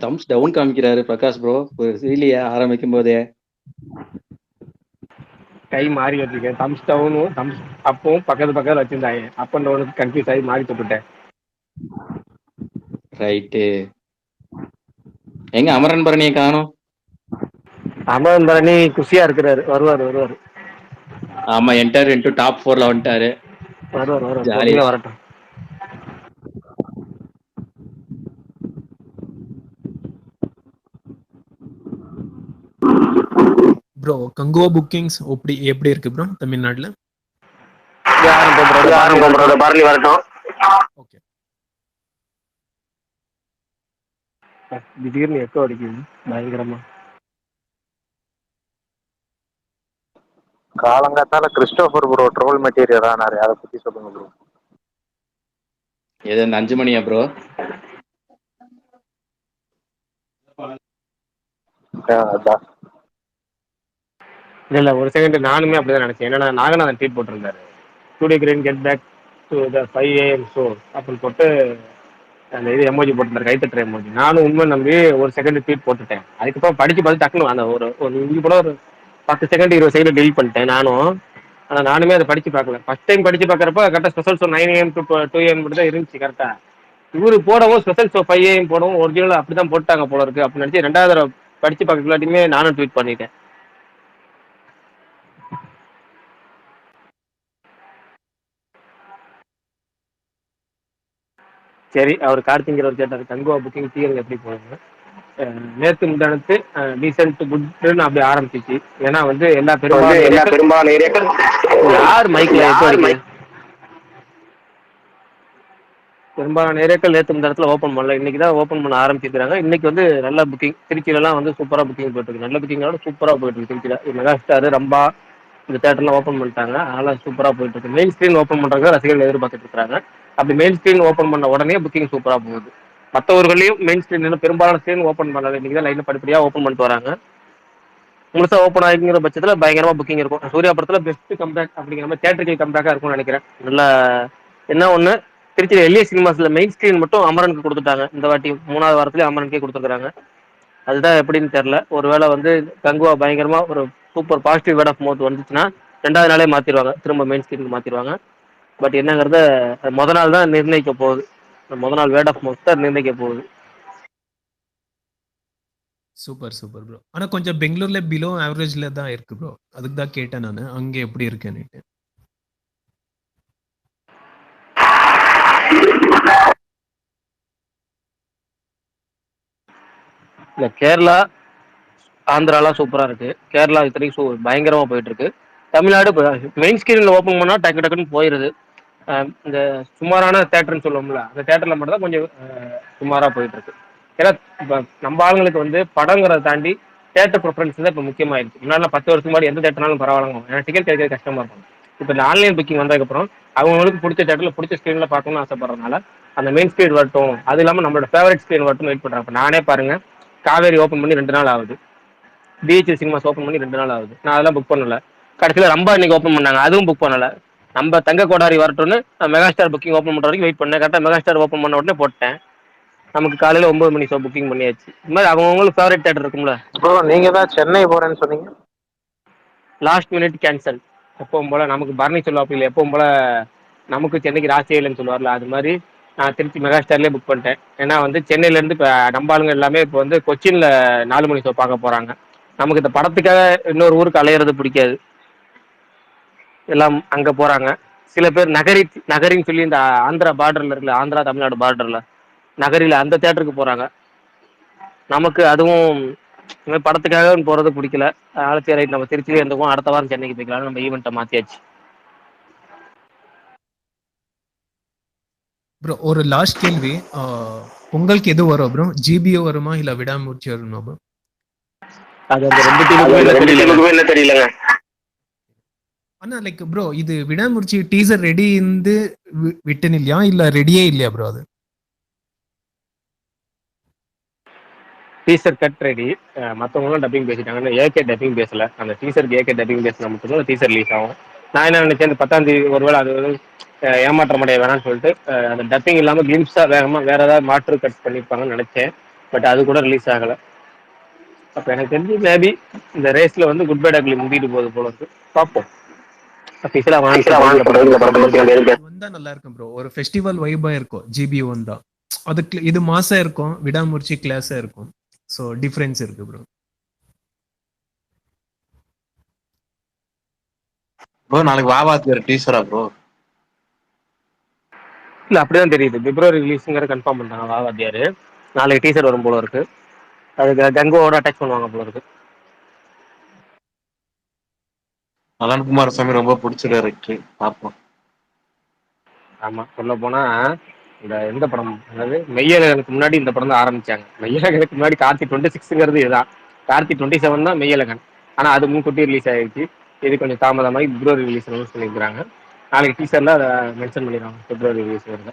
Thumbs down காமிக்கிறாரு Prakash bro இல்லையா ஆரம்பிக்கும் போதே. கை மாறி வச்சிருக்கேன். தம்ஸ் டவுனும் தம்ஸ் அப்பவும் பக்கத்துல வச்சிருந்தாங்க. அப் அண்ட் டவுனுக்கு கன்ஃபியூஸ் ஆகி மாறி போட்டுட்டேன். ரைட்டு. எங்க அமரன் பரணியை காணோம். அமரன் பரணி குஷியா இருக்கிறாரு. வருவாரு. ஆமா, என்டர் இன்டு டாப் 4ல வந்துட்டாரு. வருவார். ஜாலி. வரட்டும். ப்ரோ கங்குவா புக்கிங்ஸ் எப்படி இருக்கு ப்ரோ தமிழ்நாட்டுல? பரணி வரட்டும். ஓகே. திடீர்னு எக்கோ அடிக்குது பயங்கரமா. காலங்காத்தால கிறிஸ்டோபர் ப்ரோ ட்ரோல் மெட்டீரியல் ஆனாரு, அதை பத்தி சொல்லுங்க ப்ரோ. எது இந்த 5 மணியா ப்ரோ? இல்ல ஒரு செகண்ட் நானுமே அப்படிதான் நினைச்சேன். என்னன்னா நாகநாதன் ட்வீட் போட்டிருந்தாரு, today green get back to the 5 AM show அப்படின்னு போட்டு அந்த இது எமோஜி போட்டிருந்தாரு, கைத்தட்டுற எமோஜி. நானும் உண்மை நம்பி ஒரு செகண்ட் ட்வீட் போட்டுட்டேன். அதுக்கப்புறம் படிச்சு பார்த்து டக்குனு அந்த ஒரு இங்கே கூட ஒரு 10 செகண்ட் 20 செகண்ட் டெலிட் பண்ணிட்டேன் நானும். ஆனால் நானுமே அதை படிச்சு பார்க்கல. ஃபர்ஸ்ட் டைம் படிச்சு பார்க்குறப்ப கரெக்டாக special show 9 AM to 2 AM மட்டும் தான் இருந்துச்சு கரெக்டா. இவரு போடவும் ஸ்பெஷல் ஷோ 5 AM போடவும் ஒரிஜினல் அப்படிதான் போட்டாங்க போல இருக்கு அப்படின்னு நினைச்சு 2வது தடவை படிச்சு பார்க்கலாட்டியுமே நானும் ட்வீட் பண்ணிட்டேன். சரி, அவர் கார்த்திங்கிறவர் கேட்டார் கங்குவா புக்கிங் தீரங்க எப்படி போகுது. நேற்று முந்தானத்து டீசென்ட் குட்னு அப்படி ஆரம்பிச்சிச்சு. ஏன்னா வந்து எல்லா பெரும்பாலான ஏரியாக்கள் யார் மைக்ல பெரும்பாலான ஏரியாக்கள் நேற்று முந்தானத்துல ஓப்பன் பண்ணல. இன்னைக்கு தான் ஓப்பன் பண்ண ஆரம்பிச்சிருக்காங்க. இன்னைக்கு வந்து நல்ல புக்கிங். திருச்சியிலலாம் வந்து சூப்பராக புக்கிங் போயிட்டு இருக்கு. நல்ல புக்கிங்கோட சூப்பராக போயிட்டு இருக்கு. திருச்சியில் மெகா ஸ்டார் ரம்பா இந்த தேட்டர்லாம் ஓப்பன் பண்ணிட்டாங்க. அதனால சூப்பராக போயிட்டு இருக்கு. மெயின் ஸ்க்ரீன் ஓப்பன் பண்ணுறாங்க, ரசிகர்கள் எதிர்பார்த்துட்டு இருக்காங்க. அப்படி மெயின் ஸ்க்ரீன் ஓப்பன் பண்ண உடனே புக்கிங் சூப்பராக போகுது. மற்ற ஊர்களையும் மெயின் ஸ்க்ரீன் பெரும்பாலான ஸ்க்ரீன் ஓப்பன் பண்ணல. இன்னைக்கு தான் லைனில் படிப்படியாக ஓப்பன் பண்ணிட்டு வராங்க. முழுசா ஓப்பன் ஆகிங்கிற பட்சத்தில் பயங்கரமாக புக்கிங் இருக்கும். சூர்யா படத்தில் பெஸ்ட் கம்பேக் அப்படிங்கிற மாதிரி தேட்டருக்கு கம்பேக்காக இருக்கும்னு நினைக்கிறேன். நல்லா என்ன ஒன்று, திருச்சியில் எல்ஏ சினிமாஸில் மெயின் ஸ்க்ரீன் மட்டும் அமரனுக்கு கொடுத்துட்டாங்க. இந்த வாட்டி 3வது வாரத்துலேயே அமரனுக்கே கொடுத்துருக்காங்க. அதுதான் எப்படின்னு தெரில. ஒருவேளை வந்து கங்குவா பயங்கரமாக ஒரு super positive word of mouth வந்துச்சுன்னா 2வது நாளே மாற்றிடுவாங்க, திரும்ப மெயின் ஸ்க்ரீனுக்கு மாற்றிடுவாங்க. பட் என்னங்கிறத முத நாள் தான் நிர்ணயிக்க போகுது. முத நாள் வேர்ட் ஆஃப் மவுத் தான் நிர்ணயிக்க போகுது. Super bro. ஆனா கொஞ்சம் பெங்களூர்ல பிலோ ஆவரேஜ்ல தான் இருக்கு ப்ரோ. அதுக்கு தான் கேட்டேன் நான், அங்க எப்படி இருக்குன்னு. இல்லை கேரளா ஆந்திராலாம் சூப்பராக இருக்கு. கேரளா இத்தனைக்கும் பயங்கரமாக போயிட்டு இருக்கு. தமிழ்நாடு மெயின் ஸ்க்ரீனில் ஓப்பன் பண்ணால் டக்குன்னு போயிடுது. இந்த சுமாரான தேட்டர்னு சொல்லுவோம்ல, அந்த தேட்டரில் மட்டும் தான் கொஞ்சம் சுமாராக போயிட்டு இருக்கு. ஏன்னா இப்போ நம்ம ஆளுங்களுக்கு வந்து படங்கிறத தாண்டி தேட்டர் ப்ரிஃபரன்ஸ் தான் இப்போ முக்கியமாயிருக்கு. முன்னாடி 10 வருஷம் முன்னாடி எந்த தேட்டர்னாலும் பரவாயில்ல, ஏன்னா டிக்கெட் கிடைக்கிறது கஷ்டமா இருக்கும். இப்போ இந்த ஆன்லைன் புக்கிங் வந்ததுக்கப்புறம் அவங்களுக்கு பிடிச்ச தேட்டரில் பிடிச்ச ஸ்க்ரீனில் பார்க்கணும்னு ஆசைப்படுறதுனால அந்த மெயின் ஸ்க்ரீன் வரட்டும், அது இல்லாமல் நம்மளோட ஃபேவரட் ஸ்க்ரீன் வரட்டும் வெயிட் பண்ணுறேன். இப்போ நானே பாருங்க, காவேரி ஓப்பன் பண்ணி 2 நாள் ஆகுது, பிஹெச் சினிமாஸ் ஓப்பன் பண்ணி 2 நாள் ஆகுது, நான் அதெல்லாம் புக் பண்ணல. கடைசியில் ரம்பா இன்னைக்கு ஓப்பன் பண்ணாங்க, அதுவும் புக் பண்ணல. நம்ம தங்க கோடாரி வரட்டும்னு மெகாஸ்டார் புக்கிங் ஓப்பன் பண்ணுற வரைக்கும் வெயிட் பண்ணேன். கரெக்டாக மெகாஸ்டார் ஓப்பன் பண்ண உடனே போட்டேன். நமக்கு காலையில் 9 மணி ஷோ புக்கிங் பண்ணியாச்சு. இது மாதிரி அவங்களுக்கு ஃபேவரட் தேட்டர் இருக்கும்ல. ப்ரோ நீங்க தான் சென்னை போறேன்னு சொன்னீங்க, லாஸ்ட் மினிட் கேன்சல். எப்பவும் போல நமக்கு பரணி சொல்லுவாப்பில்ல, எப்பவும் போல நமக்கு சென்னைக்கு ராசியே இல்லைன்னு சொல்லுவார்ல, அது மாதிரி நான் திருச்சி மெகாஸ்டார்லேயே புக் பண்ணிட்டேன். ஏன்னா வந்து சென்னையிலேருந்து இப்போ நம்பாளுங்க எல்லாமே இப்போ வந்து கொச்சினில் 4 மணி ஷோ பார்க்க போகிறாங்க. நமக்கு இந்த படத்துக்காக இன்னொரு ஊருக்கு அலையிறது பிடிக்காது, எல்லாம் அங்கே போகிறாங்க. சில பேர் நகரின்னு சொல்லி இந்த ஆந்திரா பார்டரில் இருக்குல்ல, ஆந்திரா தமிழ்நாடு பார்டரில் நகரில் அந்த தேட்டருக்கு போகிறாங்க. நமக்கு அதுவும் படத்துக்காக போகிறது பிடிக்கல. அதனால சரி ரைட், நம்ம திருச்சியிலே இருந்துக்குவோம், அடுத்த வாரம் சென்னைக்கு போய்க்கலாம், நம்ம ஈவெண்ட்டை மாற்றியாச்சு. ப்ரோ ஒரு லாஸ்ட் கேள்வி, உங்களுக்கு எது வரும் ப்ரோ? ஜிபிஓ வருமா இல்ல விடாமுயற்சி வருமா ப்ரோ? அது அந்த 2 டீமுக்குமே என்ன தெரியலங்க. ஆனா லைக் ப்ரோ இது விடாமுயற்சி டீசர் ரெடி இருந்து விட்டுன்னு இல்லையா, இல்ல ரெடியே இல்லையா ப்ரோ? அது டீசர் கட் ரெடி, மற்றவங்களும் டப்பிங் பேசிட்டாங்க, ஏகே டப்பிங் பேசல. அந்த டீசருக்கு ஏகே டப்பிங் பேசினா மட்டும்தான் டீசர் ரிலீஸ் ஆகும். நான் என்ன நினைச்சேன், இந்த 10ஆம் தேதி ஒருவேளை அது ஏமாற்றம் அடைய வேணாம்னு சொல்லிட்டு அந்த டப்பிங் இல்லாமல் கிளிம்ஸாக வேகமாக வேற ஏதாவது மாற்று கட் பண்ணியிருப்பாங்கன்னு நினைச்சேன். பட் அது கூட ரிலீஸ் ஆகல. அப்ப எனக்கு தெரிஞ்சு மேபி இந்த ரேஸ்ல வந்து குட் பை டக்லி முந்திட்டு போகுது போல இருக்கு. பார்ப்போம். அபிஷியலா வாங்க சொல்றது இந்த படத்தை வந்தா நல்லா இருக்கும் ப்ரோ. ஒரு ஃபெஸ்டிவல் வைபா இருக்கும் ஜிபி வந்தா. அதுக்கு இது மாசா இருக்கும், விடாமுயற்சி கிளாஸா இருக்கும். ஸோ டிஃபரன்ஸ் இருக்கு ப்ரோ. ப்ரோ நாளைக்கு வாவாத்தியார் டீசரா ப்ரோ? இல்ல அப்படிதான் தெரியுது. பிப்ரவரி ரிலீஸ்ங்கிற கன்ஃபார்ம் பண்ணிட்டாங்க வாவாத்தியாரு. நாளைக்கு டீசர் வரும் போல இருக்கு. அதுக்கு கங்கோவோட அட்டாச் பண்ணுவாங்க போல இருக்கு. நலன்குமார் சாமி ரொம்ப பிடிச்ச டைரக்டர், பார்ப்போம். ஆமா, சொல்ல போனா இந்த எந்த படம், அதாவது மெய்யழகனுக்கு முன்னாடி இந்த படம் தான் ஆரம்பிச்சாங்க. மெய்யழகனுக்கு முன்னாடி கார்த்தி 26ங்கிறது இதுதான். கார்த்தி 27 தான் மெய்யழகன். ஆனா அது முன்கூட்டி ரிலீஸ் ஆயிடுச்சு. இது கொஞ்சம் தாமதமாகி பிப்ரவரி ரிலீஸ் பண்ணியிருக்காங்க. நாளைக்கு டீசர்ல அதை மென்ஷன் பண்ணிடுவாங்க, பிப்ரவரி ரிலீஸ் வருது.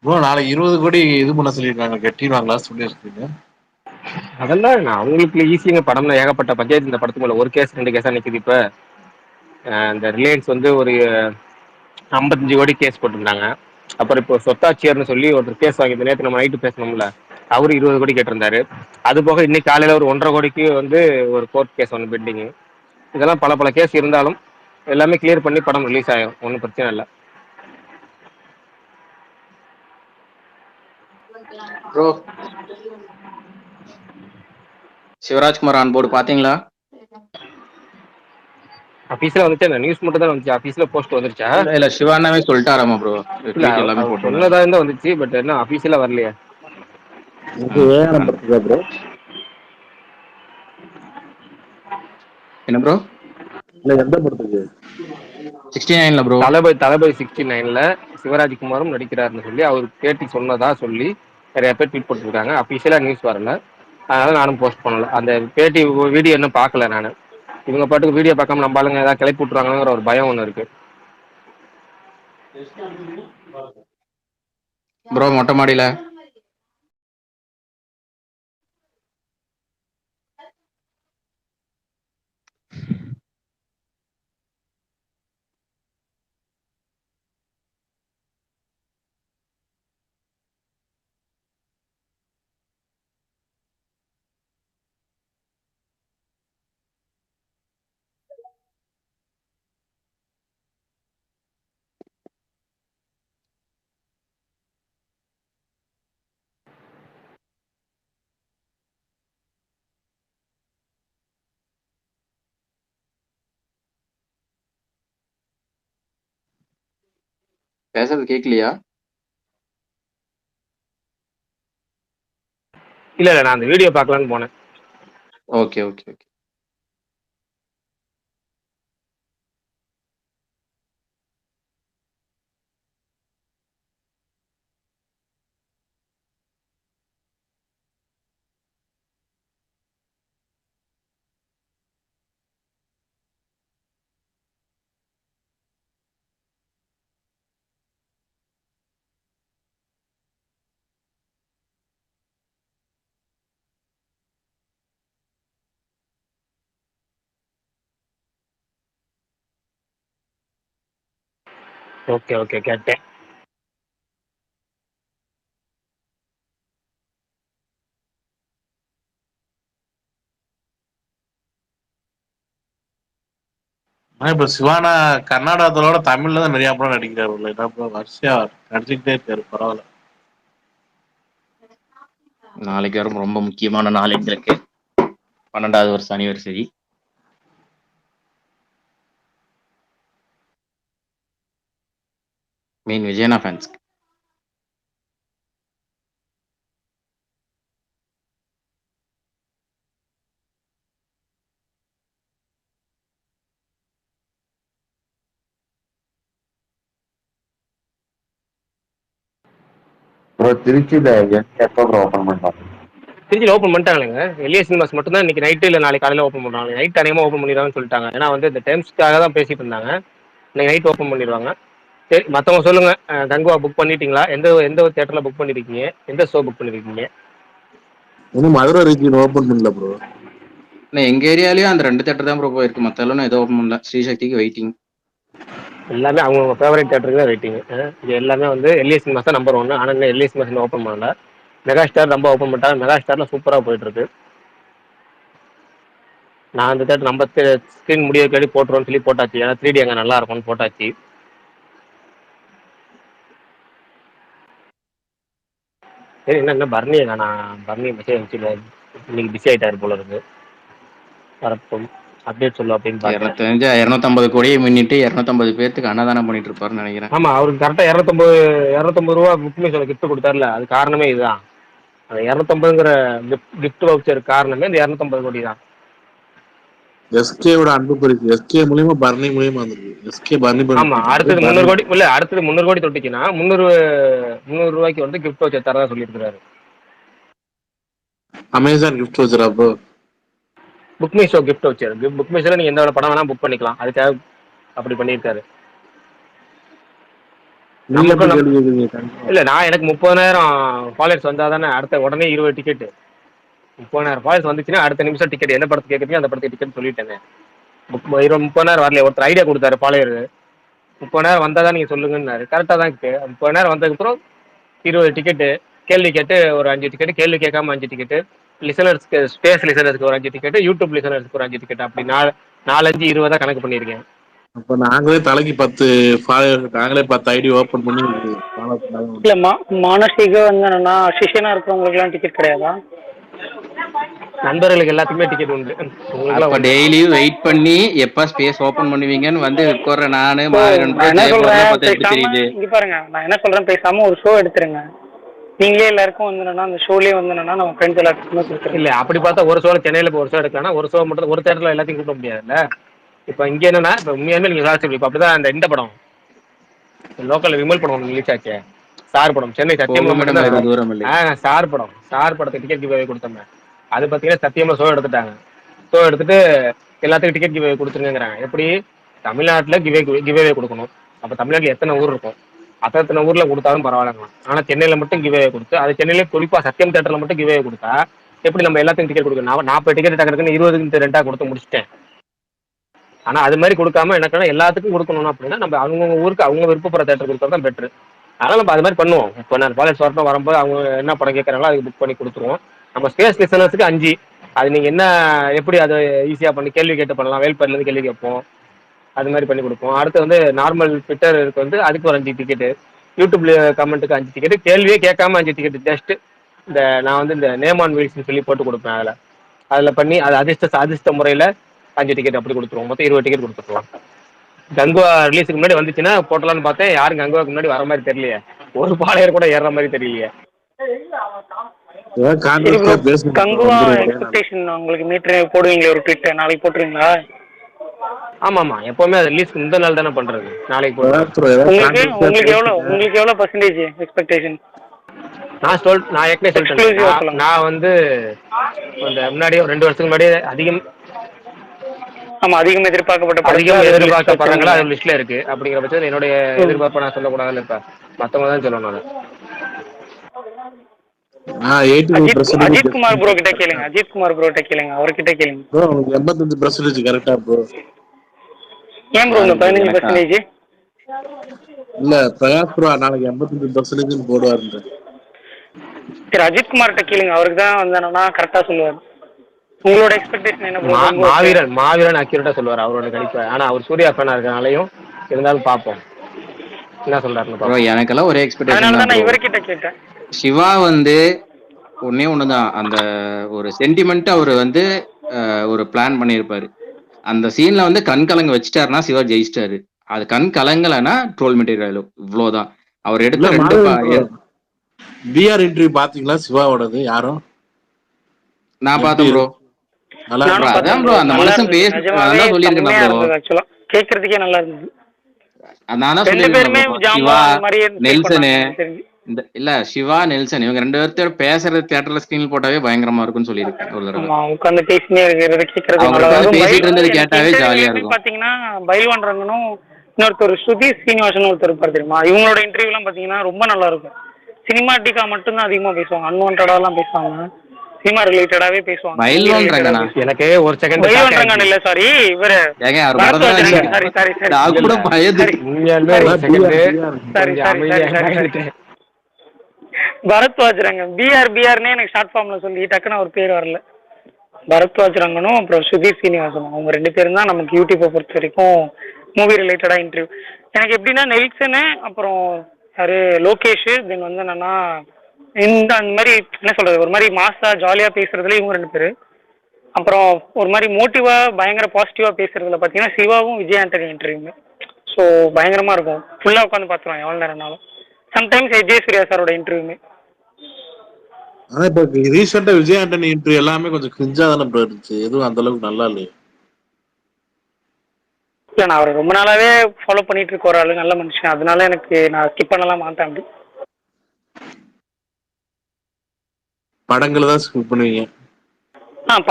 ப்ரோ நாளைக்கு 20 கோடி இது பண்ண சொல்லியிருக்காங்க, கட்டிடுவாங்களா சொல்லியிருக்கீங்க? அதெல்லாம் நான் அவங்களுக்கு ஈஸிங்க. படம்ல ஏகப்பட்ட பஞ்சாயத்து இந்த படத்துக்குள்ள ஒரு கேஸ் 2 கேஸா நிக்குது. இப்ப இந்த ரிலையன்ஸ் வந்து ஒரு 55 கோடி கேஸ் போட்டிருந்தாங்க. அப்புறம் இப்போ சொத்தாட்சியர்னு சொல்லி ஒருத்தர் கேஸ் வாங்கி நேற்று நம்ம நைட்டு பேசணும்ல, அவரு 20 கோடி கேட்டிருந்தாரு. அது போக இன்னைக்கு காலையில ஒரு 1.5 கோடிக்கு வந்து ஒரு கோர்ட் கேஸ் ஒன்று பெண்டிங். இதெல்லாம் பல பல கேஸ் இருந்தாலும் எல்லாமே கிளியர் பண்ணி படம் ரிலீஸ் ஆகும், ஒன்றும் பிரச்சனை இல்லை. ப்ரோ சிவராஜ்குமார் ஆன் போர்டு பாத்தீங்களா? ஆஃபீஸில் வந்துச்சு, அந்த நியூஸ் மட்டும் தான் வந்துச்சு. ஆஃபீஸில் போஸ்ட் வந்துருச்சா? இல்ல சிவானாவே சொல்லிட்டாராமா ப்ரோ, இல்லை, ட்வீட் எல்லாமே அவர் போட்டிருந்தாரு. சொன்னதா இருந்தால் வந்துச்சு. பட் என்ன ஆஃபீஸில் வரலையா? ப்ரோ என்ன ப்ரோ? இல்ல எந்த படத்துக்கு? 69ல ப்ரோ. தளபதி 69ல சிவராஜ்குமாரும் நடிக்கிறாருன்னு சொல்லி அவர் பேட்டி சொன்னதா சொல்லி நிறைய பேர் ட்வீட் போட்டுருக்காங்க. அஃபீஷியலாக நியூஸ் வரல, அதனால நானும் போஸ்ட் பண்ணல. அந்த பேட்டி வீடியோ இன்னும் பார்க்கல நான். இவங்க பாட்டுக்கு வீடியோ பார்க்காம நம்ம ஆளுங்க ஏதாவது கிளப்பி விட்டுருவாங்கிற ஒரு பயம் ஒன்று இருக்கு. ப்ரோ மொட்டை மாடியில பேசுறது கேட்கலையா? இல்லை இல்லை, நான் அந்த வீடியோ பார்க்கலான்னு போனேன். Okay okay okay. Okay okay, கேட்டேன். இப்ப சிவானா கர்நாடகத்தோட தமிழ்ல தான் நிறைய படம் நடிக்கிறாரு. என்ன ப்ரோ வரிசையா நடிச்சுக்கிட்டே இருக்காரு, பரவாயில்ல. நாளைக்கு வரும் ரொம்ப முக்கியமான நாள் எங்களுக்கு, 12வது வருஷம் அனிவர்சரி. மீன் விஜயனா ஃபேன்ஸ். ப்ரோ திருச்சியில எப்போ ப்ரோ ஓப்பன் பண்றாங்க? திருச்சியில் ஓப்பன் பண்ணிட்டாங்க. எல்ஏ சினிமாஸ் மட்டும் தான் இன்னைக்கு நைட்டு இல்லை நாளைக்கு காலையில் ஓப்பன் பண்ணுவாங்க. நைட் அதிகமாக ஓப்பன் பண்ணிடுவாங்கன்னு சொல்லிட்டாங்க. ஏன்னா வந்து இந்த டைம்ஸ்க்காக தான் பேசிட்டு இருந்தாங்க. இன்னைக்கு நைட் ஓப்பன் பண்ணிடுவாங்க. சரி, மற்றவங்க சொல்லுங்க. கங்குவா புக் பண்ணிட்டீங்களா? எந்த எந்த தேட்டரில் புக் பண்ணிருக்கீங்க? எந்த ஷோ புக் பண்ணிருக்கீங்க? இன்னும் மதுரை ரீஜியன் ஓப்பன் பண்ணல ப்ரோ. எங்க ஏரியாலயும் அந்த 2 தேட்டர் தான் ப்ரோ போயிருக்கு, மத்த எல்லாம் ஏதோ ஓப்பன் பண்ணல. ஸ்ரீசக்திக்கு வெயிட்டிங். எல்லாமே அவங்கவுங்க ஃபேவரட் தேட்டருக்கு தான் வெயிட்டிங். இது எல்லாமே வந்து எல்ஏ சினிமாஸ் தான் நம்பர் 1. ஆனால் இன்னும் எல்ஏ சினிமாஸ் ஓப்பன் பண்ணல. மெகா ஸ்டார் ரொம்ப ஓப்பன் பண்ணிட்டாங்க. மெகா ஸ்டார்ல சூப்பரா போயிட்டு இருக்கு. நான் அந்த தேட்டர் நம்ம ஸ்க்ரீன் முடிய கேடி போட்டுருவோம்னு சொல்லி போட்டாச்சு. ஏன்னா 3D அங்கே நல்லா இருக்கும்னு போட்டாச்சு. சரி என்ன பர்னி நான் பர்னி மெசேஜ் அனுப்பிச்சு இன்னைக்கு பிஸி ஆயிட்டாரு போல இருக்கு. வரட்டும் அப்டேட் சொல்லு அப்படின்னு எனக்கு பார்த்தேன். தெரிஞ்ச 250 கோடியை மின்னிட்டு 250 பேர்த்துக்கு அன்னதானம் பண்ணிட்டு இருப்பாருன்னு நினைக்கிறேன். ஆமா, அவருக்கு கரெக்டாக 250 ரூபா புக் மை ஷோல கிஃப்ட் கொடுத்தாருல, அது காரணமே இதுதான். அந்த 250ங்கிற கிஃப்ட் வவுச்சர் காரணமே இந்த 250 கோடி தான். எஸ்கேவோட அன்பு பரிசு எஸ்கே மூலியமா பர்னி மூலியமா வந்திருக்கு. எஸ்கே பர்னி ஆமா, அடுத்தது 300 கோடி இல்ல, அடுத்தது 300 கோடி தொட்டிச்சுன்னா 300 ரூபாய்க்கு வந்து கிஃப்ட் வவுச்சர் தரதா சொல்லியிருக்காரு. அமேசான் கிஃப்ட் வச்சுரா bro. Book my show gift voucher. Book my ஷோல நீங்க எந்த படம் வேணா புக் பண்ணிக்கலாம். அதுக்காக அப்படி பண்ணியிருக்காரு. இல்ல, நான் எனக்கு 30,000 ஃபாலோவர்ஸ் வந்தா தானே அடுத்த உடனே 20 டிக்கெட். 30,000 ஃபாலோவர்ஸ் வந்துச்சுன்னா அடுத்த நிமிஷம் டிக்கெட். என்ன படத்துக்கு கேட்குறீங்க அந்த படத்துக்கு டிக்கெட் சொல்லிட்டேங்க. 30,000 வரல. ஒருத்தர் ஐடியா கொடுத்தாரு ஃபாலோவர். 30,000 வந்தா தான் நீங்க சொல்லுங்கன்னாரு. கரெக்டா தான் இருக்கு. 30,000 வந்ததுக்கப்புறம் 20 டிக்கெட்டு, கேள்வி கேட்டு ஒரு 5 டிக்கெட், கேள்வி கேட்காம 5 டிக்கெட், லிசனர்ஸ்க்கு ஸ்பேஸ் லிசனர்ஸ்க்கு ஒரு 5 டிக்கெட், யூடியூப் லிசனர்ஸ்க்கு ஒரு 5 டிக்கெட், அப்படி 4 5 20 கணக்கு பண்ணியிருக்கேன். அப்ப நாங்களே தலைக்கு 10 நாங்களே 10 ஐடி ஓபன் பண்ணி இல்ல மானசீக வந்து சிஷியனா இருக்கிறவங்களுக்கு எல்லாம் டிக்கெட் கிடையாதா? நண்பர்களுக்கு எல்லாத்துக்குமே டிக்கெட் உண்டு. அப்ப டெய்லியும் வெயிட் பண்ணி எப்ப ஸ்பேஸ் ஓபன் பண்ணுவீங்கன்னு வந்து உட்கார்ற நானு தெரியுது. இங்க பாருங்க, நான் என்ன சொல்றேன், பேசாம ஒரு ஷோ எடுத்துருங்க. நீங்களே எல்லாருக்கும் வந்து அந்த ஷோலயே வந்து நம்ம ஃப்ரெண்ட்ஸ் எல்லாத்துக்குமே இல்ல, அப்படி பார்த்தா ஒரு ஷோ சென்னையில ஒரு ஷோ எடுக்கலாம். ஒரு ஷோ மட்டும் ஒரு தேட்டர்ல எல்லாத்தையும் கூட்ட முடியாதுல்ல. இப்ப இங்க என்னன்னா, இப்ப உண்மையாலுமே நீங்க விசாரிச்சு இப்ப அப்படிதான் இந்த படம் லோக்கல்ல விமல் படம் ரிலீஸ் ஆச்சு. ஸ்டார் படம் சென்னை சத்தியமங்கலம் ஸ்டார் படம். ஸ்டார் படத்துக்கு டிக்கெட் கிவ்அவே கொடுத்தாங்க. அது பார்த்தீங்கன்னா சத்தியமா ஷோ எடுத்துட்டாங்க. ஷோ எடுத்துட்டு எல்லாத்துக்கும் டிக்கெட் கிவ்அவே கொடுத்துருங்கிறாங்க. எப்படி தமிழ்நாட்டில் கிவ்அவே கொடுக்கணும். அப்போ தமிழ்நாட்டில் எத்தனை ஊர் இருக்கும், அத்தனை ஊர்ல கொடுத்தாலும் பரவாயில்லங்களாம். ஆனால் சென்னையில் மட்டும் கிவ்அவே கொடுத்து, அது சென்னையிலே குறிப்பாக சத்தியம் தேட்டரில் மட்டும் கிவ்அவே கொடுத்தா எப்படி நம்ம எல்லாத்துக்கும் டிக்கெட் கொடுக்கணும்? 40 டிக்கெட் டக்குன்னு 20 கொடுத்து முடிச்சிட்டேன். ஆனா அது மாதிரி கொடுக்காம எனக்கு எல்லாத்துக்கும் கொடுக்கணும் அப்படின்னா நம்ம அவங்க ஊருக்கு அவங்க விருப்பப்படுற தேட்டர் கொடுத்தா தான் பெட்ரு. அதனால நம்ம அது மாதிரி பண்ணுவோம். இப்போ நான் காலேஜ் வரட்டும் வரும்போது அவங்க என்ன படம் கேட்கறாங்களோ அதுக்கு புக் பண்ணி கொடுத்துருவோம். நம்ம ஸ்பேஸ் லிசனர்ஸுக்கு 5 அது நீங்க என்ன எப்படி அதை ஈஸியா பண்ணி கேள்வி கேட்டு பண்ணலாம். வேல்பாரிலேருந்து கேள்வி கேட்போம், அது மாதிரி பண்ணி கொடுப்போம். அடுத்து வந்து நார்மல் ட்விட்டருக்கு வந்து அதுக்கு ஒரு 5 டிக்கெட்டு, யூடியூப்ல கமெண்ட்டுக்கு 5 டிக்கெட்டு, கேள்வியே கேட்காம 5 டிக்கெட்டு. ஜஸ்ட் இந்த நான் வந்து இந்த நேம் ஆன் வீல்ஸ்ன்னு சொல்லி போட்டு கொடுப்பேன். அதில் பண்ணி அது அதிர்ஷ்ட முறையில் 5 டிக்கெட் அப்படி கொடுத்துருவோம். மொத்தம் 20 டிக்கெட் கொடுத்துருக்கலாம். கங்குவா ரிலீஸுக்கு முன்னாடி வந்துச்சுன்னா போட்டலான்னு பார்த்தேன். யாரும் கங்குவாக்கு முன்னாடி வர மாதிரி தெரியலையே. ஒரு பாளையர் கூட ஏற மாதிரி தெரியலையே. கங்குவா எக்ஸ்பெக்டேஷன் உங்களுக்கு மீட்டர் போடுவீங்களா? ஒரு ட்வீட் நாளைக்கு போட்டுருவீங்களா? ஆமாமா, எப்பவுமே அது ரிலீஸ்க்கு முந்தின நாள் தானே பண்றது. நாளைக்கு உங்களுக்கு எவ்வளவு பர்சன்டேஜ் எக்ஸ்பெக்டேஷன்? நான் ஏற்கனவே சொல்லிட்டேன். நான் வந்து முன்னாடியே 2 வருஷத்துக்கு முன்னாடியே அதிகம் எதிர்பார்க்கப்படுறாங்களா அது லிஸ்ட்ல இருக்கு. அப்படிங்கிற பட்சத்தில் என்னுடைய எதிர்பார்ப்பை நான் சொல்லக்கூடாதுன்னு இருப்பேன். மத்தவங்க தான் சொல்லணும். அஜித் குமார் ப்ரோ கிட்ட கேளுங்க. அஜித் குமார் ப்ரோ கிட்ட கேளுங்க. அவர்கிட்ட கேளுங்க. ப்ரோ 85% கரெக்ட்டா ப்ரோ? ஏன் ப்ரோ 15%? இல்ல பிரகாஷ் ப்ரோ நாளைக்கு 85% போடுவாருன்ற. சரி, அஜித் குமார் கிட்ட கேளுங்க. அவருக்கு தான் வந்தானா கரெக்டா சொல்லுவார். உங்களோட எக்ஸ்பெக்டேஷன் என்ன ப்ரோ? மாவீரன் அக்யூரேட்டா சொல்லுவார் அவரோட கணிப்பு. ஆனா அவர் சூர்யா ஃபேனா இருக்கனாலையும் இருந்தாலும் பாப்போம் என்ன சொல்றாருன்னு. ப்ரோ எனக்கெல்லாம் ஒரே எக்ஸ்பெக்டேஷன் தான். நான் இவர்கிட்ட கேட்டேன். சிவா வந்து ஒண்ணுதான், அந்த ஒரு சென்டிமெண்ட் அவர் வந்து ஒரு பிளான் பண்ணியிருப்பாரு. அந்த சீன்ல வந்து கண் கலங்க வச்சுட்டாருன்னா சிவா ஜெயிச்சிட்டாரு. அது கண் கலங்கலன்னா ட்ரோல் மெட்டீரியல். இவ்வளவுதான் அவர் எடுத்த பிஆர் இன்டர்வியூ பாத்தீங்களா சிவாவோடது? யாரும் நான் பார்த்தேன் ப்ரோ. அதான் ப்ரோ அந்த மனுஷன் பேசுறதா சொல்லியிருக்கேன். கேக்குறதுக்கே நல்லா இருந்தது. நான் தான் சொல்லியிருக்கேன். சிவா நெல்சனு இல்ல சிவா நெல்சன் இவங்க 2 பேர்த்தோட பேசுறது தியேட்டர்ல ஸ்கிரீன்ல போட்டாவே பயங்கரமா இருக்கும்னு சொல்லியிருக்கேன். உட்கார்ந்து பேசிட்டு இருந்தது கேட்டாவே ஜாலியா இருக்கும். பாத்தீங்கன்னா பைல்வான் ரங்கனும் இன்னொருத்தர் ஸ்ருதி ஸ்ரீனிவாசன் ஒருத்தர் இருப்பாரு தெரியுமா? இவங்களோட இன்டர்வியூ எல்லாம் பாத்தீங்கன்னா ரொம்ப நல்லா இருக்கும். சினிமாட்டிக்கா மட்டும்தான் அதிகமா பேசுவாங்க. அன்வான்டடா எல்லாம் பேசுவாங்க. சினிமா ரிலேட்டடாவே பேசுவாங்க. பைல்வான் ரங்கனா எனக்கு ஒரு செகண்ட் பைல்வான் ரங்கன் இல்ல சாரி இவரு ஏங்க அவர் வரதான் சாரி சாரி நான் கூட பயந்து சாரி பரத்வாஜ் ரங்கன், பிஆர்னே எனக்கு ஷார்ட் ஃபார்ம்ல சொல்லி டக்குன்னு ஒரு பேர் வரல. பரத்வாஜ் ரங்கனும் அப்புறம் சுதீர் சீனிவாசனும், அவங்க 2 பேரும் தான் நமக்கு யூடியூப்பை பொறுத்த வரைக்கும் மூவி ரிலேட்டடா இன்டர்வியூ. எனக்கு எப்படின்னா நெல்சனு, அப்புறம் யாரு லோகேஷ், தென் வந்து என்னன்னா அந்த மாதிரி என்ன சொல்றது, ஒரு மாதிரி மாசா ஜாலியா பேசுறதுல இவங்க 2 பேரு. அப்புறம் ஒரு மாதிரி மோட்டிவா பயங்கர பாசிட்டிவா பேசுறதுல பாத்தீங்கன்னா சிவாவும் விஜய் ஆண்டனி இன்டர்வியூ. ஸோ பயங்கரமா இருக்கும், ஃபுல்லா உட்காந்து பாத்துருவாங்க எவ்வளவு நேரம்னாலும். சம்டைம்ஸ் விஜய் சூர்யா சாரோட இன்டர்வியூமே. ஆனா இப்ப ரீசெண்டா விஜய் ஆண்டனி இன்டர்வியூ எல்லாமே கொஞ்சம் கிரிஞ்சா தானே ப்ரோ இருந்துச்சு, எதுவும் அந்த அளவுக்கு நல்லா இல்லையே. இல்ல நான் அவரை ரொம்ப நாளாவே ஃபாலோ பண்ணிட்டு இருக்க ஒரு ஆளு, நல்ல மனுஷன், அதனால எனக்கு நான் ஸ்கிப் பண்ணலாம் மாட்டேன் அப்படி. படங்களை தான் ஸ்கிப் பண்ணுவீங்க?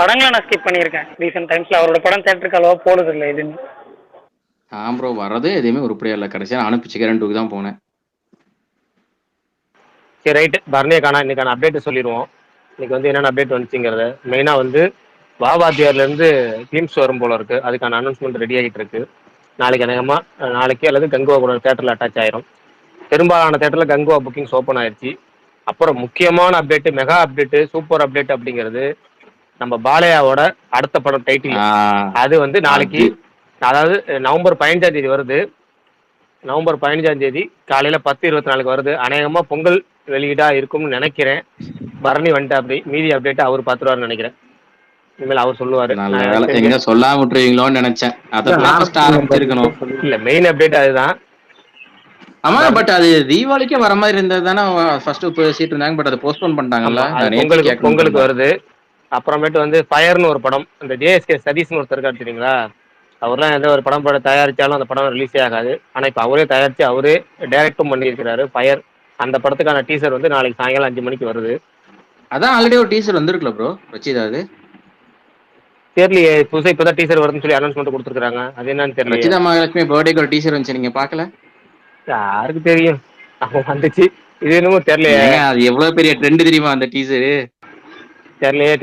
படங்களை நான் ஸ்கிப் பண்ணியிருக்கேன் ரீசெண்ட் டைம்ஸ்ல. அவரோட படம் தேட்டருக்கு அளவா போடுறது இல்லை எதுவுமே. ப்ரோ வரதே எதுவுமே உருப்படியா இல்லை. கடைசியா நானும் பிச்சைக்காரன் 2க்கு தான் போனேன். சரி ரைட்டு, பரணியை காணா இன்னைக்கான அப்டேட் சொல்லிடுவோம். இன்னைக்கு வந்து என்னென்ன அப்டேட் வந்துச்சுங்கிறத மெயினாக வந்து வாவாத்தியார்லேருந்து டீம்ஸ் வரும் போல இருக்கு, அதுக்கான அனௌன்ஸ்மெண்ட் ரெடி ஆகிட்டு இருக்கு. நாளைக்கு அநேகமாக நாளைக்கு அல்லது கங்குவா கூட தேட்டரில் அட்டாச் ஆயிரும். பெரும்பாலான தேட்டரில் கங்குவா புக்கிங்ஸ் ஓப்பன் ஆயிடுச்சு. அப்புறம் முக்கியமான update, mega update, super update அப்படிங்கிறது நம்ம பாலையாவோட அடுத்த படம் டைட்டில். அது வந்து நாளைக்கு, அதாவது நவம்பர் 15ஆம் தேதி வருது. நவம்பர் 15ஆம் தேதி காலையில் 10:24 வருது. அநேகமாக பொங்கல் வெளியீடா இருக்கும்னு நினைக்கிறேன். பரணி வந்துட்டு அப்படி மீதி அப்டேட் அவர் பார்த்துருவாருன்னு நினைக்கிறேன். இனிமேல் அவர் சொல்லுவாரு. எங்க சொல்லாம விட்டுருவீங்களோன்னு நினைச்சேன். ஆரம்பிச்சிருக்கணும். இல்ல மெயின் அப்டேட் அதுதான். ஆமா, பட் அது தீபாவளிக்கே வர மாதிரி இருந்தது தானே ஃபர்ஸ்ட் பேசிட்டு இருந்தாங்க. பட் அதை போஸ்ட்போன் பண்ணிட்டாங்கல்ல. பொங்கலுக்கு வருது. அப்புறமேட்டு வந்து ஃபயர்னு ஒரு படம், இந்த ஜேஎஸ்கே சதீஷ்னு ஒருத்தர் இருக்காரு தெரியுங்களா, அவர்லாம் எந்த ஒரு படம் தயாரிச்சாலும் அந்த படம் ரிலீஸே ஆகாது. ஆனா இப்ப அவரே தயாரிச்சு அவரே டைரக்டும் பண்ணியிருக்கிறாரு ஃபயர். அந்த படத்துக்கான டீசர் வந்து நாளைக்கு சாயங்காலம் 5 மணிக்கு வருது. அதான் ஆல்ரெடி ஒரு டீசர் வந்திருக்குல ப்ரோ ரச்சிதாது. தெரியலையே, புதுசா இப்பதான் டீசர் வருதுன்னு சொல்லி அனௌன்ஸ்மெண்ட் கொடுத்துருக்காங்க. அது என்னன்னு தெரியல. ரச்சிதா மகாலட்சுமி பர்த்டேக்கு ஒரு டீசர் வந்துச்சு, நீங்க பாக்கல? யாருக்கு தெரியும், அவன் வந்துச்சு. இது என்னமோ தெரியலையே, அது எவ்வளவு பெரிய ட்ரெண்ட் தெரியுமா அந்த டீசரு? தெரியலையே,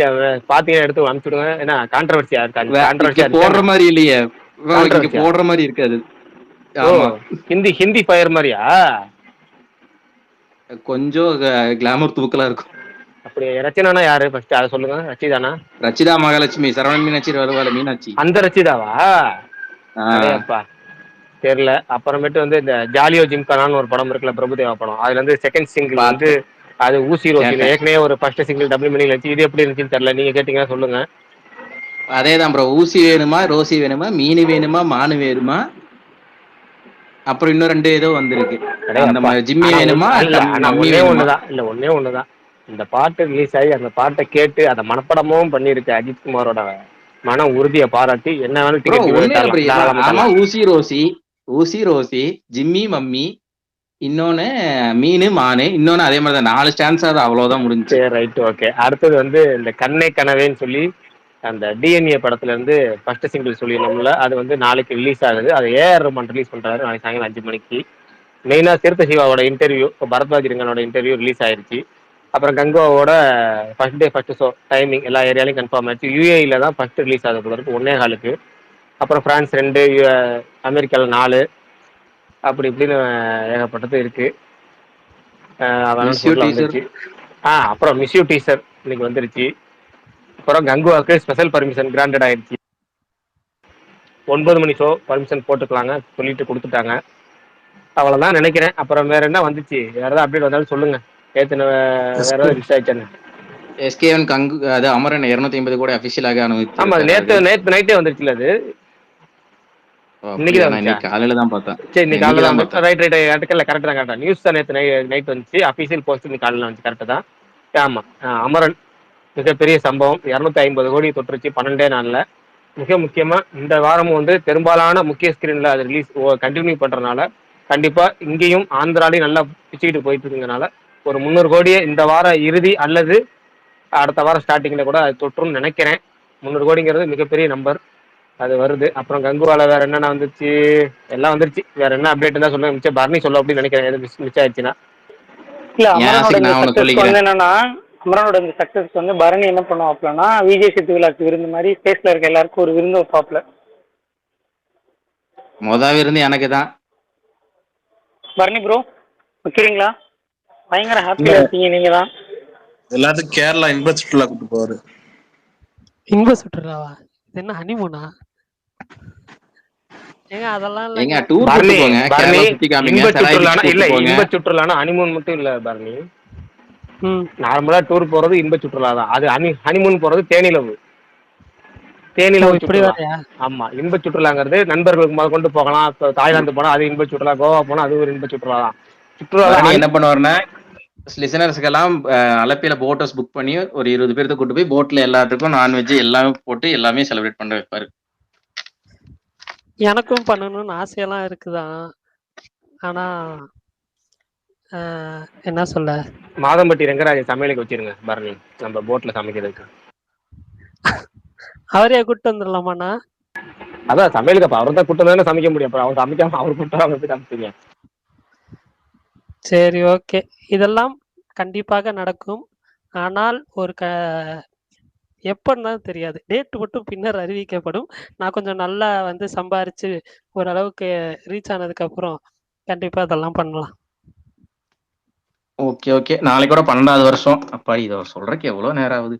பாத்தீங்கன்னா எடுத்து அனுப்பிச்சுடுங்க. ஏன்னா கான்ட்ரவர்சியா இருக்கு, போடுற மாதிரி இல்லையே, போடுற மாதிரி இருக்காது. ஹிந்தி ஃபயர் மாதிரியா? கொஞ்சம் கிளாமர் தூக்கலா இருக்கும். அப்படி ரச்சனானா யாரு ஃபர்ஸ்ட் அதை சொல்லுங்க. ரச்சிதானா? ரச்சிதா மகாலட்சுமி, சரவணன் மீனாட்சி வருவாள் மீனாட்சி, அந்த ரச்சிதாவா? அப்பா தெரியல. அப்புறமேட்டு வந்து இந்த ஜாலியோ ஜிம்கானான்னு ஒரு படம் இருக்குல்ல, பிரபுதேவா படம், அதுல இருந்து செகண்ட் சிங்கிள் வந்து அது ஊசி ரோசி. ஏற்கனவே ஒரு ஃபர்ஸ்ட் சிங்கிள் டபுள் மீனிங் இருந்துச்சு, இது எப்படி இருந்துச்சுன்னு தெரியல. நீங்க கேட்டீங்கன்னா சொல்லுங்க. அதேதான் ப்ரோ, ஊசி வேணுமா ரோசி வேணுமா, மீன் வேணுமா மானு வேணுமா, அப்புறம் இன்னும் 2 ஏதோ வந்திருக்கு. அந்த ஜிம்மி வேணுமா. ஒன்னே ஒண்ணுதான், இந்த பாட்டு ரிலீஸ் ஆகி அந்த பாட்டை கேட்டு அதை மனப்படமும் பண்ணிருக்கு அஜித் குமாரோட மன உறுதியை பாராட்டி என்ன வேணும். ஊசி ரோசி ஜிம்மி மம்மி, இன்னொன்னு மீனு மானு, இன்னொன்னு அதே மாதிரி தான் 4 ஸ்டான்ஸ். அது அவ்வளவுதான் முடிஞ்சு. Right, okay. அடுத்தது வந்து இந்த கண்ணே கனவேன்னு சொல்லி அந்த டிஎன்ஏ படத்துல இருந்து ஃபர்ஸ்ட் சிங்கிள் சொல்லிடணும்ல, அது வந்து நாளைக்கு ரிலீஸ் ஆகுது. அதை ஏஆர் ரஹ்மான் ரிலீஸ் பண்றாரு நாளைக்கு சாயங்காலம் 5 மணிக்கு. மெயினா சிறுத்தை சிவாவோட இன்டர்வியூ, இப்போ பரத்வாஜ் ரங்கனோட இன்டர்வியூ ரிலீஸ் ஆயிருச்சு. அப்புறம் கங்குவாவோட first day first show timing எல்லா ஏரியாலையும் கன்ஃபார்ம் ஆயிடுச்சு. யூஏஇல தான் ஃபர்ஸ்ட் ரிலீஸ் ஆகுது போல இருக்கு, 1:15க்கு. அப்புறம் பிரான்ஸ் 2, அமெரிக்காவில் 4, அப்படி இப்படின்னு ஏகப்பட்டது இருக்கு. வந்துருச்சு. அப்புறம் மிஸ்யூ டீசர் இன்னைக்கு வந்துருச்சு. அப்புறம் கங்குவாக்கு ஸ்பெஷல் பர்மிஷன் கிராண்டட் ஆயிடுச்சு. 9 மணி ஷோ பர்மிஷன் போட்டுக்கலாங்க சொல்லிட்டு கொடுத்துட்டாங்க. அவ்வளவுதான் நினைக்கிறேன். அப்புறம் வேற என்ன வந்துச்சு, வேற ஏதாவது அப்டேட் வந்தாலும் சொல்லுங்க. வேற ஏதாவது மிஸ் ஆயிடுச்சு? எஸ்கேஎன் கங்கு அது அமரன் 250 கூட அபிஷியலாக அனுமதி. ஆமா, நேத்து நைட்டே வந்துருச்சுல அது. இன்னைக்கு காலையில தான் பார்த்தேன். சரி, இன்னைக்கு காலையில தான். ரைட் கரெக்ட் தான், கரெக்டா. நியூஸ் தான் நேத்து நைட் வந்துச்சு, அபிஷியல் போஸ்ட் இன்னைக்கு காலையில வந்துச்சு. கரெக்ட் தான். ஆமா, அமரன் மிகப்பெரிய சம்பவம், 250 கோடி தொற்றுச்சு 12 நாள்ல. மிக முக்கியமா இந்த வாரமும் வந்து பெரும்பாலான முக்கிய ஸ்கிரீன்ல அது ரிலீஸ் கண்டினியூ பண்றதுனால கண்டிப்பா இங்கேயும் ஆந்திராலையும் நல்லா பிச்சுக்கிட்டு போயிட்டு இருக்குங்கனால ஒரு 300 கோடியை இந்த வார இறுதி அல்லது அடுத்த வாரம் ஸ்டார்டிங்ல கூட அது தொற்றுன்னு நினைக்கிறேன். 300 கோடிங்கிறது மிகப்பெரிய நம்பர், அது வருது. அப்புறம் கங்குவால வேற என்னென்ன வந்துச்சு, எல்லாம் வந்துருச்சு. வேற என்ன அப்டேட் தான் சொல்லுங்க. மிச்சம் பரணி சொல்ல அப்படின்னு நினைக்கிறேன், எது மிஸ் ஆயிடுச்சுன்னா. இல்ல அமரனோட இந்த சக்சஸ் வந்து பரணி என்ன பண்ணுவாப்லன்னா, விஜய் சேத்து விழாக்கு விருந்து மாதிரி ஸ்பேஸ்ல இருக்க எல்லாருக்கும் ஒரு விருந்து வைப்பாப்ல. விருந்து எனக்கு தான். பரணி ப்ரோ வைக்கிறீங்களா? பயங்கர ஹாப்பியா இருப்பீங்க நீங்க தான். எல்லாத்துக்கும் கேரளா இன்ப சுற்றுலா கூட்டு போவாரு. இன்ப சுற்றுலாவா? இது என்ன ஹனிமூனா? ஏங்க அதெல்லாம் ஏங்க இல்லைங்க. டூர் கூட்டு பரணி போங்க, பரணி கேரளா சுத்தி காமிங்க, இன்ப செராய் பீச் சுற்றுலானா இல்ல, கூட்டு போங்க. இன்ப சுற்றுலானா ஹனிமூன் மட்டும் இல்ல பரணி. ம். நார்மலா டூர் போறது இன்ப சுற்றுலா தான். அது ஹனிமூன் போறது தேனிலவு. ஓ தேனிலவு இப்படி சுற்றுலா. வேறயா? ஆமா, இன்ப சுற்றுலாங்கிறது நண்பர்களுக்கு முதல் கொண்டு போகலாம். இப்போ தாய்லாந்து போனா அது இன்ப சுற்றுலா, கோவா போனா அது ஒரு இன்ப சுற்றுலா தான். சுற்றுலா பரணி என்ன பண்ணுவாருன்னா, லிசனர்ஸ்க்கெல்லாம் அலப்பியில போட் ஹவுஸ் புக் பண்ணி ஒரு 20 பேர்த்த கூட்டு போய் போட்ல எல்லாத்துக்கும் நான்வெஜ் எல்லாமே போட்டு எல்லாமே செலிப்ரேட் பண்ண வைப்பாரு. எனக்கும் பண்ணணும்னு ஆசையெல்லாம் இருக்குதான். ஆனா என்ன சொல்ல, மாதம்பட்டி ரங்கராஜ சமையலுக்கு வச்சிருங்க பரணி, நம்ம போட்ல சமைக்கிறதுக்கு. அவரையே கூப்பிட்டு வந்துடலாமாண்ணா? அதான் சமையலுக்கு அப்ப அவர் தான் கூட்டம் தானே சமைக்க முடியும். அப்புறம் அவர் சமைக்காம அவர் கூட்டம் எப்படி சமைப்பீங்க? சரி, ஓகே. இதெல்லாம் கண்டிப்பாக நடக்கும். ஆனால் ஒரு எப்பன்னு தான் தெரியாது. டேட் மட்டும் பின்னர் அறிவிக்கப்படும். நான் கொஞ்சம் நல்லா வந்து சம்பாரிச்சு ஓரளவுக்கு ரீச் ஆனதுக்கப்புறம் கண்டிப்பா இதெல்லாம் பண்ணலாம். Okay okay. நாளைக்கு கூட 12வது வருஷம். அப்பா இதை சொல்றதுக்கு எவ்வளவு நேரம் ஆகுது.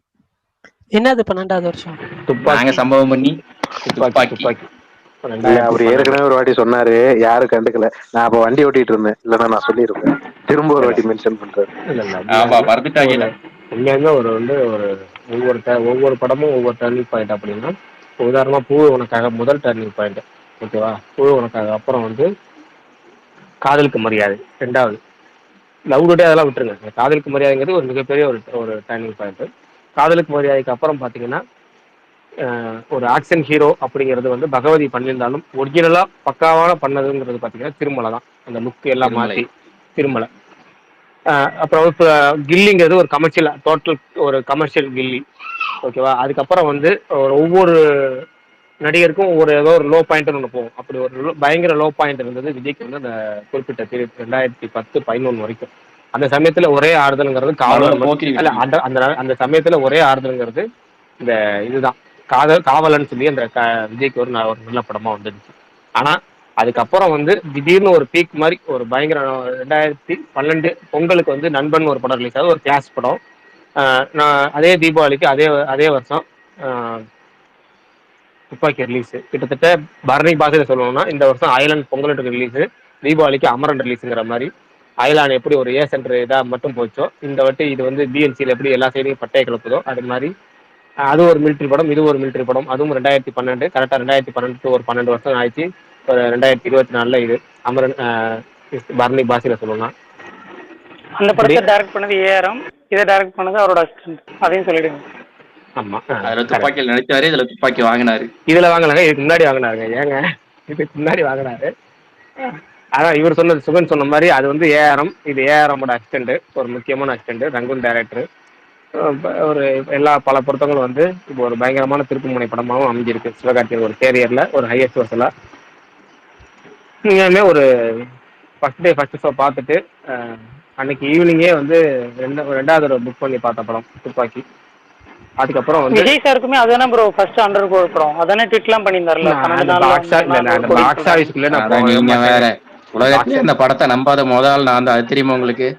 என்னது 12வது வருஷம்? நாங்க துப்பாக்கி சம்பவம் பண்ணி துப்பாக்கி துப்பாக்கி. துப்பாக்கி இல்ல, அவர் 2012. ஏற்கனவே ஒரு வாட்டி சொன்னாரு, யாரும் கண்டுக்கல. நான் அப்ப வண்டி ஓட்டிட்டு இருந்தேன், இல்லன்னா நான் சொல்லியிருப்பேன். திரும்ப ஒரு வாட்டி மென்ஷன் பண்றாரு. இல்ல ஆமா இல்ல, மறந்துட்டாங்க. ஒரு உண்மையாலுமே ஒரு வந்து ஒரு ஒவ்வொரு படமும் ஒவ்வொரு டர்னிங் பாயிண்ட் அப்படின்னா, உதாரணமா பூ உனக்காக முதல் டர்னிங் பாயிண்ட், ஓகேவா? பூ உனக்காக அப்புறம் வந்து காதலுக்கு மரியாதை ரெண்டாவது. லவ் டுடே அதெல்லாம் விட்டுருங்க. இந்த காதலுக்கு மரியாதைங்கிறது ஒரு மிகப்பெரிய ஒரு டர்னிங் பாயிண்ட். காதலுக்கு மரியாதைக்கு அப்புறம் பார்த்தீங்கன்னா, ஒரு ஆக்ஷன் ஹீரோ அப்படிங்கிறது வந்து பகவதி பண்ணியிருந்தாலும் ஒரிஜினலா பக்காவான பண்ணதுங்கிறது பார்த்தீங்கன்னா திருமலை தான். அந்த லுக் எல்லாம் திருமலை. மாற்றி திருமலை. அப்புறம் இப்போ கில்லிங்கிறது ஒரு கமர்ஷியல், டோட்டல் ஒரு கமர்ஷியல் கில்லி, ஓகேவா? அதுக்கப்புறம் வந்து ஒவ்வொரு நடிகருக்கும் ஏதோ ஒரு லோ பாயிண்ட்னு ஒன்று போகும். அப்படி ஒரு பயங்கர லோ பாயிண்ட் இருந்தது விஜய்க்கு வந்து அந்த குறிப்பிட்ட பீரியட் 2010-11 வரைக்கும். அந்த சமயத்துல ஒரே ஆறுதல்ங்கிறது காவலன் போக்கிரி அல்ல. வெற்றி. அந்த சமயத்துல ஒரே ஆறுதல்ங்கிறது இந்த இதுதான், காவலன் சொல்லி அந்த விஜய்க்கு ஒரு நல்ல படமா வந்துடுச்சு. ஆனா அதுக்கப்புறம் வந்து திடீர்னு ஒரு பீக் மாதிரி ஒரு பயங்கர 2012 பொங்கலுக்கு வந்து நண்பன் ஒரு படம் ரிலீஸ் ஆகுது, ஒரு கிளாஸ் படம். நான் அதே தீபாவளிக்கு அதே வருஷம் துப்பாக்கி ரிலீஸ். கிட்டத்தட்ட பரணி பாஷையில சொல்லணும்னா இந்த வருஷம் அயலான் பொங்கலுக்கு ரிலீஸ், தீபாவளிக்கு அமரன் ரிலீஸுங்கிற மாதிரி. அயலான் எப்படி ஒரு ஏ சென்டர் இதாக மட்டும் போச்சோ, இந்த வாட்டி இது வந்து பிஎன்சியில் எப்படி எல்லா சைடையும் பட்டையை கிளப்புதோ அது மாதிரி. அது ஒரு மிலிட்ரி படம், இது ஒரு மிலிட்ரி படம். அதுவும் 2012, கரெக்டாக 2012 ஒரு 12 வருஷம் ஆயிடுச்சு. இப்போ 2024 இது அமரன் பரணி பாஷையில சொல்லணும்னா. அந்த படத்தை டைரக்ட் பண்ணது ஏஆர்எம், இதை டைரக்ட் பண்ணது அவரோட அசிஸ்டன்ட், அதையும் சொல்லிடுங்க. ஆமா, அதுல துப்பாக்கியில் நடிச்சாரு, இதுல துப்பாக்கி வாங்கினாரு. இதுல வாங்கினாங்க, இதுக்கு முன்னாடி வாங்கினாருங்க. ஏங்க இதுக்கு முன்னாடி வாங்கினாரு. அதான் இவர் சொன்னது, சுகன் சொன்ன மாதிரி அது வந்து ஏஆர்எம், இது ஏஆர்எம்மோட அசிஸ்டன்ட், ஒரு முக்கியமான அசிஸ்டன்ட், ரங்கூன் டைரக்டர். ஒரு பல பொருத்தங்களும் வந்து இப்போ ஒரு பயங்கரமான திருப்புமுனை படமாகவும் அமைஞ்சிருக்கு. சிவகார்த்திகேயன் ஒரு கேரியர்ல ஒரு ஹையஸ்ட் வசூலா. நீங்களுமே ஒரு ஃபர்ஸ்ட் ஷோ பார்த்துட்டு அன்னைக்கு ஈவினிங்கே வந்து ரெண்டாவது தடவை புக் பண்ணி பார்த்த படம் துப்பாக்கி. அதுக்கப்புறம் வந்து விஜய் சாருக்குமே அதானே ப்ரோ ஃபர்ஸ்ட் அண்டர் கோல்ட் படம், அதானே ட்வீட்லாம் பண்ணியிருந்தாருல. அந்த பாக்ஸ் ஆஃபீஸ்க்குள்ளே நான் அதான் போகவே நீங்க வேற. மாட்டேன். உலகத்திலே அந்த படத்தை நம்பாத முதல் நான் தான். அது தெரியுமா உங்களுக்கு?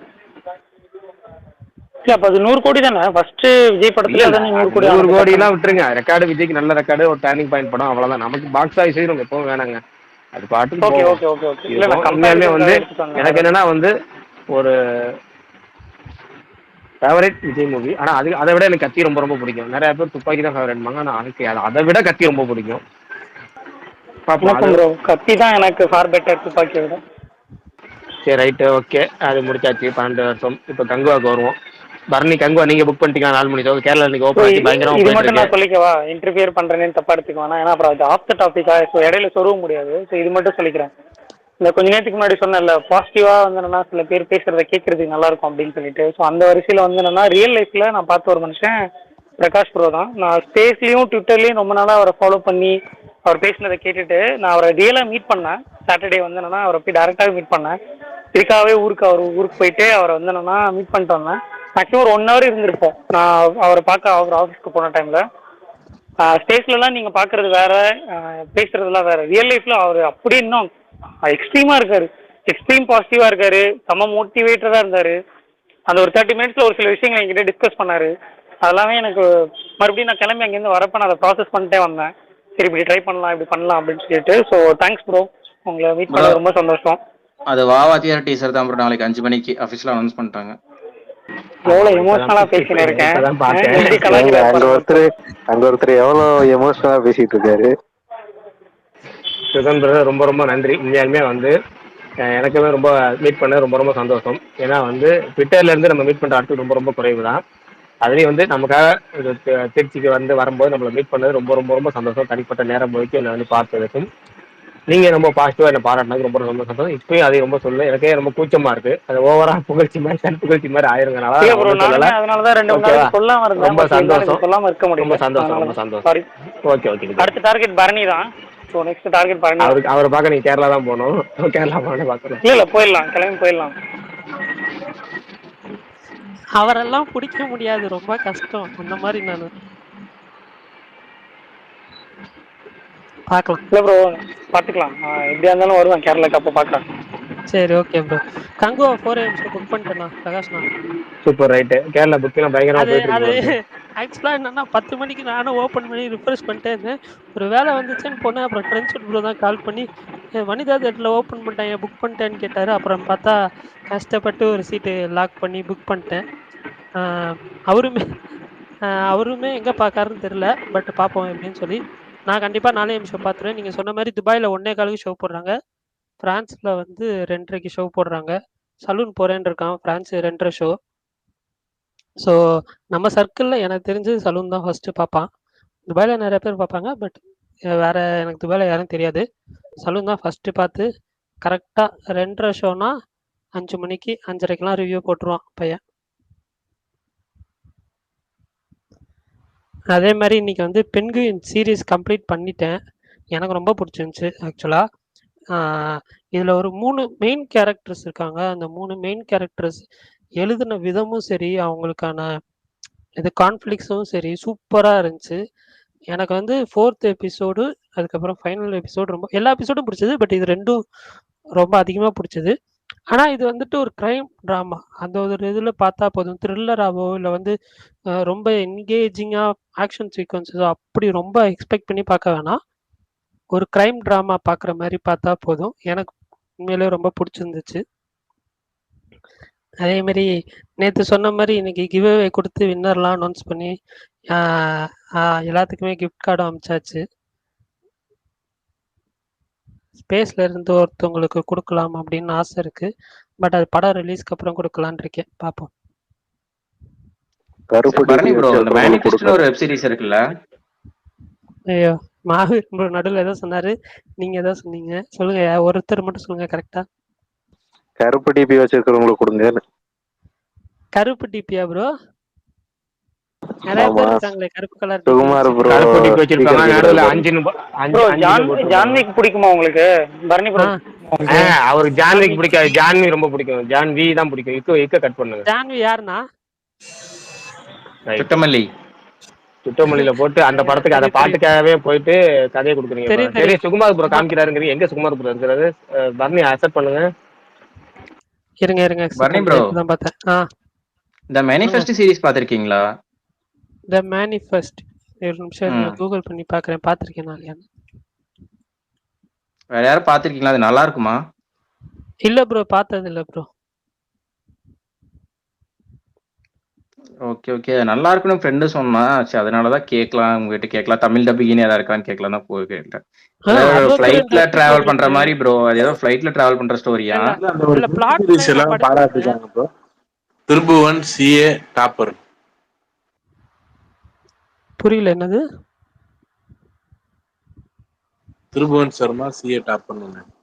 இல்ல அப்ப அது 100 கோடி தானே ஃபர்ஸ்ட் விஜய் படத்துல. அதானே 100 கோடி. 100 கோடிலாம் விட்டுருங்க, ரெக்கார்டு விஜய்க்கு நல்ல ரெக்கார்டு, ஒரு டர்னிங் பாயிண்ட் படம், அவ்வளவுதான். நமக்கு பாக்ஸ் ஆஃபீஸ் நம்ம எப்பவும் வேணாங்க, அது பாட்டுக்கு ஓகே போகும். Okay okay okay. இல்ல நான் உண்மையாலுமே வந்து எனக்கு என்னன்னா வந்து ஒரு ஃபேவரட் விஜய் மூவி. ஆனா அதை விட எனக்கு கத்தி ரொம்ப ரொம்ப பிடிக்கும். நிறைய பேர் துப்பாக்கி தான் ஃபேவரட்மாங்க, ஆனா அதுக்கு அதை விட கத்தி ரொம்ப பிடிக்கும். ப்ரோ கத்தி தான் எனக்கு ஃபார் பெட்டர் துப்பாக்கி விட. சரி ரைட்டு, ஓகே, அது முடிச்சாச்சு 12 வருஷம். இப்போ கங்குவாக்கு வருவோம். பரணி, கங்குவா நீங்க புக் பண்ணிட்டீங்க 4 மணி ஷோ கேரளா இன்னைக்கு ஓப்பன் ஆச்சு, பயங்கரமா இது போயிட்டு மட்டும் நான் இருக்கு. சொல்லிக்கவா, இன்டர்ஃபியர் பண்றேன்னு தப்பா எடுத்துக்குவானா, ஏன்னா அப்புறம் அது ஆஃப் த டாபிக்கா, ஸோ இடையில சொருக முடியாது. ஸோ இது மட்டும் சொல்லிக்கிறேன். இந்த கொஞ்ச நேரத்துக்கு முன்னாடி சொன்னேன்ல, பாசிட்டிவா வந்து என்னன்னா சில பேர் பேசுறத கேட்கறதுக்கு நல்லா இருக்கும் அப்படின்னு சொல்லிட்டு. ஸோ அந்த வரிசையில வந்து என்னன்னா ரியல் லைஃப்ல நான் பார்த்த ஒரு மனுஷன் பிரகாஷ் ப்ரோ தான். நான் ஸ்பேஸ்லயும் ட்விட்டர்லயும் ரொம்ப நாளா அவரை ஃபாலோ பண்ணி அவர் பேசினதை கேட்டுட்டு நான் அவரை ரியலாக மீட் பண்ணேன். சாட்டர்டே வந்து என்னன்னா அவரை போய் டேரெக்டாக மீட் பண்ணேன். இதுக்காகவே அவர் ஊருக்கு போயிட்டு அவரை வந்து என்னன்னா மீட் பண்ணிட்டு வந்தேன். மேக்ஸிமம் ஒரு 1 ஹவர் இருந்திருப்போம். நான் அவரை பார்க்க அவர் ஆஃபீஸ்க்கு போன டைம்ல. ஸ்டேஜ்லலாம் நீங்க பாக்குறது வேற, பேசுறதுலாம் வேற. ரியல் லைஃப்ல அவர் அப்படி இன்னும் எக்ஸ்ட்ரீமா இருக்காரு, எக்ஸ்ட்ரீம் பாசிட்டிவா இருக்காரு, செம்ம மோட்டிவேட்டரா இருந்தாரு. அந்த ஒரு 30 மினிட்ஸ்ல ஒரு சில விஷயங்கள் என்கிட்ட டிஸ்கஸ் பண்ணாரு. அதெல்லாமே எனக்கு மறுபடியும் நான் கிளம்பி அங்கேருந்து வரப்ப நான் அதை ப்ராசஸ் பண்ணிட்டே வந்தேன். சரி இப்படி ட்ரை பண்ணலாம் இப்படி பண்ணலாம் அப்படின்னு சொல்லிட்டு. ஸோ தேங்க்ஸ் ப்ரோ, உங்களை மீட் ப்ரோ பண்ண ரொம்ப சந்தோஷம். அது வாவா தியேட்டர் டீசர் தான் ப்ரோ, நாளைக்கு 5 மணிக்கு அஃபிஷியலாக அனௌன்ஸ் பண்ணிட்டாங்க. எவ்வளோ எமோஷனலா பேசினு இருக்கேன். இப்பதான் பார்த்தேன். எப்படி அங்க கலாய்க்கிறாரு அங்க பாருங்க. ஒருத்தர் எவ்வளவு எமோஷனலா பேசிட்டு இருக்காரு. சுதந்திர ரொம்ப ரொம்ப நன்றி. உண்மையாலுமே வந்து எனக்குமே ரொம்ப மீட் பண்ண ரொம்ப ரொம்ப சந்தோஷம். ஏன்னா வந்து ட்விட்டர்ல இருந்து நம்ம மீட் பண்ற ஆட்கள் ரொம்ப ரொம்ப குறைவு தான். அதுலேயும் வந்து நமக்காக திருச்சிக்கு வரும்போது நம்மளை மீட் பண்ணது ரொம்ப ரொம்ப ரொம்ப சந்தோஷம். தனிப்பட்ட நேரம் ஒதுக்கி என்னை வந்து பார்த்ததுக்கும் நீங்க ரொம்ப பாசிட்டிவா என்ன பாராட்டினது ரொம்ப ரொம்ப சந்தோஷம். இப்பயும் அதை ரொம்ப சொல்ல எனக்கே ரொம்ப கூச்சமா இருக்கு. அது ஓவரா புகழ்ச்சி மாதிரி தன் புகழ்ச்சி மாதிரி ஆயிருங்கனால இல்ல ப்ரோ, சொல்லல. நானுமே அதனாலதான் 2 ஓகேவா? நாளைக்கு சொல்லாம இருந்தேன். ரொம்ப பட் என்னால சந்தோஷம். இது சொல்லாம இருக்க ரொம்ப முடியல. சந்தோஷம். ரொம்ப அதனால சந்தோஷம். சாரி. Okay okay. அடுத்த டார்கெட் பரணி தான். ஸோ நெக்ஸ்ட் டார்கெட் பரணி தான். அவரை பார்க்க நீங்க கேரளா தான் போகணும். கேரளா போன பார்க்கணும். இல்ல போயிடலாம், கிளம்பி போயிடலாம். அவரெல்லாம் பிடிக்க முடியாது, ரொம்ப கஷ்டம். அந்த மாதிரி நான் பார்க்கலாம். இல்ல ப்ரோ, பாத்துக்கலாம். எப்படியா இருந்தாலும் வருவேன் கேரளாக்கு, அப்போ பார்க்கலாம். சரி okay bro. Kanguva 4 AM show book பண்ணிட்டேண்ணா பிரகாஷ்ண்ணா. Super right. கேரளா புக்கிங் பயங்கரமா அது போயிட்டு அது இருக்கு. ஆக்சுவலா என்னன்னா 10 மணிக்கு நானும் ஓப்பன் பண்ணி ரிஃப்ரெஷ் பண்ணிட்டே இருந்தேன். ஒரு வேலை வந்துச்சுன்னு போனேன். அப்புறம் ட்ரென்ஷன் ப்ரோ தான் கால் பண்ணி வனிதா தேட்டரில் ஓப்பன் பண்ணிட்டேன், புக் பண்ணிட்டேன்னு கேட்டார். அப்புறம் பார்த்தா கஷ்டப்பட்டு ஒரு சீட்டு லாக் பண்ணி புக் பண்ணிட்டேன். அவருமே அவருமே எங்கே பார்க்காருன்னு தெரில. பட் பார்ப்போம் எப்படின்னு சொல்லி. நான் கண்டிப்பாக 4 AM ஷோ பார்த்துருவேன். நீங்கள் சொன்ன மாதிரி துபாயில் 1:15 ஷோ போடுறாங்க. ஃப்ரான்ஸில் வந்து 2:30 ஷோ போடுறாங்க. சலூன் போகிறேன்னு இருக்கான். France 2:30 show. ஸோ நம்ம சர்க்கிளில் எனக்கு தெரிஞ்சு சலூன் தான் ஃபஸ்ட்டு பார்ப்பான். துபாயில் நிறைய பேர் பார்ப்பாங்க. பட் வேறு எனக்கு துபாயில் யாரும் தெரியாது. சலூன் தான் ஃபஸ்ட்டு பார்த்து கரெக்டாக 2:30 ஷோனா 5 மணிக்கு 5:30க்கெலாம் ரிவ்யூ போட்டுருவான் பையன். அதே மாதிரி இன்றைக்கி வந்து பென்குயின் சீரீஸ் கம்ப்ளீட் பண்ணிட்டேன். எனக்கு ரொம்ப பிடிச்சிருந்துச்சி ஆக்சுவலாக. இதில் ஒரு 3 மெயின் கேரக்டர்ஸ் இருக்காங்க. அந்த 3 மெயின் கேரக்டர்ஸ் எழுதின விதமும் சரி, அவங்களுக்கான இது கான்ஃப்ளிக்ஸும் சரி சூப்பராக இருந்துச்சு. எனக்கு வந்து 4th எபிசோடு, அதுக்கப்புறம் ஃபைனல் எபிசோடு ரொம்ப எல்லா எபிசோடும் பிடிச்சது. பட் இது 2ம் ரொம்ப அதிகமாக பிடிச்சது. ஆனால் இது வந்துட்டு ஒரு க்ரைம் ட்ராமா. அந்த ஒரு இதில் பார்த்தா போதும். த்ரில்லராகவோ இல்லை வந்து ரொம்ப என்கேஜிங்காக ஆக்ஷன் சீக்வன்ஸஸோ அப்படி ரொம்ப எக்ஸ்பெக்ட் பண்ணி பார்க்க வேணாம். ஒரு க்ரைம் ட்ராமா பார்க்குற மாதிரி பார்த்தா போதும். எனக்கு உண்மையிலே ரொம்ப பிடிச்சிருந்துச்சு. அதேமாரி நேற்று சொன்ன மாதிரி இன்னைக்கு கிவ்அவே கொடுத்து வின்னர்லாம் அனௌன்ஸ் பண்ணி எல்லாத்துக்குமே கிஃப்ட் கார்டும் அனுப்பிச்சாச்சு. ஸ்பேஸ்ல இருந்து ஒருத்தவங்களுக்கு கொடுக்கலாம் அப்படின்னு ஆசை இருக்கு. பட் அது படம் ரிலீஸ்க்கு அப்புறம் கொடுக்கலான்னு இருக்கேன். பார்ப்போம். பரணி ப்ரோ, அந்த மேனிஃபெஸ்டோன்னு ஒரு வெப் சீரிஸ் இருக்குல்ல? ஐயோ மாவீர் ப்ரோ நடுவில் ஏதோ சொன்னாரு, நீங்க ஏதோ சொன்னீங்க. சொல்லுங்க, ஒருத்தர் மட்டும் சொல்லுங்க கரெக்டா. கருப்பு டிபி வச்சிருக்கிறவங்களுக்கு கொடுங்க. கருப்பு டிபியா ப்ரோ? நிறைய பேர் இருக்காங்களே கருப்பு கலர் சுகுமார் ப்ரோ கருப்பு டிபி வச்சிருப்பாங்க. நடுவுல 5 ப்ரோ ஜான்விக் பிடிக்குமா உங்களுக்கு? பரணி ப்ரோ அவருக்கு ஜான்விக் பிடிக்காது. ஜான்வி ரொம்ப பிடிக்கும். ஜான்வி தான் பிடிக்கும். இக்க கட் பண்ணுங்க. ஜான்வி யாருன்னா? சுட்டமல்லி. சுட்டமல்லியில போட்டு அந்த படத்துக்கு அந்த பாட்டுக்காகவே போயிட்டு கதையை கொடுக்குறீங்க. சரி சுகுமார் ப்ரோ காமிக்கிறாருங்கிறீங்க. எங்க சுகுமார் ப்ரோ இருக்கிறாரு? பரணி அக்செப்ட் பண்ணுங்க. இருங்க பரணி ப்ரோ தான் பார்த்தேன். இந்த மேனிஃபெஸ்ட் சீரிஸ் பார்த்திருக்கீங்களா? த மேனிஃபெஸ்ட் ஒரு நிமிஷம் கூகுள் பண்ணி பார்க்குறேன். பார்த்துருக்கேன் நான். வேற யாரும் பார்த்திருக்கீங்களா? அது நல்லா இருக்குமா? இல்ல ப்ரோ, பார்த்தது இல்ல ப்ரோ. ஓகே ஓகே, நல்லா இருக்குன்னு ஃப்ரெண்டு சொன்னா. சரி அதனாலதான் கேட்கலாம், உங்ககிட்ட கேட்கலாம். தமிழ் டப்பிங் ஏதாவது இருக்கான்னு கேட்கலாம் தான் போய் கேட்டேன். ஃபிளைட்ல டிராவல் பண்ற மாதிரி ப்ரோ. அது ஏதோ ஃபிளைட்ல டிராவல் பண்ற ஸ்டோரியா? இல்ல பிளாட் எல்லாம் பாராட்டுறாங்க ப்ரோ. Tribhuvan CA topper. புரியல என்னது? Tribhuvan Sharma CA topper.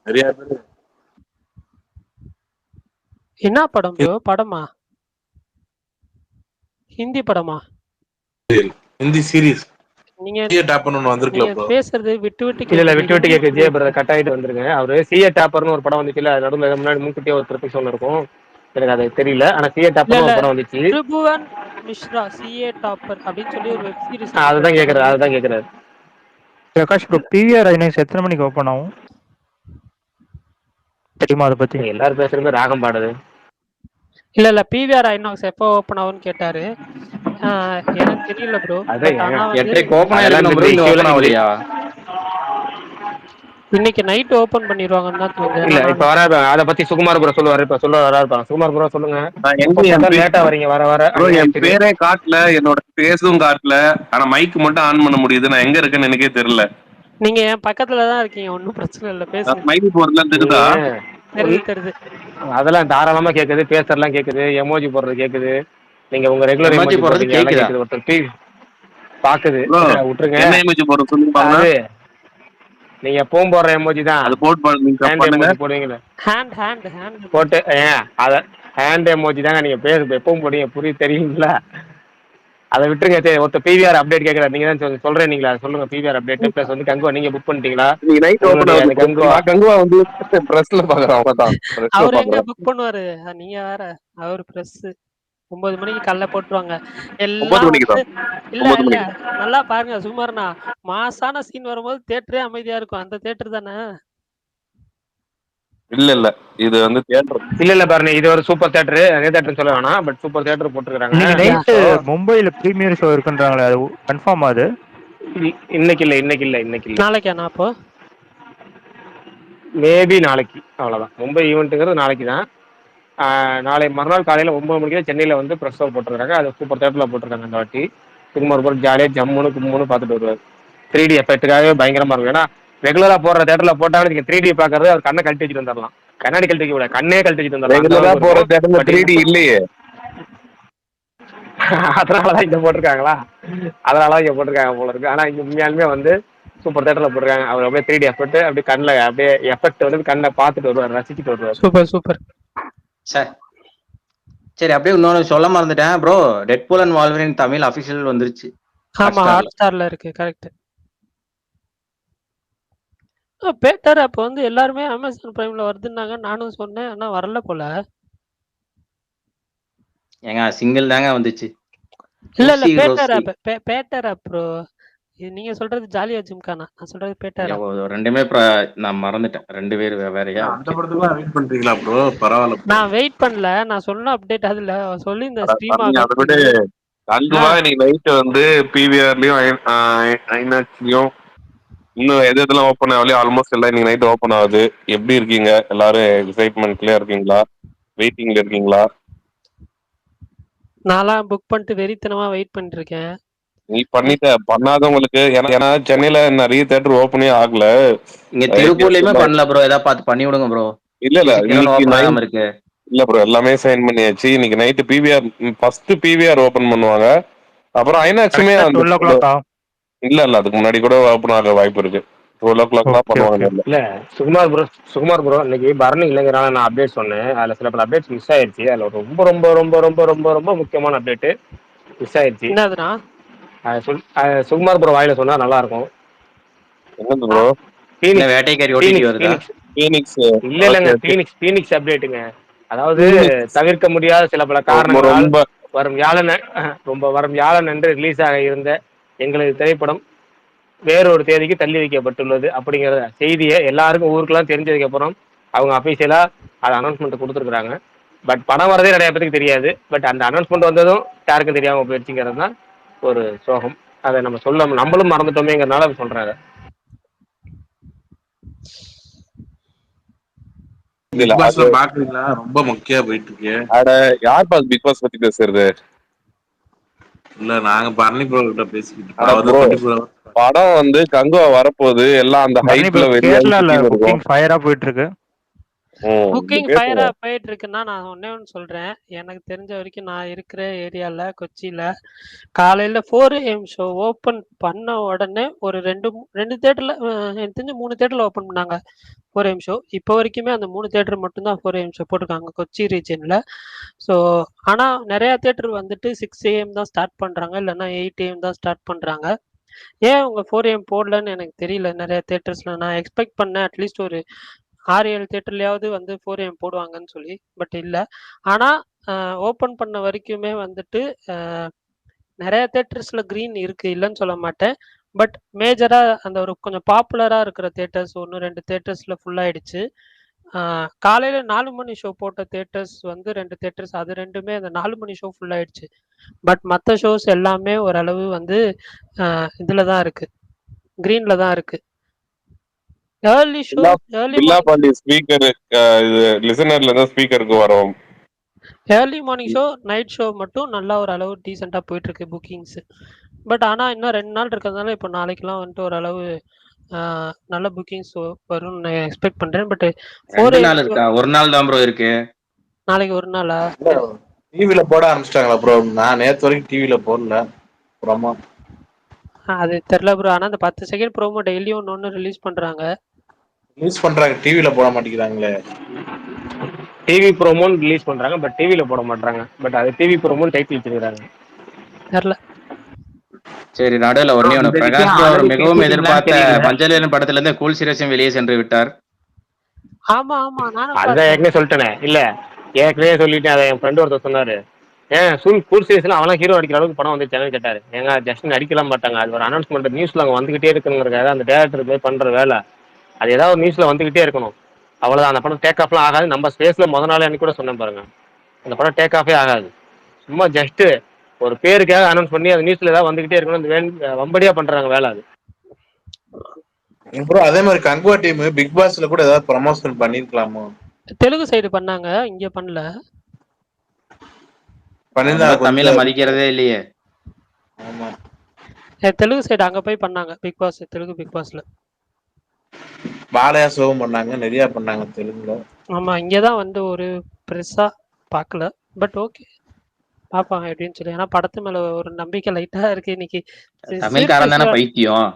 நிறைய பேர். என்ன படம் ப்ரோ? படமா? ஹிந்தி படமா? ஹிந்தி சீரிஸ். நீங்க சிஏ டாப்பர் ஒன்னு வந்திருக்கல ப்ரோ. பேசுறது விட்டு இல்ல விட்டு கேக்கு. ஜே பிரதர் கட் ஆயிட்டு வந்துருங்க. அவரு சிஏ டாப்பர்னு ஒரு படம் வந்துச்சுல, நடுவுல முன்னாடி முன்கூட்டியே ஒரு ட்ரிபிக் ஒன்னு இருக்கும். எனக்கு அது தெரியல. ஆனா சிஏ டாப்பர் ஒரு படம் வந்துச்சு. திரிபுவன் மிஸ்ரா சிஏ டாப்பர் அப்படின்னு சொல்லி ஒரு வெப் சீரிஸ். அதுதான் கேக்குறாரு. பிரகாஷ் ப்ரோ, பிவிஆர் ஐநாக்ஸ் எத்தனை மணிக்கு ஓபன் ஆகும் தெரியுமா? அதை பத்தி எல்லாரும் பேசுறது ராகம் பாடுது. இல்ல பிவிஆர் ஐநாக்ஸ் எப்போ ஓப்பன் ஆகும்னு கேட்டாரு. எனக்கு தெரியல ப்ரோ. அதான் பட் ஆனா வந்து 8:30 ஓப்பன் அதெல்லாம் ஆயிருக்கணும் இந்த ப்ரோ, இன்னும் இஷ்யூல ஓப்பன் ஆகலையா? இன்னைக்கு நைட் ஓபன் பண்ணிடுவாங்கன்னு தான் தோணுது. இல்ல ஏன்னா இப்ப நான் வர அதை பத்தி சுகுமார் ப்ரோ சொல்லுவாரு. இப்ப சொல்ல வராருப்பா சுகுமார் ப்ரோ, சொல்லுங்க. நான் எப்ப எங்க என் பார்த்தா லேட்டா வரீங்க, வர வர ப்ரோ என் அநியாயத்துக்கு. பேரே காட்டல, என்னோட பேஸும் காட்டல, ஆனா மைக் மட்டும் ஆன் பண்ண முடியுது. நான் எங்க இருக்கேன்னு எனக்கே தெரியல. நீங்க என் பக்கத்துல தான் இருக்கீங்க, ஒன்றும் பிரச்சனை இல்லை, பேசுங்க. மைக் போறதுலாம் தெரியுதா? தெரியுது தெரியுது. அதெல்லாம் தாராளமா கேக்குது, பேசுறதுலாம் கேக்குது, எமோஜி போடுறது கேக்குது. நீங்க உங்க ரெகுலர் எமோஜி எமோஜி போடுறது போடுறீங்க, அதெல்லாம் கேக்குதா? கேக்குது. ஒருத்தர் டிவி பாக்குது. ப்ரோ விட்டுருங்க. என்ன இமேஜ் போடுற சொல்லுங்க பாருங்க. அது நீங்க எப்பவும் போடுற எமோஜி தான். அது போட்டு நீங்க ஹேண்ட் பண்ணுங்க. எமோஜி போடுவீங்களே, ஹேண்ட் போட்டு அத ஹேண்ட் எமோஜி தாங்க நீங்க எப்பவும் போடுவீங்க. புரியுது, தெரியுங்களா? அதை விட்டுருங்க. சரி, ஒருத்தர் பிவிஆர் அப்டேட் கேட்கறாரு. நீங்க தான் சொல்றேன், நீங்களா சொல்லுங்க. பிவிஆர் அப்டேட் ப்ளஸ் வந்து கங்குவா நீங்க புக் பண்ணிட்டீங்களா? நீங்க நைட் ஓபன் உங்களுடைய ஆகுது அந்த bro. கங்குவா நான் கங்குவா வந்து பிரஸ்ல பாக்குறேன், அவ்வளவுதான். பிரஸ்ல அவர் எங்க பாக்குறேன். புக் பண்ணுவாரு? நீங்க வேற. அவர் பிரஸ் 9 மணிக்கு காலைல போட்டுருவாங்க 9 எல்லாம் மணிக்கு வந்து. தான். இல்ல 9 இல்ல, மணிக்கு. நல்லா பாருங்க சுமார்னா, மாசான சீன் வரும்போது தியேட்டரே அமைதியா இருக்கும். அந்த தியேட்டர் தானே? இல்ல இது வந்து தியேட்டர். இல்ல பாருங்க, இது ஒரு சூப்பர் தியேட்டர். அதே தியேட்டர் சொல்ல வேணாம், பட் சூப்பர் தியேட்டர் போட்டுருக்காங்க. இன்னைக்கு நைட்டு மும்பைல பிரீமியர் ஷோ இருக்குன்றாங்களே, அது கன்ஃபார்ம் அது? இன்னைக்கு இல்ல. நாளைக்கா? நான் அப்போ மேபி நாளைக்கு, அவ்வளவுதான். மும்பை ஈவெண்ட்டுங்கிறது நாளைக்கு தான். நாளை மறுநாள் காலையில 9 மணிக்கு சென்னையில வந்து ப்ரெஸ் ஷோ போட்டுருக்காங்க. அது சூப்பர் தியேட்டர்ல போட்டுருக்காங்க இந்த வாட்டி. சுகுமார் போய் ஜாலியாக ஜம்முன்னு கும்முன்னு பார்த்துட்டு வருவார். 3D எஃபெக்ட்டுக்காகவே பயங்கரமா இருக்கும். ஏன்னா ரெகுலரா போற தியேட்டர்ல போட்டாலும் நீங்க 3D பாக்குறது அவர் கண்ணை கழட்டி வச்சுட்டு வந்துடலாம். கண்ணாடி கழட்டி வைக்க கூடாது, கண்ணே கழட்டி வச்சுட்டு வந்துடலாம். ரெகுலரா போற தியேட்டர்ல 3D இல்லையே. அதனாலதான் இங்க போட்டிருக்காங்களா? அதனாலதான் இங்க போட்டிருக்காங்க போல இருக்கு. ஆனா இங்க உண்மையாலுமே வந்து சூப்பர் தியேட்டர்ல போட்டிருக்காங்க. அவர் அப்படியே 3D எஃபெக்ட், அப்படியே கண்ணில் அப்படியே எஃபெக்ட் வந்து கண்ணை பார்த்துட்டு வருவார், ரசிச்சுட்டு வருவார். சூப்பர். சரி, அப்படியே இன்னொன்னு சொல்ல மறந்துட்டேன் bro. Deadpool and Wolverine Tamil official வந்துருச்சு. ஆமா, ஹாட்ஸ்டார்ல இருக்கு. கரெக்ட். பேட்டர் அப்ப வந்து எல்லாருமே அமேசான் பிரைம்ல வருதுன்னாங்க, நானும் சொன்னேன். ஆனா வரல போல. ஏங்க சிங்கிள் தாங்க வந்துச்சு. இல்ல பேட்டர் ஆப் ப்ரோ. நீங்க சொல்றது ஜாலியா ஜிம்கானா, நான் சொல்றது பேட்டர் ஆப். ரெண்டுமே நான் மறந்துட்டேன். 2 பேர் வேறயா? அந்த படத்துக்குலாம் வெயிட் பண்றீங்களா ப்ரோ? பரவாயில்ல bro. நான் வெயிட் பண்ணல, நான் சொன்ன அப்டேட் அதுல சொல்லி இந்த ஸ்ட்ரீம் அதை விட கங்குவா இன்னைக்கு நைட் வந்து பிவிஆர்லயும் ஐநாக்ஸ்லயும் இன்னும் எது எதெல்லாம் ஓப்பன் ஆகலையோ ஆல்மோஸ்ட் எல்லாம் இன்னைக்கு நைட் ஓப்பன் ஆகுது. எப்படி இருக்கீங்க எல்லாரும்? எக்ஸைட்மெண்ட்லயே இருக்கீங்களா? வெயிட்டிங்ல இருக்கீங்களா? நான்லாம் புக் பண்ணிட்டு வெறித்தனமா வெயிட் பண்ணிட்டு இருக்கேன். நீ பண்ணாதவங்களுக்கு, ஏன்னா சென்னையில நிறைய தியேட்டர் ஓப்பனே ஆகல. இங்க திருப்பூர்லயுமே பண்ணல ப்ரோ. ஏதாவது பார்த்து பண்ணி விடுங்க ப்ரோ. இல்ல ஓப்பன் ஆகாம இருக்கு. இல்ல ப்ரோ, எல்லாமே சைன் பண்ணியாச்சு. இன்னைக்கு night PVR first PVR open பண்ணுவாங்க. அப்புறம் ஐநாக்ஸுமே இல்ல அதுக்கு முன்னாடி கூட ஓபன் ஆக வாய்ப்பு இருக்கு. 12 o'clock தான் பண்ணுவாங்க. இல்ல சுகுமார் ப்ரோ இன்னைக்கு பரணி இல்லைங்கிறனால நான் அப்டேட் சொன்னேன். அதுல சில பல அப்டேட்ஸ் மிஸ் ஆயிருச்சு. அதுல ரொம்ப ரொம்ப ரொம்ப ரொம்ப ரொம்ப ரொம்ப முக்கியமான அப்டேட் மிஸ் ஆயிருச்சு. என்னதுனா? சுகுமார் ப்ரோ வாயில சொன்னா நல்லா இருக்கும். என்னது ப்ரோ? வேட்டைக்காரி ஓடிடி வருதா? ஃபீனிக்ஸ் இல்லங்க, ஃபீனிக்ஸ் அப்டேட்டுங்க. அதாவது தவிர்க்க முடியாத சில பல காரணங்களால் வரும் வியாழன் அன்று ரிலீஸ் ஆக இருந்த எங்களது திரைப்படம் வேறொரு தேதிக்கு தள்ளி வைக்கப்பட்டுள்ளது அப்படிங்கிற செய்தியை எல்லாருக்கும் ஊருக்குலாம் தெரிஞ்சதுக்கு அப்புறம் அவங்க அஃபீஷியலா அதை அனௌன்ஸ்மெண்ட் கொடுத்துருக்காங்க. பட் படம் வரதே நிறைய பேருக்கு தெரியாது. பட் அந்த அனௌன்ஸ்மெண்ட் வந்ததும் யாருக்கும் தெரியாம போயிடுச்சுங்கிறது தான் ஒரு சோகம். அதை நம்மளும் மறந்துட்டோமேங்கிறதுனால அதை சொல்றாங்க. பிக் பாஸ்ல பாக்குறீங்களா? ரொம்ப முக்கியம் போயிட்டு இருக்கு. யார் பாஸ் பிக் பாஸ் பத்தி பேசுறது? இல்ல நாங்க பரணி ப்ரோ கிட்ட பேசிக்கிட்டு படம் வந்து கங்குவா வரப்போகுது. எல்லாம் அந்த ஹைப்ல கேரளால புக்கிங் ஃபயரா போயிட்டு இருக்கு. புக்கிங் ஃபயரா போயிட்டு இருக்குன்னா நான் ஒன்னே ஒன்று சொல்றேன். எனக்கு தெரிஞ்ச வரைக்கும் நான் இருக்கிற ஏரியால கொச்சியில காலையில 4 AM ஷோ ஓபன் பண்ண உடனே ஒரு ரெண்டு தியேட்டர்ல, எனக்கு தெரிஞ்சு 3 தியேட்டர்ல ஓபன் பண்ணாங்க 4 AM ஷோ. இப்போ வரைக்குமே அந்த 3 தியேட்டர் மட்டும்தான் 4 AM ஷோ போட்டிருக்காங்க கொச்சி ரீஜன்ல. ஸோ ஆனா நிறைய தியேட்டர் வந்துட்டு 6 AM தான் ஸ்டார்ட் பண்றாங்க, இல்லைன்னா 8 AM தான் ஸ்டார்ட் பண்றாங்க. ஏன் உங்க 4 AM போடலன்னு எனக்கு தெரியல. நிறைய தியேட்டர்ஸ்ல நான் எக்ஸ்பெக்ட் பண்ணேன் அட்லீஸ்ட் ஒரு 6-7 தியேட்டர்லயாவது வந்து 4 AM போடுவாங்கன்னு சொல்லி. பட் இல்ல. ஆனா ஓபன் பண்ண வரைக்குமே வந்துட்டு நிறைய தியேட்டர்ஸ்ல கிரீன் இருக்கு, இல்லைன்னு சொல்ல மாட்டேன். பட் மேஜரா அந்த ஒரு கொஞ்சம் பாப்புலரா இருக்கிற தியேட்டர்ஸ் 1-2 தியேட்டர்ஸ்ல ஃபுல் ஆயிடுச்சு. காலையில 4 மணி ஷோ போட்ட தியேட்டர்ஸ் வந்து 2 தியேட்டர்ஸ், அது 2மே அந்த 4 மணி ஷோ ஃபுல் ஆயிடுச்சு. பட் மத்த ஷோஸ் எல்லாமே ஓரளவு வந்து இதுல தான் இருக்கு, கிரீன்ல தான் இருக்கு. ஏர்லி ஷோ, ஏர்லி பில்லா மார்னிங் பாண்டி ஸ்பீக்கர் இது லிசனர்ல இருந்து ஸ்பீக்கருக்கு வரும். Early morning show, night show மட்டும் நல்லா ஒரு அளவு டீசெண்டாக போயிட்டு இருக்கு புக்கிங்ஸ். பட் ஆனால் இன்னும் 2 நாள் இருக்கிறதுனால இப்போ நாளைக்கெல்லாம் வந்துட்டு ஓரளவு நல்ல புக்கிங்ஸ் வரும்னு நான் எக்ஸ்பெக்ட் பண்றேன். பட் 2 நாள் இருக்கா? ஒரு நாள் தான் ப்ரோ இருக்கு. நாளைக்கு ஒரு நாளா? டிவில போட ஆரம்பிச்சிட்டாங்களா ப்ரோ? நான் நேத்து வரைக்கும் டிவில போடல ப்ரோமோ. அது தெரியல ப்ரோ. ஆனால் அந்த 10 செகண்ட் ப்ரோமோ டெய்லியும் ஒன்று ரிலீஸ் பண்றாங்க. ரிலீஸ் பண்றாங்க, டிவில போட மாட்டேங்கிறாங்களே. டிவி ப்ரோமோன்னு ரிலீஸ் பண்றாங்க, பட் டிவில போட மாட்டாங்க. பட் அது டிவி ப்ரோமோன்னு டைட்டில் வச்சிருக்காங்க. தெரியல. சரி, நடுவில் ஒண்ணே ஒன்று. இந்த பிரகாஷ் விஷயம் ப்ரோ அவர் already மிகவும் பேசிட்டீங்களான்னு எதிர்பார்த்த தெரியல. மஞ்சள் படத்துல இருந்து கூல் சீரியஸும் வெளியே சென்று விட்டார். ஆமா ஆமா, நானும் அதுதான் பார்த்தேன். ஏற்கனவே சொல்லிட்டேனே. இல்ல ஏற்கனவே சொல்லிட்டேன். அதை என் ஃப்ரெண்டு ஒருத்தர் சொன்னாரு, ஏன் கூல் சீரியஸ்ல அவனா ஹீரோ அடிக்கிற அளவுக்கு படம் வந்துச்சானு கேட்டாரு. ஏங்க ஜஸ்ட் அடிக்கலாம் மாட்டாங்க, அது ஒரு அனௌன்ஸ்மெண்ட் நியூஸ்ல அங்கே வந்துகிட்டே இருக்குங்கிறதுக்காக அந்த டேரக்டர் போய் பண்ற வேலை. அது ஏதாவது ஒரு நியூஸ்ல வந்துகிட்டே இருக்கணும், அவ்வளவுதான். அந்த படம் டேக் ஆஃப்லாம் ஆகாது. நம்ம ஸ்பேஸ்ல முத நாள் அன்னைக்கு கூட சொன்னேன் பாருங்க, அந்த படம் டேக் ஆஃபே ஆகாது. சும்மா ஜஸ்ட் ஒரு பேருக்காக அனௌன்ஸ் பண்ணி அது நியூஸ்ல ஏதாவது வந்துகிட்டே இருக்கணும், அந்த வம்படியா பண்றாங்க வேலை அது. ப்ரோ அதே மாதிரி கங்குவா டீம் பிக் பாஸ்ல கூட ஏதாவது ப்ரமோஷன் பண்ணிருக்கலாமோ? தெலுங்கு சைடு பண்ணாங்க, இங்க பண்ணல. பண்ணிருந்தா நம்ம தமிழை கொஞ்சம். மதிக்கிறதே இல்லையே. ஆமா, தெலுங்கு சைடு அங்க போய் பண்ணாங்க பிக் பாஸ், தெலுங்கு பிக் பாஸ்ல. பாலையா ஷோவும் பண்ணாங்க, நிறைய பண்ணாங்க தெலுங்குல. ஆமா, இங்கதான் வந்து ஒரு பெருசா பார்க்கல. பட் ஓகே, பார்ப்பாங்க எப்படின்னு சொல்லி. ஏன்னா படத்து மேல ஒரு நம்பிக்கை லைட்டா இருக்கு இன்னைக்கு. தமிழ்காரன் தானே பைத்தியம்.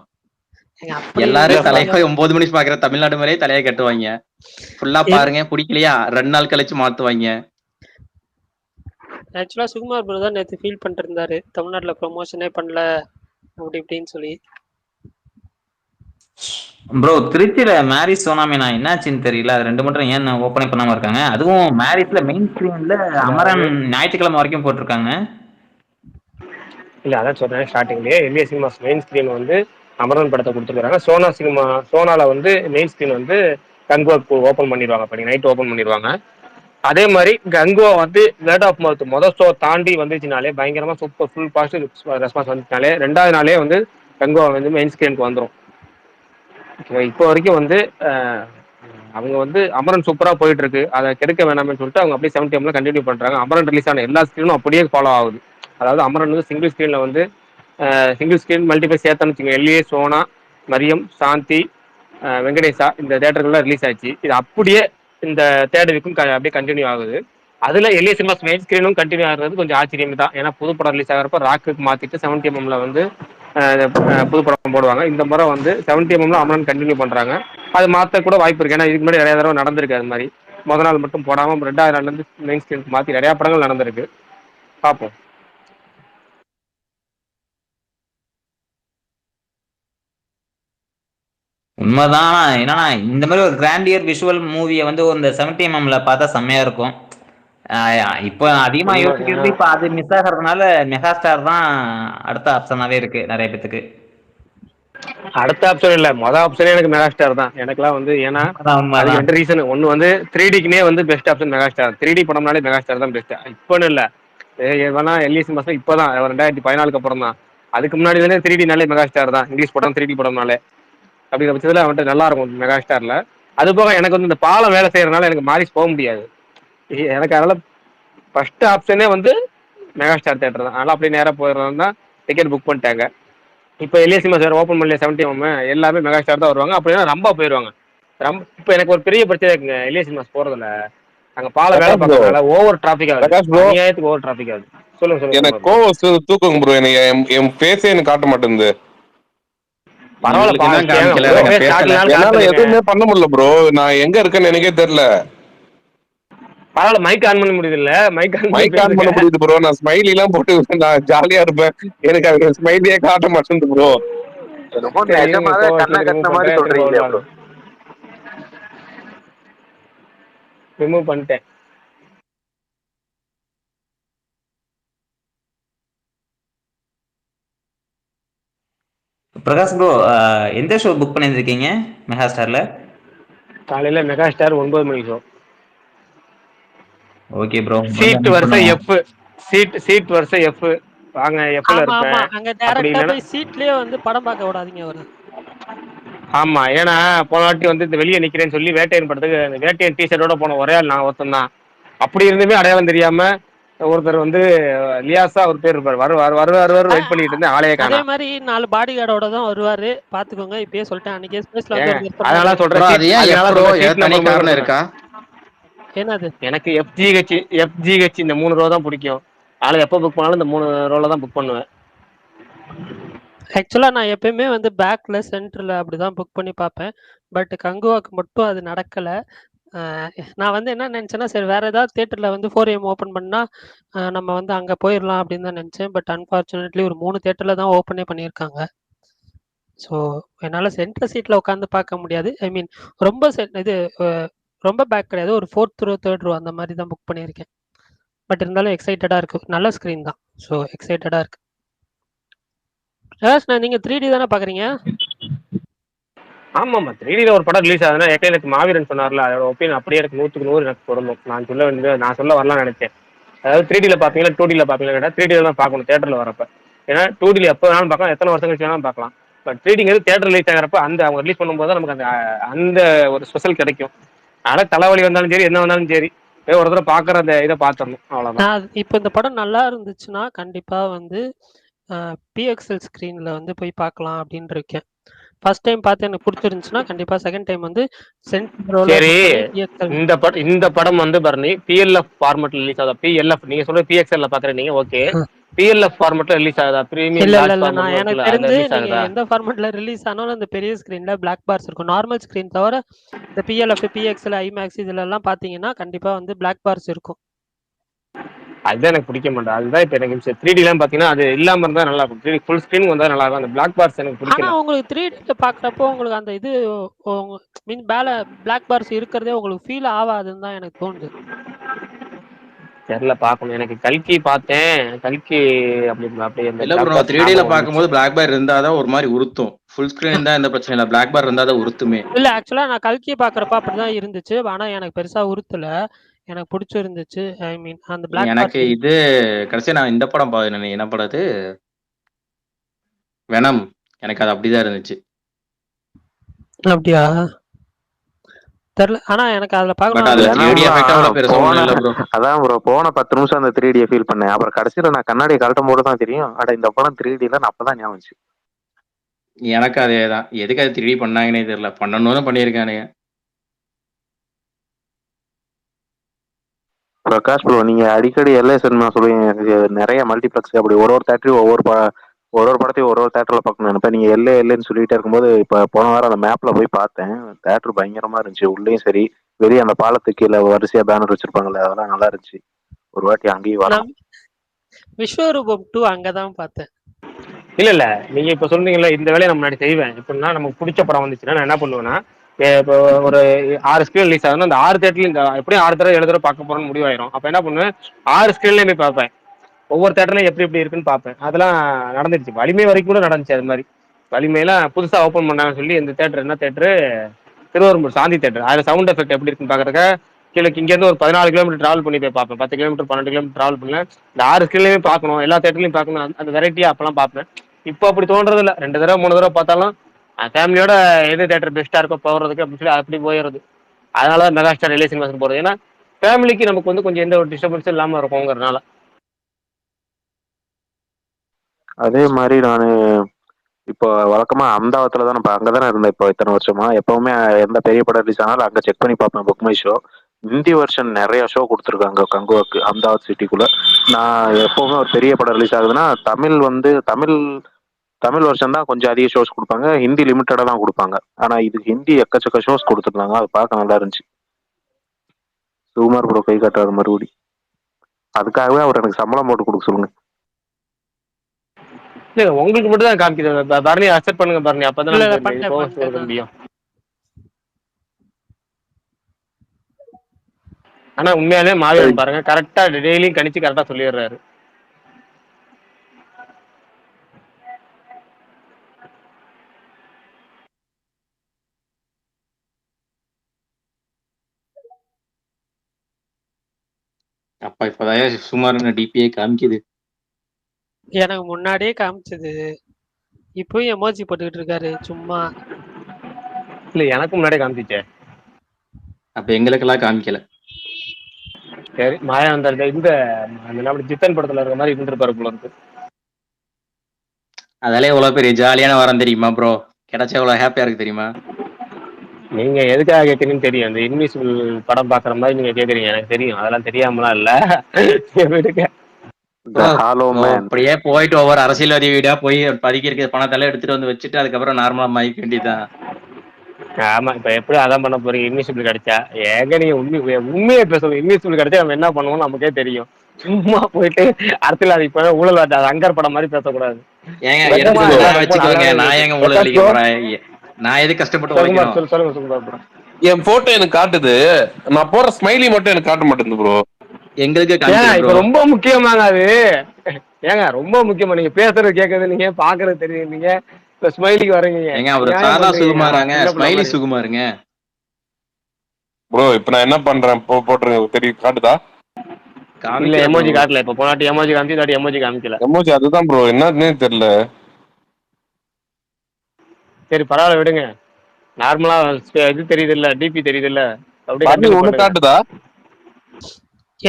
அப்படி எல்லாரும் தலையை 9 மணி பாக்குற தமிழ்நாடு மேலே தலையை கட்டுவாங்க. ஃபுல்லா பாருங்க, பிடிக்கலையா 2 நாள் கழிச்சு மாத்துவாங்க. ஆக்சுவலா சுகுமார் ப்ரோ தான் நேற்று ஃபீல் பண்ணிட்டு இருந்தாரு, தமிழ்நாட்டுல ப்ரொமோஷனே பண்ணல அப்படி இப்படின்னு சொல்லி. ப்ரோ திருச்சியில மேரிஸ் சோனாமினா என்னாச்சுன்னு தெரியல. அது 2 மட்டும் ஏன் ஓப்பனே பண்ணாம இருக்காங்க? அதுவும் மேரிஸ்ல மெயின் ஸ்கிரீன்ல அமரன் ஞாயிற்றுக்கிழமை வரைக்கும் போட்டிருக்காங்க. இல்ல அதான் சொல்றேன், ஸ்டார்டிங்லயே எல்ஏ சினிமாஸ் மெயின் ஸ்கிரீன் வந்து அமரன் படத்தை கொடுத்துருக்காங்க. சோனால வந்து மெயின் ஸ்கிரீன் வந்து கங்குவா ஓப்பன் பண்ணிடுவாங்க, பண்ணி நைட் ஓப்பன் பண்ணிடுவாங்க. அதே மாதிரி கங்குவா வந்து வேர்ட் ஆஃப் மவுத் மொதல் ஷோ தாண்டி வந்துச்சுனாலே பயங்கரமா சூப்பர் ஃபுல் பாசிட்டிவ் ரெஸ்பான்ஸ் வந்துச்சுனாலே 2வது நாளே வந்து கங்குவா வந்து மெயின் ஸ்கிரீனுக்கு வந்துடும். இப்போ வரைக்கும் வந்து அவங்க வந்து அமரன் சூப்பரா போயிட்டு இருக்கு, அதை கெடுக்க வேணாம்னு சொல்லிட்டு அவங்க அப்படியே 70 கண்டினியூ பண்றாங்க. அமரன் ரிலீஸ் ஆன எல்லா ஸ்கிரீனும் அப்படியே ஃபாலோ ஆகுது. அதாவது அமரன் வந்து சிங்கிள் ஸ்கிரீன்ல வந்து சிங்கிள் ஸ்கிரீன் மல்டிபிளை சேர்த்தான்னு வச்சுக்கோங்க, எல்ஏ, சோனா, மரியம், சாந்தி, வெங்கடேஷா இந்த தேட்டர்கள்லாம் ரிலீஸ் ஆச்சு. இது அப்படியே இந்த தேர்ட் வீக்கும் அப்படியே கண்டினியூ ஆகுது. அதுல எல்ஏ சினிமாஸ் மெயின் ஸ்கிரீனும் கண்டினியூ ஆகுறது கொஞ்சம் ஆச்சரியம் தான். ஏன்னா புது படம் ரிலீஸ் ஆகிறப்ப ராக்குக்கு மாத்திட்டு 70mm வந்து புது படம் போடுவாங்க. இந்த முறை வந்து 70mm அமரன் கண்டினியூ பண்றாங்க. அது மாத்த கூட வாய்ப்பு இருக்கு, ஏன்னா இதுக்கு முன்னாடி நிறைய தடவை நடந்திருக்கு. அது மாதிரி முதல் நாள் மட்டும் போடாம 2வது நாள்ல இருந்து மெயின் ஸ்கிரீனுக்கு மாத்தி நிறைய படங்கள் நடந்திருக்கு. பார்ப்போம். உண்மைதான். என்னன்னா இந்த மாதிரி ஒரு கிராண்டியர் விஷுவல் மூவியை வந்து இந்த 70mm பார்த்தா செம்மையா இருக்கும். இப்போ அதிகமா யோசிக்கிறது இப்போ அது மிஸ் ஆகிறதுனால மெகா ஸ்டார் தான் அடுத்த ஆப்ஷனாவே இருக்கு நிறைய பேத்துக்கு. அடுத்த ஆப்ஷன் இல்ல, மொதல் ஆப்ஷனே எனக்கு மெகா ஸ்டார் தான் எனக்குலாம் வந்து. ஏன்னா அதுக்கு 2 ரீசன். ஒன்னு வந்து 3Dக்குனே வந்து best option mega star. 3D படம்னாலே மெகா ஸ்டார் தான் பெஸ்ட். இப்போன்னு இல்ல, வேணா எல்இசி மாசம் இப்போதான் 2014க்கு அப்புறம் தான். அதுக்கு முன்னாடி தானே 3Dனாலே மெகா ஸ்டார் தான், இங்கிலீஷ் படம் 3D படம்னாலே. அப்படிங்கிற பட்சத்தில் அவன்கிட்ட நல்லா இருக்கும் மெகா ஸ்டார்ல. அது போக எனக்கு வந்து இந்த பாலம் வேலை செய்யறதுனால எனக்கு மாறிஸ் போக முடியாது. எனக்கு அதனால ஃபர்ஸ்ட் ஆப்ஷனே வந்து மெகா ஸ்டார் தேட்டர் தான். அதனால அப்படியே நேராக போயிடுறது தான். டிக்கெட் புக் பண்ணிட்டாங்க. இப்போ எல்ஏ சினிமா சார் ஓப்பன் பண்ணல 70mm எல்லாமே மெகா ஸ்டார் தான் வருவாங்க. அப்படின்னா ரம்பா போயிடுவாங்க. இப்போ எனக்கு ஒரு பெரிய பிரச்சனை இருக்குங்க எல்ஏ சினிமாஸ் போறதுல. அங்க பாலம் வேலை பார்க்கறதுனால ஓவர் டிராபிக் ஆகுது, அநியாயத்துக்கு ஓவர் டிராபிக் ஆகுது. சொல்லுங்க எனக்கு கோவம் தூக்குங்க ப்ரோ. எனக்கு என் ஃபேஸே எனக்கு காட்ட மாட்டேங்குது. என்னால எதுவுமே பண்ண முடியல ப்ரோ. நான் எங்க இருக்கேன்னு எனக்கே தெரியல. பரவாயில்ல, மைக் ஆன் பண்ண முடியுது இல்ல? மைக் ஆன் பண்ண முடியுது ப்ரோ. நான் ஸ்மைலி எல்லாம் போட்டு நான் ஜாலியா இருப்பேன். எனக்கு அது ஸ்மைலியே காட்ட மாட்டேங்குது ப்ரோ. நிஜமாவே கண்ணை கட்டின மாதிரி சொல்றீங்களே ப்ரோ. ரிமூவ் பண்ணிட்டேன். பிரகாஷ் ப்ரோ எந்த ஷோ புக் பண்ணியிருக்கீங்க மெகா ஸ்டார்ல? காலையில மெகா ஸ்டார் 9 மணி ஷோ. Okay bro. சீட் வரிசை எஃப். சீட் வரிசை எஃப். வாங்க எஃப்ல ஆமா ஆமா, இருப்பேன். அங்க அப்படி டைரக்டா இல்லைன்னா போய் சீட்லயே வந்து படம் பார்க்க விடாதீங்க அவரு. ஆமா, ஏன்னா போன வாட்டி வந்து இந்த வெளியே நிக்கிறேன்னு சொல்லி வேட்டையன் படத்துக்கு வேட்டையன் டிஷர்ட்டோட போன ஒரே ஆள் நான் ஒருத்தன் தான். அப்படி இருந்துமே அடையாளம் தெரியாம ஒருத்தர் வந்து லியாசா ஒரு பேர் இருப்பார். வருவார் வெயிட் பண்ணிட்டு இருந்தேன், ஆளையே அதே காணா. மாதிரி 4 பாடி கார்டோட தான் வருவாரு, பாத்துக்கோங்க. இப்பயே சொல்லிட்டேன். அன்னைக்கே ஸ்பேஸ்ல வந்து ஏங்க ஒரு அதனால சொன்னாரு. சொல்றேன் ப்ரோ அது சீட், ஏன் அதனால எஃப்ரோ சொல்றேன் ஏதாவது சீட் தனி நம்பர் கூட காரணம் சொல்றேன். இருக்கா? என்னது? எனக்கு எஃப்ஜிஹெச் இந்த 3 ரோ தான் பிடிக்கும். அதனால எப்போ புக் பண்ணாலும் இந்த 3 ரோல தான் புக் பண்ணுவேன். ஆக்சுவலா நான் எப்பயுமே வந்து பேக்ல சென்டர்ல அப்படிதான் புக் பண்ணி பார்ப்பேன். பட் கங்குவாக்கு மட்டும் அது நடக்கல. நான் வந்து என்ன நினைச்சேன்னா, சரி வேற ஏதாவது தியேட்டர்ல வந்து 4AM ஓப்பன் பண்ணா நம்ம வந்து அங்க போயிடலாம் அப்படின்னு தான் நினைச்சேன். பட் அன்பார்ச்சுனேட்லி ஒரு 3 தியேட்டர்ல தான் ஓப்பனே பண்ணியிருக்காங்க. ஸோ என்னால சென்டர் சீட்ல உட்காந்து பார்க்க முடியாது. ஐ மீன் ரொம்ப இது ரொம்ப பேக் கிடையாது. ஒரு 4th ரோ 3rd ரோ அந்த மாதிரி தான் புக் பண்ணியிருக்கேன். பட் இருந்தாலும் எக்ஸைட்டடா இருக்கு. நல்ல ஸ்க்ரீன் தான். ஸோ எக்ஸைட்டடா இருக்கு. நீங்க 3D தானே பாக்குறீங்க? ஆமாம், 3Dல ஒரு படம் ரிலீஸ் ஆகுதுன்னா எனக்கு மாவீரன் சொன்னார்ல, அதோட ஒப்பீனியன் அப்படியே எனக்கு 100க்கு 100 எனக்கு பொருந்தும். நான் சொல்ல வரலாம்னு நினைச்சேன். அதாவது 3Dல பார்ப்பீங்களா 2Dல பார்ப்பீங்களா கேட்டால் 3Dல தான் பார்க்கணும் தேட்டரில் வரப்ப. ஏன்னா 2Dல எப்போ வேணாலும் பார்க்கலாம், எத்தனை வருஷம் கழிச்சு வேணாலும் பார்க்கலாம். பட் 3Dங்கிறது தேட்டர் ரிலீஸ் ஆகிறப்ப அவங்க ரிலீஸ் பண்ணும்போது தான் நமக்கு அந்த ஒரு ஸ்பெஷல் கிடைக்கும். அதனால் தலைவலி வந்தாலும் சரி என்ன வந்தாலும் சரி போய் ஒரு தடவை பார்க்குற அந்த இதை பார்த்துடணும், அவ்வளோதான். நான் இப்போ இந்த படம் நல்லா இருந்துச்சுன்னா கண்டிப்பா வந்து பிஎக்ஸ்எல் ஸ்க்ரீன்ல வந்து போய் பார்க்கலாம் அப்படின்னு இருக்கேன். ஃபர்ஸ்ட் டைம் பார்த்து எனக்கு பிடிச்சிருந்துச்சுன்னா கண்டிப்பா செகண்ட் டைம் வந்து சரி, இந்த படம் வந்து பரணி பிஎல்எஃப் ஃபார்மேட்ல ரிலீஸ் ஆகுதா? பிஎல்எஃப் நீங்க சொல்ற பிஎக்ஸ்எல்ல பாக்குறீங்க, ஓகே. பிஎல்எஃப் ஃபார்மேட்ல ரிலீஸ் ஆகுதா? பிரீமியம் இல்ல இல்ல லார்ஜ் இல்ல நான் ஃபார்மேட்ல எனக்கு இருக்குல்ல, அதுல தெரிஞ்சு ரிலீஸ் நீங்க ஆகுதா? எந்த ஃபார்மேட்ல ரிலீஸ் ஆனாலும் அந்த பெரிய ஸ்கிரீன்ல பிளாக் பார்ஸ் இருக்கும். நார்மல் ஸ்கிரீன் தவிர இந்த பிஎல்எஃப் பிஎக்ஸ்எல் ஐமேக்ஸ் இதுல எல்லாம் பாத்தீங்கன்னா கண்டிப்பா வந்து பிளாக் பார்ஸ் இருக்கும். அதுதான் எனக்கு பிடிக்க மாட்டேன். அதுதான் இப்ப எனக்கு 3D எல்லாம் பாத்தீங்கன்னா அது இல்லாம இருந்தா நல்லா இருக்கும். 3D ஃபுல் ஸ்கிரீன் வந்தா நல்லா இருக்கும். அந்த பிளாக் பார்ஸ் எனக்கு ஆனா பிடிக்கல. உங்களுக்கு 3Dல பாக்குறப்போ உங்களுக்கு அந்த இது மீன் பிளாக் பார்ஸ் இருக்கிறதே உங்களுக்கு ஃபீல் ஆகாதுன்னு தான் எனக்கு தோணுது. தெரியல, பார்க்கணும். எனக்கு கல்கி பார்த்தேன். கல்கி அப்படி அப்படி அந்த இல்ல பிளாக் ப்ரோ, பார்ஸ் 3Dல ஞாபகம் வந்துச்சு. பார்க்கும்போது பிளாக் பார் இருந்தாதான் ஒரு மாதிரி உறுத்தும். ஃபுல் ஸ்கிரீன் இருந்தா எந்த பிரச்சனை இல்ல, பிளாக் பார் இருந்தாதான் உறுத்துமே. இல்ல ஆக்சுவலா நான் கல்கி பாக்குறப்ப அப்படிதான் இருந்துச்சு. ஆனா எனக்கு பெருசா உறுத்தல. எனக்கு பிடிச்சிருந்துச்சு. ஐ மீன் அந்த பிளாக் எனக்கு பார்ஸ் இது கடைசியா நான் இந்த படம் பார்த்தேன், என்ன படம் அது, வெனம். எனக்கு அது அப்படிதான் இருந்துச்சு. அப்படியா தெரியல. ஆனா எனக்கு அதுல பட் அதுல பார்க்கணும். 3D எஃபெக்ட் அவ்வளவு பெருசா ஒண்ணும் இல்ல ப்ரோ. அதான் ப்ரோ, போன 10 நிமிஷம் அந்த 3Dயை ஃபீல் பண்ணேன். அப்புறம் கடைசியில நான் கண்ணாடி கழட்டும் போது தான் தெரியும், அட இந்த படம் 3Dல அப்பதான் ஞாபகம் வந்துச்சு. எனக்கு அதேதான், எதுக்கு அது 3D பண்ணாங்கன்னே தெரியல. பண்ணணும்னு பண்ணியிருக்கானுங்க. பிரகாஷ் ப்ரோ, நீங்க அடிக்கடி எல்ஐ சினிமா சொல்லுவீங்க, நிறைய மல்டிபிளெக்ஸ் அப்படி ஒரு தேட்டரையும் ஒரு படத்தையும் ஒரு தேட்டர்ல பார்க்கணும் நினைப்பேன். நீங்க எல்லைன்னு சொல்லிட்டே இருக்கும்போது இப்ப போன வாரம் அந்த மேப்ல போய் பார்த்தேன். தேட்டர் பயங்கரமா இருந்துச்சு, உள்ளேயும் சரி வெளியே அந்த பாலத்துக்கு கீழே வரிசையா பேனர் வச்சிருப்பாங்கல்ல, அதெல்லாம் நல்லா இருந்துச்சு. ஒரு வாட்டி அங்கேயும் வரணும். விஸ்வரூபம் 2 அங்கதான் பார்த்தேன். இல்ல நீங்க இப்ப சொல்றீங்கல்ல, இந்த வேலையை நம்ம முன்னாடி செய்வேன். எப்படின்னா நமக்கு பிடிச்ச படம் வந்துச்சுன்னா நான் என்ன பண்ணுவேன்னா, இப்போ ஒரு 6 ஸ்கிரீன் ரிலீஸ் ஆகுதுன்னா அந்த 6 தேட்டர்லையும் இந்த எப்படியும் 6 தடவை 7 தடவை பார்க்க போறோம்னு முடிவாயிரும். அப்ப என்ன பண்ணுவேன், 6 ஸ்கிரீன்லயும் போய் பார்ப்பேன். ஒவ்வொரு தேட்டர்லையும் எப்படி இருக்குன்னு பார்ப்பேன். அதெல்லாம் நடந்துருச்சு. வலிமை வரைக்கும் கூட நடந்துச்சு அது மாதிரி. வலிமையெல்லாம் புதுசா ஓப்பன் பண்ணாங்கன்னு சொல்லி இந்த தேட்டர் என்ன தேட்டரு, திருவரம்பூர் சாந்தி தேட்டர். அதுல சவுண்ட் எஃபெக்ட் எப்படி இருக்குன்னு பாக்குறதுக்கு கீழே இங்கேருந்து ஒரு 14 கிலோமீட்டர் டிராவல் பண்ணி போய் பார்ப்பேன். 10 கிலோமீட்டர் 12 கிலோமீட்டர் டிராவல் பண்ணல. இந்த 6 ஸ்கிரீன்லயுமே பார்க்கணும், எல்லா தேட்டர்லையும் பார்க்கணும், அந்த வெரைட்டியா அப்பெல்லாம் பார்ப்பேன். இப்போ அப்படி தோன்றது இல்லை. 2 தடவை 3 தடவை பார்த்தாலும் ஃபேமிலியோட எது தேட்டர் பெஸ்ட்டா இருக்கோ போகிறதுக்கு அப்படின்னு சொல்லி அப்படி போயிடுறது. அதனால தான் மெகா ஸ்டார் எல்ஐ சினிமாஸ் போகிறது. ஏன்னா ஃபேமிலிக்கு நமக்கு வந்து கொஞ்சம் எந்த ஒரு டிஸ்டர்பன்ஸும் இல்லாமல் இருக்குங்கிறதுனால. அதே மாதிரி நான் இப்போ வழக்கமா அகமதாபாத்ல தான் அங்கதானே இருந்தேன் இப்போ இத்தனை வருஷமா. எப்பவுமே எந்த பெரிய படம் ரிலீஸ் ஆனாலும் அங்க செக் பண்ணி பார்ப்பேன், book my show. Hindi version நிறைய ஷோ கொடுத்துருக்காங்க கங்குவாக்கு, அகமதாபாத் சிட்டிக்குள்ள. நான் எப்பவுமே ஒரு பெரிய படம் ரிலீஸ் ஆகுதுன்னா தமிழ் வருஷன் தான் கொஞ்சம் அதிக ஷோஸ் கொடுப்பாங்க, ஹிந்தி லிமிட்டடா தான் கொடுப்பாங்க. ஆனா இது ஹிந்தி எக்கச்சக்க ஷோஸ் கொடுத்துருந்தாங்க, அது பார்க்க நல்லா இருந்துச்சு. சுகுமார் ப்ரோ கை காட்டுறாரு மறுபடி, அதுக்காகவே அவர் எனக்கு சம்பளம் போட்டு கொடுக்க சொல்லுங்க. இல்ல உங்களுக்கு மட்டும் தான் காமிக்குது. பரணி அக்செப்ட் பண்ணுங்க பரணி, அப்பதான் இல்ல, நமக்கு பண்ணிட்டேன், போக பண்ணிட்டேன். முடியும். ஆனா உண்மையாலே மாவீரன் பாருங்க, கரெக்டா டெய்லியும் கணிச்சு கரெக்டா சொல்லிடுறாரு. அப்ப இப்பதான் சுமார் டிபிஏ காமிக்குது. எனக்கு முன்னாடியே காமிச்சது. இப்பயும் எமோஜி போட்டுக்கிட்டு இருக்காரு சும்மா. இல்ல எனக்கு முன்னாடியே காமிச்சிச்சே. அப்ப எங்களுக்கெல்லாம் காமிக்கல. சரி மாயா அந்த இந்த நம்ம ஜித்தன் படத்துல இருக்க மாதிரி இருந்திருப்பாரு போல இருக்கு. அதெல்லாம் எவ்வளவு பெரிய ஜாலியான வாரம் தெரியுமா ப்ரோ? கிடைச்சா எவ்வளவு ஹாப்பியா இருக்கு தெரியுமா? நீங்க எதுக்காக கேட்குறீங்கன்னு தெரியும். அந்த இன்விசிபிள் படம் பாக்குற மாதிரி நீங்க கேக்குறீங்க, எனக்கு தெரியும். அதெல்லாம் தெரியாமலாம் இல்ல. விடுங்க. The Hollow Man. அப்படியே போயிட்டு ஒவ்வொரு அரசியல்வாதி வீடா போய் பதுக்கி இருக்க பணத்தெல்லாம் எடுத்துட்டு வந்து வச்சுட்டு அதுக்கப்புறம் நார்மலா மாய்க்க வேண்டியதுதான். ஆமா இப்ப எப்படி அதான் பண்ண போறீங்க? இன்விசிபிள் கிடைச்சா ஏங்க நீங்க உண்மையை பேசணும். இன்விசிபிள் கிடைச்சா நம்ம என்ன பண்ணுவோம் நமக்கே தெரியும். சும்மா போயிட்டு அரசியல் இப்ப ஊழல் அங்கர் படம் மாதிரி பேசக்கூடாது. ஏங்க வெக்கமா எடுத்து இல்ல, ரொம்ப வச்சுக்கோங்க. நல்லாவே நான் இருக்கு. ஏங்க ஊழல் அளிக்க போறேன்? நான் எது கஷ்டப்பட்டு சொல்லுங்க உழைக்கணும்? சொல்லுங்க ப்ரோ. என் போட்டோ எனக்கு காட்டுது, நான் போற ஸ்மைலி மட்டும் எனக்கு காட்ட மாட்டேங்குது ப்ரோ. எங்களுக்கு ஏங்க காமிக்கல இப்ப ப்ரோ. ரொம்ப முக்கியமாங்க அது. ஏங்க ரொம்ப முக்கியமா நீங்க பேசுறது கேக்குது, நீங்க பாக்குறது தெரியுது, நீங்க இப்ப ஸ்மைலிக்கு வரீங்க. ஏங்க அவரு நியாயம் சாதா பண்றீங்க. சுகுமாராங்க, சின்ன பிள்ளை ஸ்மைலி மாதிரி. சுகுமாருங்க. ப்ரோ இப்ப நான் என்ன பண்றேன் போட்டுருங்க, தெரியும் காட்டுதா? இல்ல காமிக்கல ப்ரோ. எமோஜி காட்டல. இப்ப போனாட்டி எமோஜி காமிச்சு இல்லாட்டி எமோஜி காமிக்கல. எமோஜி அதுதான் ப்ரோ, என்னன்னே தெரியல. சரி பரவாயில்ல விடுங்க. நார்மலா இது தெரியுது இல்ல, டிபி தெரியுது இல்ல, அப்படியே பாட்டி கண்டினியூ ஒண்ணு பண்ணுங்க. காட்டுதா?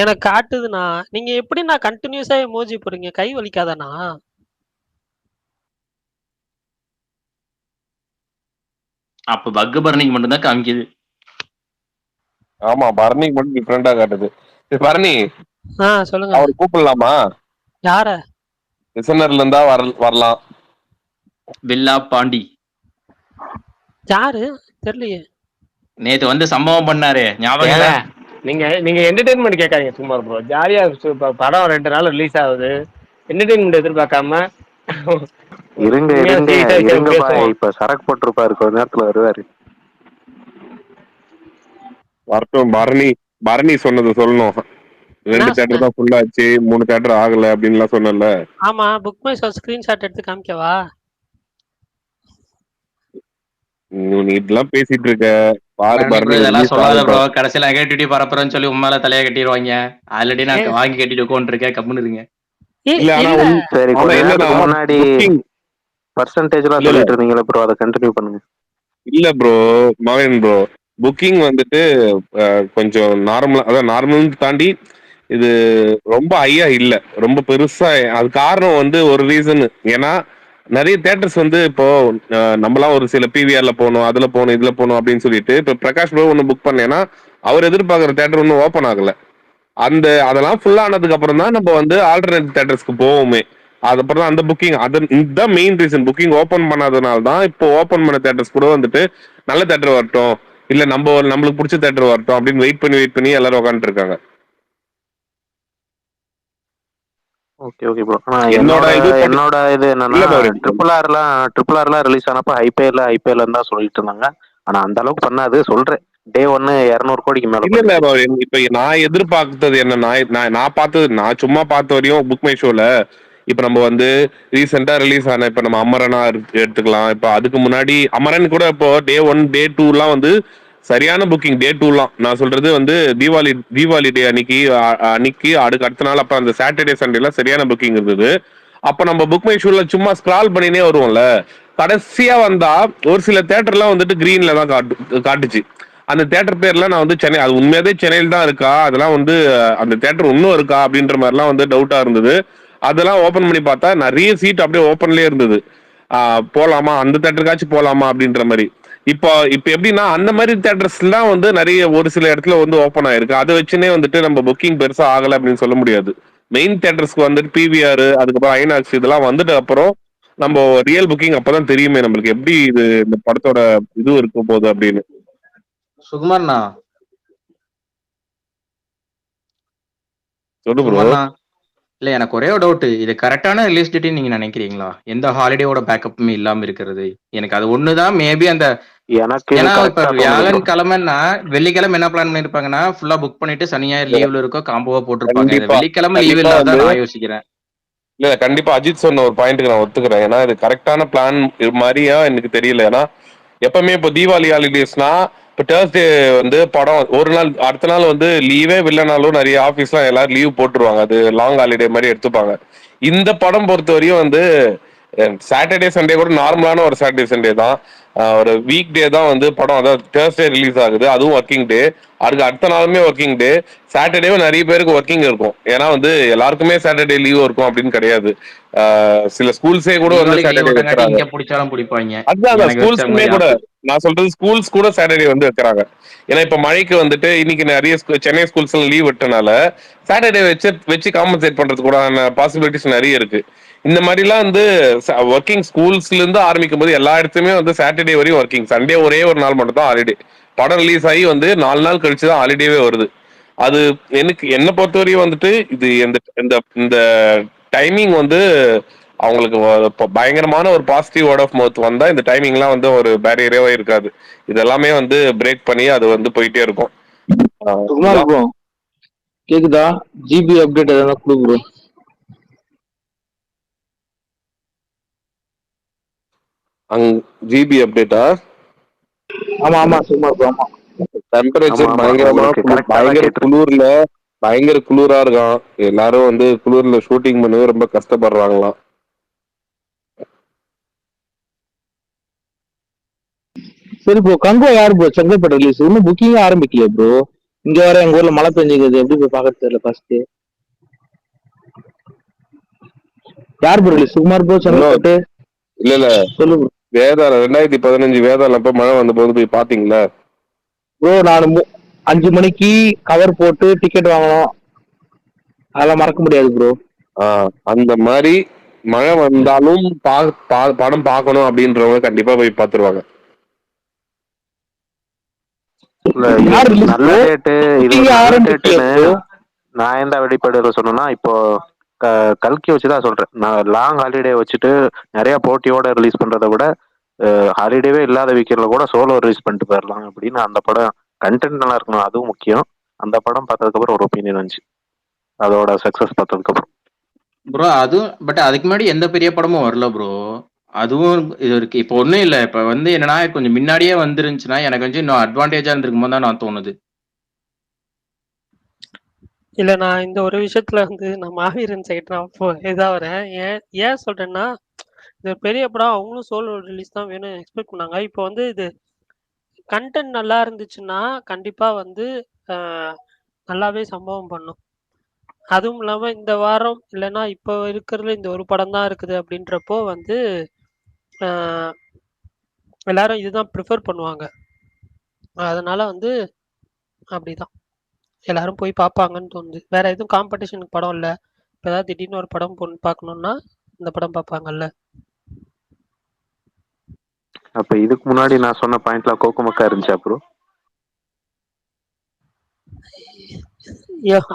எனக்கு காட்டுதுண்ணா. நீங்க எப்படி நான் கண்டினியூஸா எமோஜி போடுறீங்க? கை வலிக்காதாண்ணா? அப்ப பக்கு பர்னிங் மட்டும்தான் காமிக்குது. ஆமா பரணி மட்டும் டிஃப்ரெண்டா காட்டுது. சரி, பரணி சொல்லுங்க. அவர் கூப்பிடலாமா? யார? லிசனர்ல இருந்தா வரலாம். பில்லா பாண்டி யாரு தெரியலையே. நேத்து வந்து சம்பவம் பண்ணாரு, ஞாபகம் இல்ல? நீங்க என்டர்டைன்மெண்ட் கேட்காதீங்க சும்மா ப்ரோ. ஜாலியா படம் 2 நாள் ரிலீஸ் ஆகுது. என்டர்டைன்மெண்ட் எதிர்பார்க்காம இருங்க உண்மையா இருங்க சீரியஸா இருங்க பாய், பேசுவோம். இப்ப சரக்கு போட்டிருப்பாரு, கொஞ்ச நேரத்துல வருவாரு. வரட்டும். பரணி சொன்னது சொல்லணும். 2 என்ன தேட்டர் சொன்ன? தான் ஃபுல் ஆச்சு, 3 தேட்டர் ஆகல அப்படின்லாம் சொன்னல. ஆமா, புக் மை ஷோ ஸ்கிரீன்ஷாட் எடுத்து காமிக்கவா? நீ இதெல்லாம் பேசிட்டு இருக்க பாரு. பரணி ப்ரோ பரணி இதெல்லாம் ரிலீஸ் சொல்லாத ப்ரோ. ஆகட்டும். கடைசியில நெகட்டிவிட்டி பரப்புறேன்னு சொல்லி உண்மையில தலையை கட்டிடுவாங்க. ஆல்ரெடி நான் வாங்கி கட்டிட்டு உட்காந்துருக்கேன், கம்முன்னு இருங்க. இல்ல ஆனா சரி ஆனா கொஞ்ச என்னன்னா நேரத்துக்கு முன்னாடி புக்கிங் பர்சன்டேஜ்லாம் இல்ல சொல்லிட்டு இருந்தீங்களா ப்ரோ, அதை கண்டினியூ பண்ணுங்க. இல்ல ப்ரோ, மகன் ப்ரோ புக்கிங் வந்துட்டு கொஞ்சம் நார்மலா, அதான் நார்மல்னு தாண்டி இது ரொம்ப ஹையா இல்ல, ரொம்ப பெருசா. அது காரணம் வந்து ஒரு ரீசன். ஏன்னா நிறைய தேட்டர்ஸ் வந்து இப்போ நம்மளாம் ஒரு சில பிவிஆர்ல போகணும், அதுல போகணும், இதுல போகணும் அப்படின்னு சொல்லிட்டு இப்ப பிரகாஷ் ப்ரோ ஒன்னு புக் பண்ணேன்னா அவர் எதிர்பார்க்குற தேட்டர் ஒன்றும் ஓப்பன் ஆகல. அதெல்லாம் ஃபுல் ஆனதுக்கு அப்புறம் தான் நம்ம வந்து ஆல்டர்னேட் தேட்டர்ஸ்க்கு போவோமே. அதுக்கப்புறம் தான் அந்த புக்கிங், இதுதான் மெயின் ரீசன். புக்கிங் ஓப்பன் பண்ணாதனால தான் இப்போ ஓப்பன் பண்ண தேட்டர்ஸ் கூட வந்துட்டு நல்ல தேட்டர் வரட்டும், இல்ல நம்மளுக்கு பிடிச்ச தேட்டர் வரட்டும் அப்படின்னு வெயிட் பண்ணி எல்லாரும் உட்காந்துட்டு இருக்காங்க. Okay bro. ஆனா என்னோட இது என்னன்னா ட்ரிபிள் ஆர்லாம் ரிலீஸ் ஆனப்ப ஐபிஎல் தான் சொல்லிட்டு இருந்தாங்க. ஆனா அந்த அளவுக்கு பண்ணாது சொல்றேன். டே 1 200 கோடிக்கு மேல. இல்ல இப்ப நான் எதிர்பார்த்தது என்ன, நான் பார்த்தது, நான் சும்மா பார்த்த வரையும் புக் மை ஷோல இப்ப நம்ம வந்து ரீசெண்டா ரிலீஸ் ஆன இப்ப நம்ம அமரனா எடுத்துக்கலாம். இப்ப அதுக்கு முன்னாடி அமரன் கூட இப்போ டே 1 டே 2 எல்லாம் வந்து சரியான புக்கிங். டே 2 நான் சொல்றது வந்து தீபாவளி டே அன்னைக்கு அடுத்த நாள், அப்ப அந்த சாட்டர்டே சண்டே எல்லாம் சரியான புக்கிங் இருந்தது. அப்ப நம்ம புக் மை ஷோல சும்மா ஸ்க்ரால் பண்ணினே வருவோம்ல, கடைசியா வந்தா ஒரு சில தேட்டர்லாம் வந்துட்டு கிரீன்ல தான் காட்டுச்சு. அந்த தேட்டர் பேர்லாம் நான் வந்து சென்னை, அது உண்மையாவே சென்னையில் தான் இருக்கா, அதெல்லாம் வந்து அந்த தேட்டர் இன்னும் இருக்கா அப்படின்ற மாதிரிலாம் வந்து டவுட்டா இருந்தது. அதெல்லாம் ஓபன் பண்ணி பார்த்தா நிறைய சீட் அப்படியே ஓப்பன்லயே இருந்தது. போலாமா அந்த தேட்டருக்காச்சும் போலாமா அப்படின்ற மாதிரி. இப்போ எப்படின்னா அந்த மாதிரி தேட்டர்ஸ் எல்லாம் வந்து நிறைய ஒரு சில இடத்துல வந்து ஓப்பன் ஆயிருக்கு. அதை வச்சுனே வந்துட்டு நம்ம புக்கிங் பெருசா ஆகல அப்படின்னு சொல்ல முடியாது. மெயின் தேட்டர்ஸ்க்கு வந்துட்டு பிவிஆர், அதுக்கப்புறம் ஐநாக்ஸ் இதெல்லாம் வந்துட்டு அப்புறம் நம்ம ரியல் புக்கிங் அப்பதான் தெரியுமே நம்மளுக்கு எப்படி இது இந்த படத்தோட இது இருக்க போகுது அப்படின்னு. சுகுமார்ண்ணா சொல்லு ப்ரோ. இல்ல எனக்கு ஒரே ஒரு டவுட், இது கரெக்டான ரிலீஸ் டேட் நீங்க நினைக்கிறீங்களா? எந்த ஹாலிடேவோட பேக்கப்புமே இல்லாம இருக்கிறது எனக்கு அது ஒண்ணுதான் மேபி. அந்த ஏன்னா இப்ப வியாழன் கிழமைன்னா வெள்ளிக்கிழமை என்ன பிளான் பண்ணிருப்பாங்கன்னா ஃபுல்லா புக் பண்ணிட்டு சனி ஞாயிறு லீவ்ல இருக்கோ காம்போவா போட்டிருப்பாங்க. வெள்ளிக்கிழமை லீவ் இல்லாத நான் யோசிக்கிறேன். இல்ல கண்டிப்பா அஜித் சொன்ன ஒரு பாயிண்ட்டுக்கு நான் ஒத்துக்கிறேன். ஏன்னா இது கரெக்டான பிளான் மாதிரியா எனக்கு தெரியல. ஏன்னா எப்பவுமே இப்போ தீபாவளி ஹாலிடேஸ்னா இப்போ தேர்ஸ்டே வந்து படம் ஒரு நாள் அடுத்த நாள் வந்து லீவே இல்லைனாலும் நிறைய ஆஃபீஸ்லாம் எல்லாரும் லீவ் போட்டுருவாங்க, அது லாங் ஹாலிடே மாதிரி எடுத்துப்பாங்க. இந்த படம் பொறுத்த வரையும் வந்து சாட்டர்டே சண்டே கூட நார்மலான ஒரு சாட்டர்டே சண்டே தான், ஒரு வீக் டே தான் வந்து படம், அதாவது தேர்ஸ்டே ரிலீஸ் ஆகுது, அதுவும் ஒர்க்கிங் டே. அதுக்கு அடுத்த நாளுமே ஒர்க்கிங் டே. சாட்டர்டேவும் நிறைய பேருக்கு ஒர்க்கிங் இருக்கும், ஏன்னா வந்து எல்லாருக்குமே சாட்டர்டே லீவ் இருக்கும் அப்படின்னு கிடையாது. சில ஸ்கூல்ஸே கூட வந்து சாட்டர்டே வைக்கிறாங்க. இங்க பிடிச்சாலும் பிடிப்பாங்க. அதுதான் எனக்கு வச்ச ஸ்கூல்ஸ்க்குமே மாதிரி கூட நான் சொல்றது, ஸ்கூல்ஸ் கூட சாட்டர்டே வந்து வைக்கிறாங்க. ஏன்னா இப்ப மழைக்கு வந்துட்டு இன்னைக்கு நிறைய சென்னை ஸ்கூல்ஸ் லீவ் விட்டனால சாட்டர்டே வச்சு காம்பன்சேட் பண்றதுக்கு கூட பாசிபிலிட்டிஸ் நிறைய இருக்கு. இந்த மாதிரிலாம் வந்து ஒர்க்கிங் ஸ்கூல்ஸ்ல இருந்து ஆரம்பிக்கும் போது எல்லா இடத்துலயுமே வந்து சாட்டர்டே வரையும் ஒர்க்கிங், சண்டே ஒரே ஒரு நாள் மட்டும் தான் ஹாலிடே. படம் ரிலீஸ் ஆகி வந்து 4 நாள் கழிச்சு தான் ஹாலிடேவே வருது. அது என்ன பொறுத்தவரையும் வந்துட்டு இது இந்த டைமிங் வந்து அவங்களுக்கு பயங்கரமான ஒரு பாசிட்டிவ் வேர்ட் ஆஃப் மவுத் வந்தா இந்த டைமிங்லாம் வந்து ஒரு பேரியரே இருக்காது. இதெல்லாமே வந்து பிரேக் பண்ணி அது வந்து போயிட்டே இருக்கும். கேக்குதா? ஜிபி அப்டேட் எதனா கொடு ப்ரோ. ஜிபி அப்டேட்டா? ஆமா ஆமா சும்மா ப்ரோ. ஆமா டெம்பரேச்சர் பயங்கர குளிரா இருக்கான். எல்லாரும் வந்து குளிர்ல ஷூட்டிங் பண்ணவே ரொம்ப கஷ்டப்படுறாங்களாம். சரி ப்ரோ, கங்கோ யாரு ப்ரோ செங்கல்பட்டு ரிலீஸ்? இன்னும் புக்கிங்கே ஆரம்பிக்கலையே ப்ரோ. இங்க வர எங்க ஊர்ல மழை பெஞ்சுக்குது, எப்படி போய் பாக்க தெரியல. ஃபர்ஸ்ட் யார் bro release? Sukumar bro Chengalpattu? இல்ல சொல்லு ப்ரோ. வேதாளம் 2015 வேதாளம் அப்ப மழை வந்த போது போய் பாத்தீங்களா ப்ரோ? நான் 5 மணிக்கு கவர் போட்டு டிக்கெட் வாங்கணும், அதெல்லாம் மறக்க முடியாது ப்ரோ. அந்த மாதிரி மழை வந்தாலும் படம் பார்க்கணும் அப்படின்றவங்க கண்டிப்பா போய் பாத்துருவாங்க. நல்ல டேட்டு இது டேட்டுன்னு நான் எந்த வெளிப்பாடுல சொன்னேன்னா, இப்போ கல்கி வச்சுதான் சொல்றேன். நான் லாங் ஹாலிடே வச்சுட்டு நிறைய போட்டியோட ரிலீஸ் பண்றதை விட ஹாலிடேவே இல்லாத வீக்கெண்ட்ல கூட சோலோ ரிலீஸ் பண்ணிட்டு போயிடலாம் அப்படின்னு. அந்த படம் கண்டென்ட் நல்லா இருக்கணும், அதுவும் முக்கியம். அந்த படம் பார்த்ததுக்கு அப்புறம் ஒரு ஒப்பீனியன் வந்துச்சு, அதோட சக்சஸ் பார்த்ததுக்கு அப்புறம். ப்ரோ அதுவும் பட் அதுக்கு முன்னாடி எந்த பெரிய படமும் வரல ப்ரோ. அதுவும் இது இருக்கு. இப்போ ஒன்றும் இல்லை, இப்போ வந்து என்னன்னா கொஞ்சம் முன்னாடியே வந்துருந்துச்சுன்னா எனக்கு வந்து இன்னும் அட்வான்டேஜா இருந்திருக்குமோ தான் நான் தோணுது. இல்ல நான் இந்த ஒரு விஷயத்துல வந்து நான் மாவீரன் சைடு நான் இதா வரேன். ஏன் சொல்றேன்னா, இந்த பெரிய படம் அவங்களும் சோலோ ரிலீஸ் தான் வேணும் எக்ஸ்பெக்ட் பண்ணாங்க. இப்போ வந்து இது கண்டென்ட் நல்லா இருந்துச்சுன்னா கண்டிப்பா வந்து நல்லாவே சம்பவம் பண்ணும். அதுவும் இல்லாம இந்த வாரம் இல்லைன்னா இப்போ இருக்கிறதுல இந்த ஒரு படம் தான் இருக்குது அப்படின்றப்போ வந்து எல்லாரும் இதுதான் ப்ரிஃபர் பண்ணுவாங்க. அதனால வந்து அப்படிதான் எல்லாரும் போய் பார்ப்பாங்கன்னு தோணுது. வேற எதுவும் காம்படிஷனுக்கு படம் இல்லை. இப்போ ஏதாவது திடீர்னு ஒரு படம் பார்க்கணும்னா இந்த படம் பார்ப்பாங்கல்ல. அப்ப இதுக்கு முன்னாடி நான் சொன்ன பாயிண்ட்ல கோக்குமக்கா இருந்துச்சு ப்ரோ?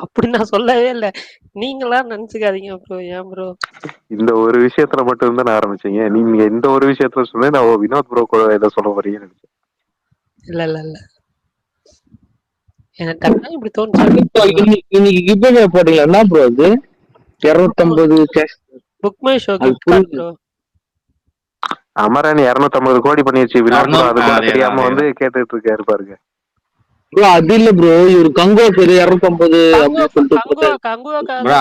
அப்படி நான் சொல்லவே இல்லை, நீங்களா நினைச்சுக்காதீங்க ப்ரோ. ஏன் ப்ரோ இந்த ஒரு விஷயத்துல மட்டும் தான் நான் ஆரம்பிச்சீங்க? நீங்க இந்த ஒரு விஷயத்துல சொன்னேன், நான் வினோத் ப்ரோ கூட ஏதோ சொல்ல வரீங்கன்னு நினைச்சேன். இல்ல இல்ல இல்ல எனக்கு டக்குனு இப்படி தோணுச்சு. இன்னைக்கு கிவ்அவே போட்டீங்களா? என்ன ப்ரோ அது 250 cash book my show gift card bro. Amaran 250 கோடி பண்ணிருச்சு. வினோத் ப்ரோ அது கூட தெரியாம வந்து கேட்டுட்டு இருக்காரு பாருங்க ப்ரோ. அது இல்ல ப்ரோ, இவரு கங்கோ பேரு 250 அப்படின்னு சொல்லிட்டு ப்ரோ.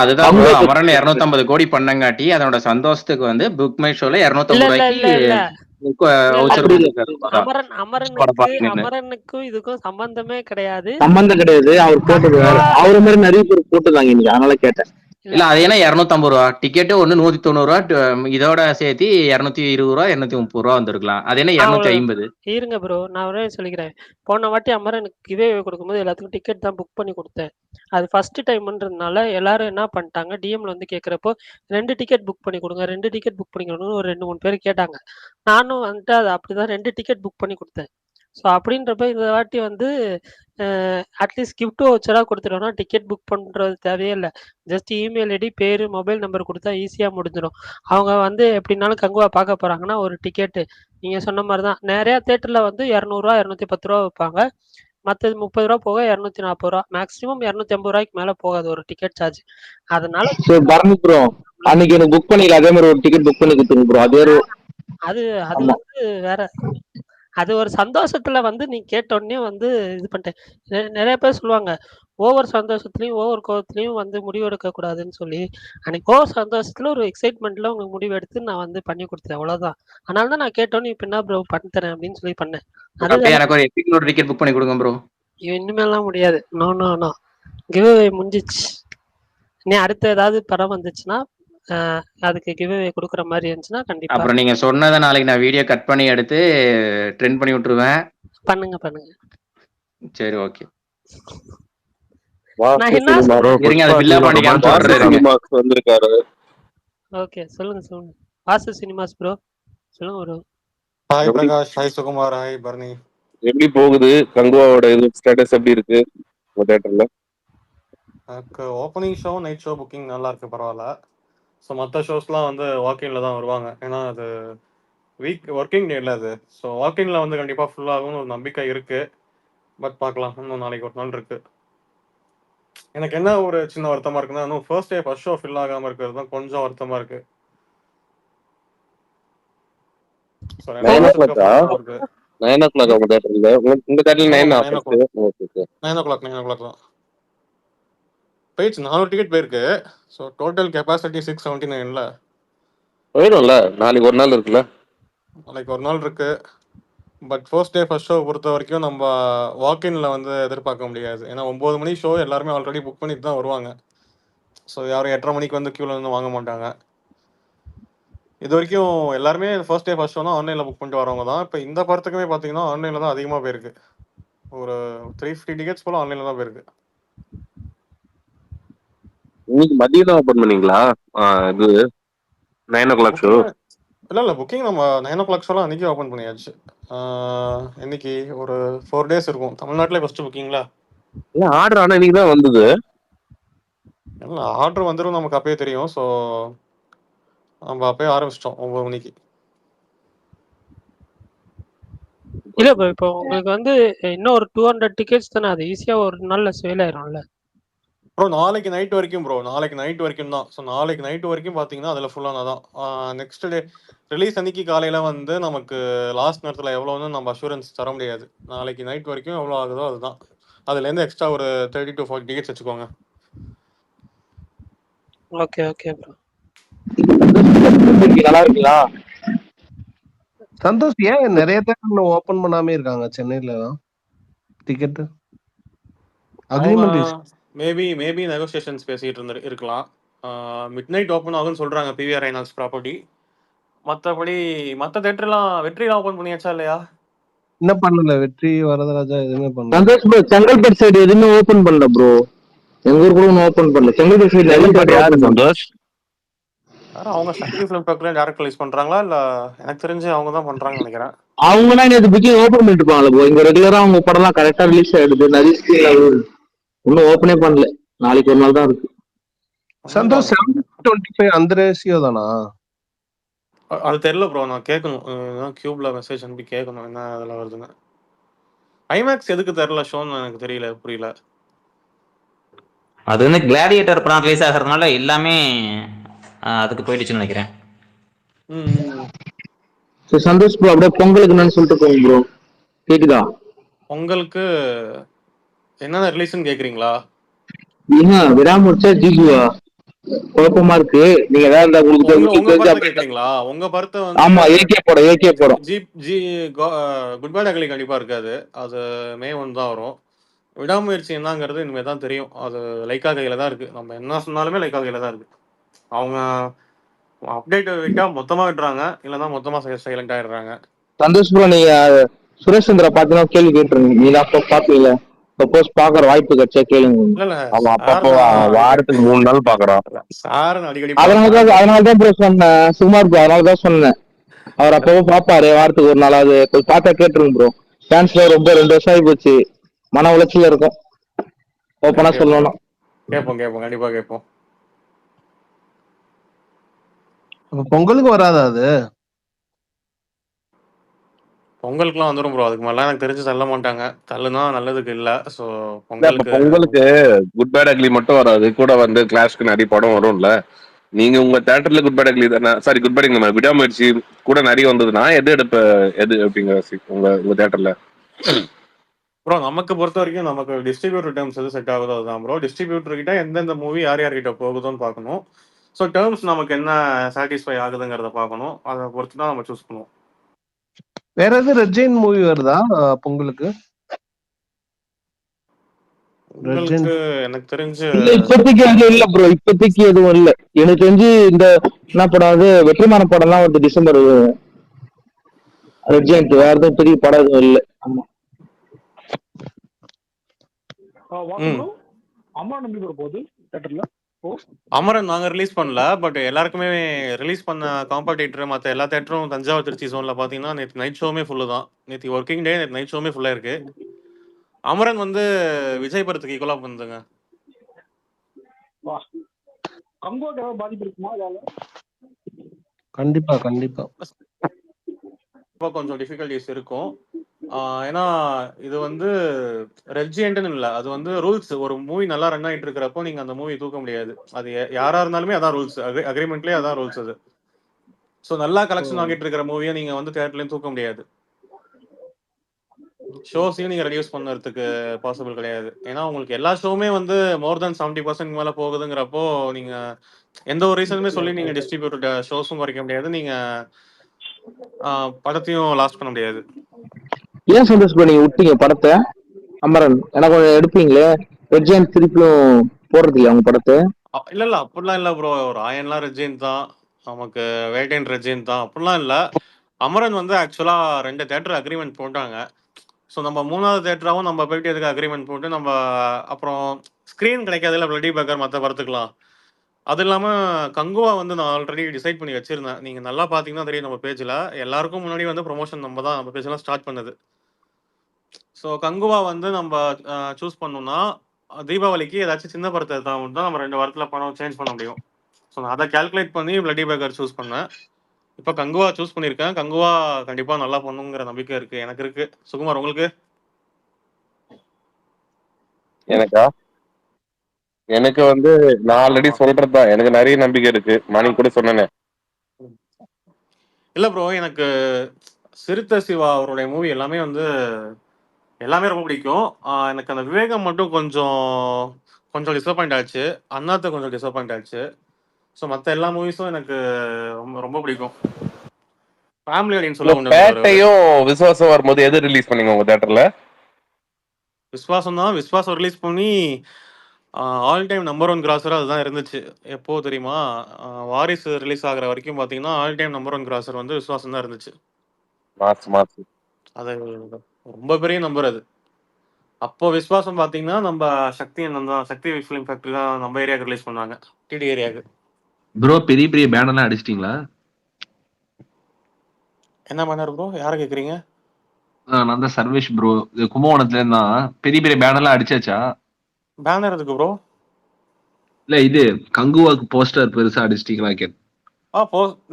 அதுதான் ப்ரோ, அமரன் 250 கோடி பண்ணங்காட்டி அதனோட சந்தோஷத்துக்கு வந்து புக் மை ஷோல 250 ரூபாய்க்கு அமரனுக்கும் இதுக்கும் சம்பந்தமே கிடையாது. சம்பந்தம் கிடையாது. அவர் போட்டது அவரு மாதிரி நிறைய பேர் போட்டுருந்தாங்க இன்னைக்கு, அதனால கேட்டேன். இல்ல அது ஏன்னா 250 ரூபா டிக்கெட்டு ஒண்ணு 190 ரூபா, இதோட சேர்த்து 220 ரூபா 230 ரூபா வந்திருக்கலாம். அது என்ன 250? இருங்க ப்ரோ, நான் ஒரே சொல்லிக்கிறேன். போன வாட்டி அமரனுக்கு இவே கொடுக்கும்போது எல்லாத்துக்கும் டிக்கெட் தான் புக் பண்ணி கொடுத்தேன். அது ஃபர்ஸ்ட் டைம்ன்றதுனால எல்லாரும் என்ன பண்ணிட்டாங்க, டிஎம்ல வந்து கேட்குறப்போ 2 டிக்கெட் புக் பண்ணி கொடுங்க, 2 டிக்கெட் புக் பண்ணி கொடுங்கன்னு ஒரு 2-3 பேர் கேட்டாங்க. நானும் வந்துட்டு அது அப்படிதான் 2 டிக்கெட் புக் பண்ணி கொடுத்தேன். ஸோ அப்படின்றப்ப இந்த வாட்டி வந்து அட்லீஸ்ட் கிஃப்ட் வச்சராக கொடுத்துட்டோம்னா டிக்கெட் புக் பண்ணுறது தேவையே இல்லை. ஜஸ்ட் இமெயில் ஐடி, பேர், மொபைல் நம்பர் கொடுத்தா ஈஸியாக முடிஞ்சிடும். அவங்க வந்து எப்படின்னாலும் கங்குவா பார்க்க போகிறாங்கன்னா ஒரு டிக்கெட்டு நீங்கள் சொன்ன மாதிரி தான் நிறையா தேட்டரில் வந்து 200 ரூபா 210 ரூபா வைப்பாங்க. மற்றது 30 ரூபா போக 240 ரூபா, மேக்ஸிமம் 250 ரூபாய்க்கு மேலே போகாது ஒரு டிக்கெட் சார்ஜ். அதனால ப்ரோ அன்னைக்கு எனக்கு புக் பண்ணிக்கல, அதே மாதிரி ஒரு டிக்கெட் புக் பண்ணி கொடுத்துருங்க ப்ரோ. அது அது வந்து வேற அது ஒரு சந்தோஷத்துல வந்து நீ கேட்ட உடனே வந்து இது பண்ணிட்டேன். நிறைய பேர் சொல்லுவாங்க, ஓவர் சந்தோஷத்துலயும், ஓவர் கோவத்துலயும் வந்து முடிவெடுக்க கூடாதுன்னு சொல்லி, அன்னைக்கு ஓவர் சந்தோஷத்துல ஒரு எக்ஸைட்மெண்ட்ல உங்களுக்கு முடிவெடுத்து நான் வந்து பண்ணி கொடுத்தேன். அவ்வளவுதான். அதனால தான் நான் கேட்டோன்னே இப்ப என்ன ப்ரோ பண்ணி தரேன் அப்படின்னு சொல்லி பண்ணேன். அப்படியே அது எனக்கு ஒரு எபிக் டிக்கெட் புக் பண்ணி கொடுங்க ப்ரோ. இனிமேலாம் முடியாது. No no no. கிவ்அவே முடிஞ்சிச்சு. நீ அடுத்த ஏதாவது படம் வந்துச்சுன்னா அதுக்கு கிவ்அவே கொடுக்குற மாதிரி இருந்துச்சுன்னா கண்டிப்பா அப்புறம் நீங்க சொன்னதை நாளைக்கு நான் வீடியோ கட் பண்ணி எடுத்து ட்ரெண்ட் பண்ணி விட்டுருவேன். பண்ணுங்க பண்ணுங்க. சரி ஓகே. நான் என்ன இருங்க அது பில்லா பண்ணி காமிச்சு வர்றேன். வந்திருக்காரு. ஓகே சொல்லுங்க சொல்லுங்க. வாசு சினிமாஸ் ப்ரோ சொல்லுங்க bro. Hi Prakash, hi Sukumar, hi Barney. எப்படி போகுது கங்குவாவோட இது ஸ்டேட்டஸ் எப்படி இருக்கு உங்க தியேட்டர்ல? எனக்கு opening show night show booking நல்லா இருக்கு, பரவாயில்ல. ஸோ மற்ற ஷோஸ்லாம் வந்து வாக்கிங்கில் தான் வருவாங்க, ஏன்னா அது ஒர்க்கிங் டே இல்லை அது. ஸோ வாக்கிங்கில் வந்து கண்டிப்பாக ஃபுல்லாகும்னு ஒரு நம்பிக்கை இருக்கு. பட் பார்க்கலாம், இன்னும் நாளைக்கு ஒரு நாள் இருக்கு. எனக்கு என்ன ஒரு சின்ன வருத்தமா இருக்குன்னா, இன்னும் ஃபர்ஸ்ட் ஷோ ஃபில் ஆகாமல் இருக்கிறது தான் கொஞ்சம் வருத்தமா இருக்கு. 9 o'clock உங்க தியேட்டர்ல? உங்க தியேட்டர்ல 9 o'clock தான். போயிடுச்சு, 400 டிக்கெட் போயிருக்கு. ஸோ டோட்டல் கெப்பாசிட்டி 679ல போயிடும்ல. நாளைக்கு ஒரு நாள் இருக்குல்ல. நாளைக்கு ஒரு நாள் இருக்கு. பட் ஃபர்ஸ்ட் ஷோ பொறுத்த வரைக்கும் நம்ம வாக்கின்ல வந்து எதிர்பார்க்க முடியாது, ஏன்னா 9 மணி ஷோ எல்லாருமே ஆல்ரெடி புக் பண்ணிட்டு தான் வருவாங்க. ஸோ யாரும் 8:30 மணிக்கு வந்து கியூல வந்து வாங்க மாட்டாங்க. இது வரைக்கும் எல்லாருமே ஃபர்ஸ்ட் ஷோனா ஆன்லைனில் புக் பண்ணிட்டு வரவங்க தான். இப்போ இந்த படத்துக்குமே பார்த்தீங்கன்னா ஆன்லைனில் தான் அதிகமாக போயிருக்கு. ஒரு 350 டிக்கெட்ஸ் போல ஆன்லைனில் தான் போயிருக்கு. இன்னைக்கு மதியம் தான் ஓப்பன் பண்ணீங்களா இது 9 o'clock ஷோ? இல்லை புக்கிங் நம்ம 9 o'clock ஷோலாம் அன்றைக்கி ஓப்பன் பண்ணியாச்சு. இன்னைக்கு ஒரு 4 days இருக்கும். தமிழ்நாட்டிலே ஃபஸ்ட்டு புக்கிங்களா? இல்லை ஆர்டர் ஆனால் இன்னைக்கு தான் வந்தது. இல்லை ஆர்டர் வந்துடும் நமக்கு அப்பயே தெரியும். ஸோ நம்ம அப்பயே ஆரம்பிச்சிட்டோம் 9 மணிக்கு. இல்ல ப்ரோ, இப்போ உங்களுக்கு வந்து இன்னும் ஒரு 200 டிக்கெட்ஸ் தானே, அது ஈஸியா ஒரு நாள்ல சேல் ஆயிரும்ல ப்ரோ. நாளைக்கு நைட் வரைக்கும் தான். ஸோ நாளைக்கு நைட் வரைக்கும் பார்த்தீங்கன்னா அதில் ஃபுல்லாக தான். நெக்ஸ்ட் டே ரிலீஸ் அன்னைக்கு காலையில் வந்து நமக்கு லாஸ்ட் நேரத்தில் எவ்வளோன்னு நம்ம அஷூரன்ஸ் தர முடியாது. நாளைக்கு நைட் வரைக்கும் எவ்வளோ ஆகுதோ அதுதான். அதுலேருந்து எக்ஸ்ட்ரா ஒரு 30 to 40 டிக்கெட்ஸ் வச்சுக்கோங்க. Okay okay bro. நல்லா இருக்குங்களா? சந்தோஷ், ஏன் நிறைய தேட்டர்ல ஓபன் பண்ணாமே இருக்காங்க சென்னையில டிக்கெட் அக்ரிமெண்ட்? மேபி நெகோசியேஷன்ஸ் பேசிட்டு இருக்கலாம். மிட் நைட் ஓப்பன் ஆகும்னு சொல்றாங்க பிவிஆர் ஐநாக்ஸ் ப்ராப்பர்ட்டி. மற்றபடி மற்ற தேட்டர்லாம் வெற்றிலாம் ஓப்பன் பண்ணியாச்சா இல்லையா? என்ன பண்ணல, வெற்றி வரதராஜா எதுவுமே பண்ணல. சந்தோஷ் ப்ரோ, செங்கல்பட்டு சைடு எதுவுமே ஓபன் பண்ணல ப்ரோ. எங்க ஊர் கூட ஓபன் பண்ணல. செங்கல்பட்டு சைடு யாரு சந்தோஷ்? அவங்க சக்தி ஃபிலிம் பேக்ல டைரக்ட் ரிலீஸ் பண்றாங்களா? இல்ல எனக்கு தெரிஞ்சு அவங்க தான் பண்றாங்கன்னு நினைக்கிறேன். அவங்கன்னா நேற்று புக்கிங் ஓபன் பண்ணிட்டு இருப்பாங்களா ப்ரோ? இங்க ரெகுலரா அவங்க படம்லாம் கரெக்டா ரிலீஸ் ஆயிடுது. நிறைய ஸ்கிரீன் இன்னும் ஓப்பனே பண்ணல. நாளைக்கு ஒரு நாள் தான் இருக்கு. சந்தோஷ் 725 அந்த ரேஷியோ தானா? அது தெரியல ப்ரோ, நான் கேட்கணும். கியூப்ல மெசேஜ் அனுப்பி கேட்கணும் என்ன அதில் வருதுன்னு. ஐமேக்ஸ் எதுக்கு தெரியல ஷோன்னு எனக்கு தெரியல, புரியல. அது வந்து கிளாடியேட்டர் படம் ரிலீஸ் ஆகிறதுனால எல்லாமே அதுக்கு போயிடுச்சுன்னு நினைக்கிறேன். சந்தோஷ் ப்ரோ, அப்படியே பொங்கலுக்கு என்னன்னு சொல்லிட்டு போங்க ப்ரோ. கேக்குதா? பொங்கலுக்கு என்னென்ன ரிலீஸ்னு கேக்குறீங்களா? விடாமுடிச்சா ஜிஜுவா குழப்பமா இருக்கு. நீங்க ஏதாவது கேக்குறீங்களா? உங்க படத்தை வந்து ஆமா ஏகே போடும். குட் பை அகலி கண்டிப்பா இருக்காது. அது மே 1 தான் வரும். விடாமுயற்சி என்னங்கிறது இனிமே தான் தெரியும். அது லைக்கா கையில தான் இருக்கு. நம்ம என்ன சொன்னாலுமே லைக்கா கையில தான் இருக்கு. அவங்க அப்டேட் விட்டா மொத்தமா விட்டுறாங்க, இல்லைன்னா மொத்தமா சைலண்ட் ஆயிடுறாங்க. சந்தோஷ் ப்ரோ, நீங்க சுரேஷ் சந்திரா பாத்தீங்கன்னா கேள்வி கேட்டுருங்க. நீ தான் பாப்பீங்களா? சப்போஸ் பாக்குற வாய்ப்பு கிடைச்சா கேளுங்க. வாரத்துக்கு 3 நாள் பாக்குறோம். அதனாலதான் ப்ரோ சொன்னேன். சுமார் ப்ரோ அதனாலதான் சொன்னேன். அவர் அப்பவும் பாப்பாரு, வாரத்துக்கு ஒரு நாளாவது போய் பார்த்தா கேட்டுருங்க ப்ரோ. டான்ஸ்ல ரொம்ப 2 வருஷம் ஆகி போச்சு, மன உளைச்சல இருக்கும். ஓப்பனா சொல்லணும். கேட்போம் கண்டிப்பா கேட்போம். பொங்கலுக்கு வராதா அது? பொங்கலுக்குலாம் வந்துடும் ப்ரோ. அதுக்கு மேல எனக்கு தெரிஞ்சு தள்ள மாட்டாங்க. தள்ளுனா நல்லதுக்கு இல்ல. ஸோ பொங்கலுக்கு குட் பேட் அக்லி மட்டும் வராது, கூட வந்து கிளாஷ்க்கு நிறைய படம் வரும்ல. நீங்க உங்க தியேட்டர்ல குட் பை டக்லி தானே, சாரி குட் பை நம்ம விடாமுயற்சி கூட நிறைய வந்ததுன்னா எது எது அப்படிங்கிற உங்க தியேட்டர்ல? ப்ரோ நமக்கு பொறுத்த வரைக்கும் நமக்கு டிஸ்ட்ரிபியூட்டர் டேர்ம்ஸ் எது செட் ஆகுதோ அதுதான் ப்ரோ. டிஸ்ட்ரிபியூட்டர் கிட்ட எந்தெந்த மூவி யார் யார்கிட்ட போகுதோன்னு பார்க்கணும். ஸோ டேர்ம்ஸ் நமக்கு என்ன சாட்டிஸ்ஃபை ஆகுதுங்கிறத பார்க்கணும். அதை பொறுத்து தான் நம்ம சூஸ் பண்ணுவோம். வேற எது ரெட் ஜெயின் மூவி வருதா பொங்கலுக்கு? உங்களுக்கு எனக்கு தெரிஞ்சு இல்ல இப்போதைக்கு எதுவும் இல்ல ப்ரோ, இப்போதைக்கு எதுவும் இல்ல. எனக்கு தெரிஞ்சு இந்த என்ன படம் அது வெற்றிமான படம் எல்லாம் வந்து டிசம்பர் ரெட் ஜெயண்ட், வேற எதுவும் பெரிய படம் எதுவும் இல்ல. ஆமா அமரன் நாங்க ரிலீஸ் பண்ணல, பட் எல்லாருக்குமே ரிலீஸ் பண்ண காம்படிட்டர் மற்ற எல்லா தேட்டரும் தஞ்சாவூர் திருச்சி ஜோன்ல பாத்தீங்கன்னா நேற்று நைட் ஷோமே ஃபுல்லு தான். நேற்று ஒர்க்கிங் டே, நேற்று நைட் ஷோமே ஃபுல்லா இருக்கு. அமரன் வந்து விஜய் படத்துக்கு ஈக்குவலா பண்ணுதுங்க. கண்டிப்பா கண்டிப்பா இப்போ கொஞ்சம் டிஃபிகல்டிஸ் இருக்கும். ஏன்னா இது வந்து ரெட்ஜியன்ட்னு இல்லை, அது வந்து ரூல்ஸ். ஒரு மூவி நல்லா ரன் ஆகிட்டு இருக்கிறப்போ நீங்க அந்த மூவி தூக்க முடியாது. அது யாரா இருந்தாலுமே அதான் ரூல்ஸ், அக்ரிமெண்ட்லேயே அதான் ரூல்ஸ் அது. ஸோ நல்லா கலெக்ஷன் ஆகிட்டு இருக்கிற மூவியை நீங்க வந்து தியேட்டர்லையும் தூக்க முடியாது. ஷோஸையும் நீங்க ரெடியூஸ் பண்ணுறதுக்கு பாசிபிள் கிடையாது. ஏன்னா உங்களுக்கு எல்லா ஷோவுமே வந்து மோர் தென் 70% மேல போகுதுங்கிறப்போ நீங்க எந்த ஒரு ரீசனுமே சொல்லி நீங்க டிஸ்ட்ரிபியூட்டர் ஷோஸும் குறைக்க முடியாது, நீங்க படத்தையும் லாஸ்ட் பண்ண முடியாது. ஏன் சந்தோஷ் ப்ரோ நீங்க விட்டீங்க படத்தை அமரன்? எனக்கு கொஞ்சம் எடுப்பீங்களே, ரெட் ஜெயண்ட் திருப்பியும் போடுறது இல்லையா உங்க படத்தை? இல்ல இல்ல அப்படிலாம் இல்ல ப்ரோ. ராயன்லாம் ரெஜின் தான், நமக்கு வேட்டைன் ரெஜின் தான், அப்படிலாம் இல்ல. அமரன் வந்து ஆக்சுவலா 2 தேட்டர் அக்ரிமெண்ட் போட்டாங்க. ஸோ நம்ம 3வது தேட்டராகவும் நம்ம போயிட்டு எதுக்கு அக்ரிமெண்ட் போட்டு நம்ம அப்புறம் ஸ்க்ரீன் கிடைக்காதுல்ல பிளடி பேக்கர் மற்ற படத்துக்கலாம். அது இல்லாமல் கங்குவா வந்து நான் ஆல்ரெடி டிசைட் பண்ணி வச்சிருந்தேன். நீங்கள் நல்லா பார்த்தீங்கன்னா தெரியும், நம்ம பேஜில் எல்லாருக்கும் முன்னாடி வந்து ப்ரொமோஷன் நம்ம தான் நம்ம பேஜெல்லாம் ஸ்டார்ட் பண்ணது. ஸோ கங்குவா வந்து நம்ம சூஸ் பண்ணோம்னா தீபாவளிக்கு ஏதாச்சும் சின்ன படத்தை தான் நம்ம 2 வாரத்தில் படம் சேஞ்ச் பண்ண முடியும். ஸோ நான் அதை கால்குலேட் பண்ணி பிளடி பேக்கர் சூஸ் பண்ணேன். இப்போ கங்குவா சூஸ் பண்ணியிருக்கேன். கங்குவா கண்டிப்பாக நல்லா பண்ணுங்கிற நம்பிக்கை இருக்குது, எனக்கு இருக்கு. சுகுமார் உங்களுக்கு? எனக்கு வந்து நான் ஆல்ரெடி சொல்றதுதான், எனக்கு நிறைய நம்பிக்கை இருக்கு. மார்னிங் கூட சொன்னேனே. இல்லை ப்ரோ, எனக்கு சிறுத்தை சிவா அவருடைய மூவி எல்லாமே வந்து எல்லாமே ரொம்ப பிடிக்கும். எனக்கு அந்த விவேகம் மட்டும் கொஞ்சம் டிசப்பாயிண்ட் ஆச்சு. அண்ணாத்த கொஞ்சம் டிசப்பாயிண்ட் ஆச்சு. ஸோ மற்ற எல்லா மூவிஸும் எனக்கு ரொம்ப ரொம்ப பிடிக்கும். ஃபேமிலி ஆடியன்ஸ் சொல்ல கொண்டு பேட்டையும் விசுவாசம் வரும்போது எது ரிலீஸ் பண்ணீங்க உங்க தியேட்டர்ல? விஸ்வாசம் தான். விஸ்வாசம் ரிலீஸ் பண்ணி ஆல் டைம் நம்பர் 1 கிராசர் அதுதான் இருந்துச்சு. எப்போ தெரியுமா? வாரிசு ரிலீஸ் ஆகிற வரைக்கும் பார்த்தீங்கன்னா ஆல் டைம் நம்பர் 1 கிராசர் வந்து விஸ்வாசம் தான் இருந்துச்சு. அது ரொம்ப பெரிய நம்பர் அது. அப்போ விஸ்வாசம் பார்த்தீங்கன்னா நம்ம சக்தி தான், சக்தி ஃபிலிம் ஃபேக்டரி தான் நம்ம ஏரியாவுக்கு ரிலீஸ் பண்ணாங்க, டிடி ஏரியாவுக்கு. ப்ரோ பெரிய பெரிய பேனர்லாம் அடிச்சிட்டீங்களா? என்ன பண்ணாரு ப்ரோ? யாரை கேட்குறீங்க? நான் தான் சர்வேஷ் ப்ரோ, கும்பகோணத்துல இருந்தா. பெரிய பெரிய பேனர்லாம் அடிச்சாச்சா? பேனர் எதுக்கு ப்ரோ? இல்ல இது கங்குவாக்கு போஸ்டர் பெருசா அடிச்சிட்டீங்களா கேட்.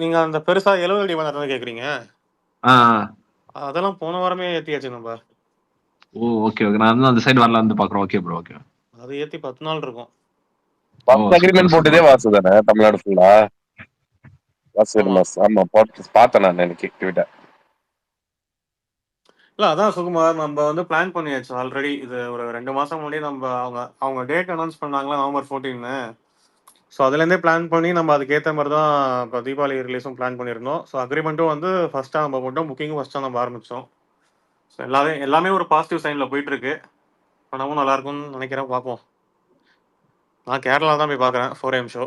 நீங்க அந்த பெருசா 70 அடி பேனர் கேட்குறீங்க? ஆ அதெல்லாம் போன வாரமே ஏற்றியாச்சு நம்ம. ஓ ஓகே ஓகே, நான் அந்த சைடு வரல வந்து பாக்குறேன். Okay bro okay. அது ஏற்றி 10 நாள் இருக்கும். அக்ரிமெண்ட் போட்டதே வாசு தானே தமிழ்நாடு ஃபுல்லா? ஆமா பார்த்தேன் நான் எனக்கு ட்விட்டர். இல்லை அதான் சுகுமார், நம்ம வந்து பிளான் பண்ணியாச்சு ஆல்ரெடி. இது ஒரு 2 மாதம் முன்னாடி நம்ம அவங்க டேட் அனௌன்ஸ் பண்ணாங்களா, நவம்பர் 14. ஸோ அதுலேருந்தே பிளான் பண்ணி நம்ம அதுக்கேற்ற மாதிரி தான் இப்போ தீபாவளி ரிலீஸும் பிளான் பண்ணியிருந்தோம். ஸோ அக்ரிமெண்ட்டும் வந்து ஃபஸ்ட்டாக நம்ம போட்டோம், புக்கிங்கும் ஃபஸ்ட்டாக நம்ம ஆரம்பித்தோம். ஸோ எல்லாமே ஒரு பாசிட்டிவ் சைனில் போயிட்டுருக்கு. பணமும் நல்லாயிருக்கும்னு நினைக்கிறேன், பார்ப்போம். நான் கேரளா தான் போய் பார்க்குறேன் 4am ஷோ.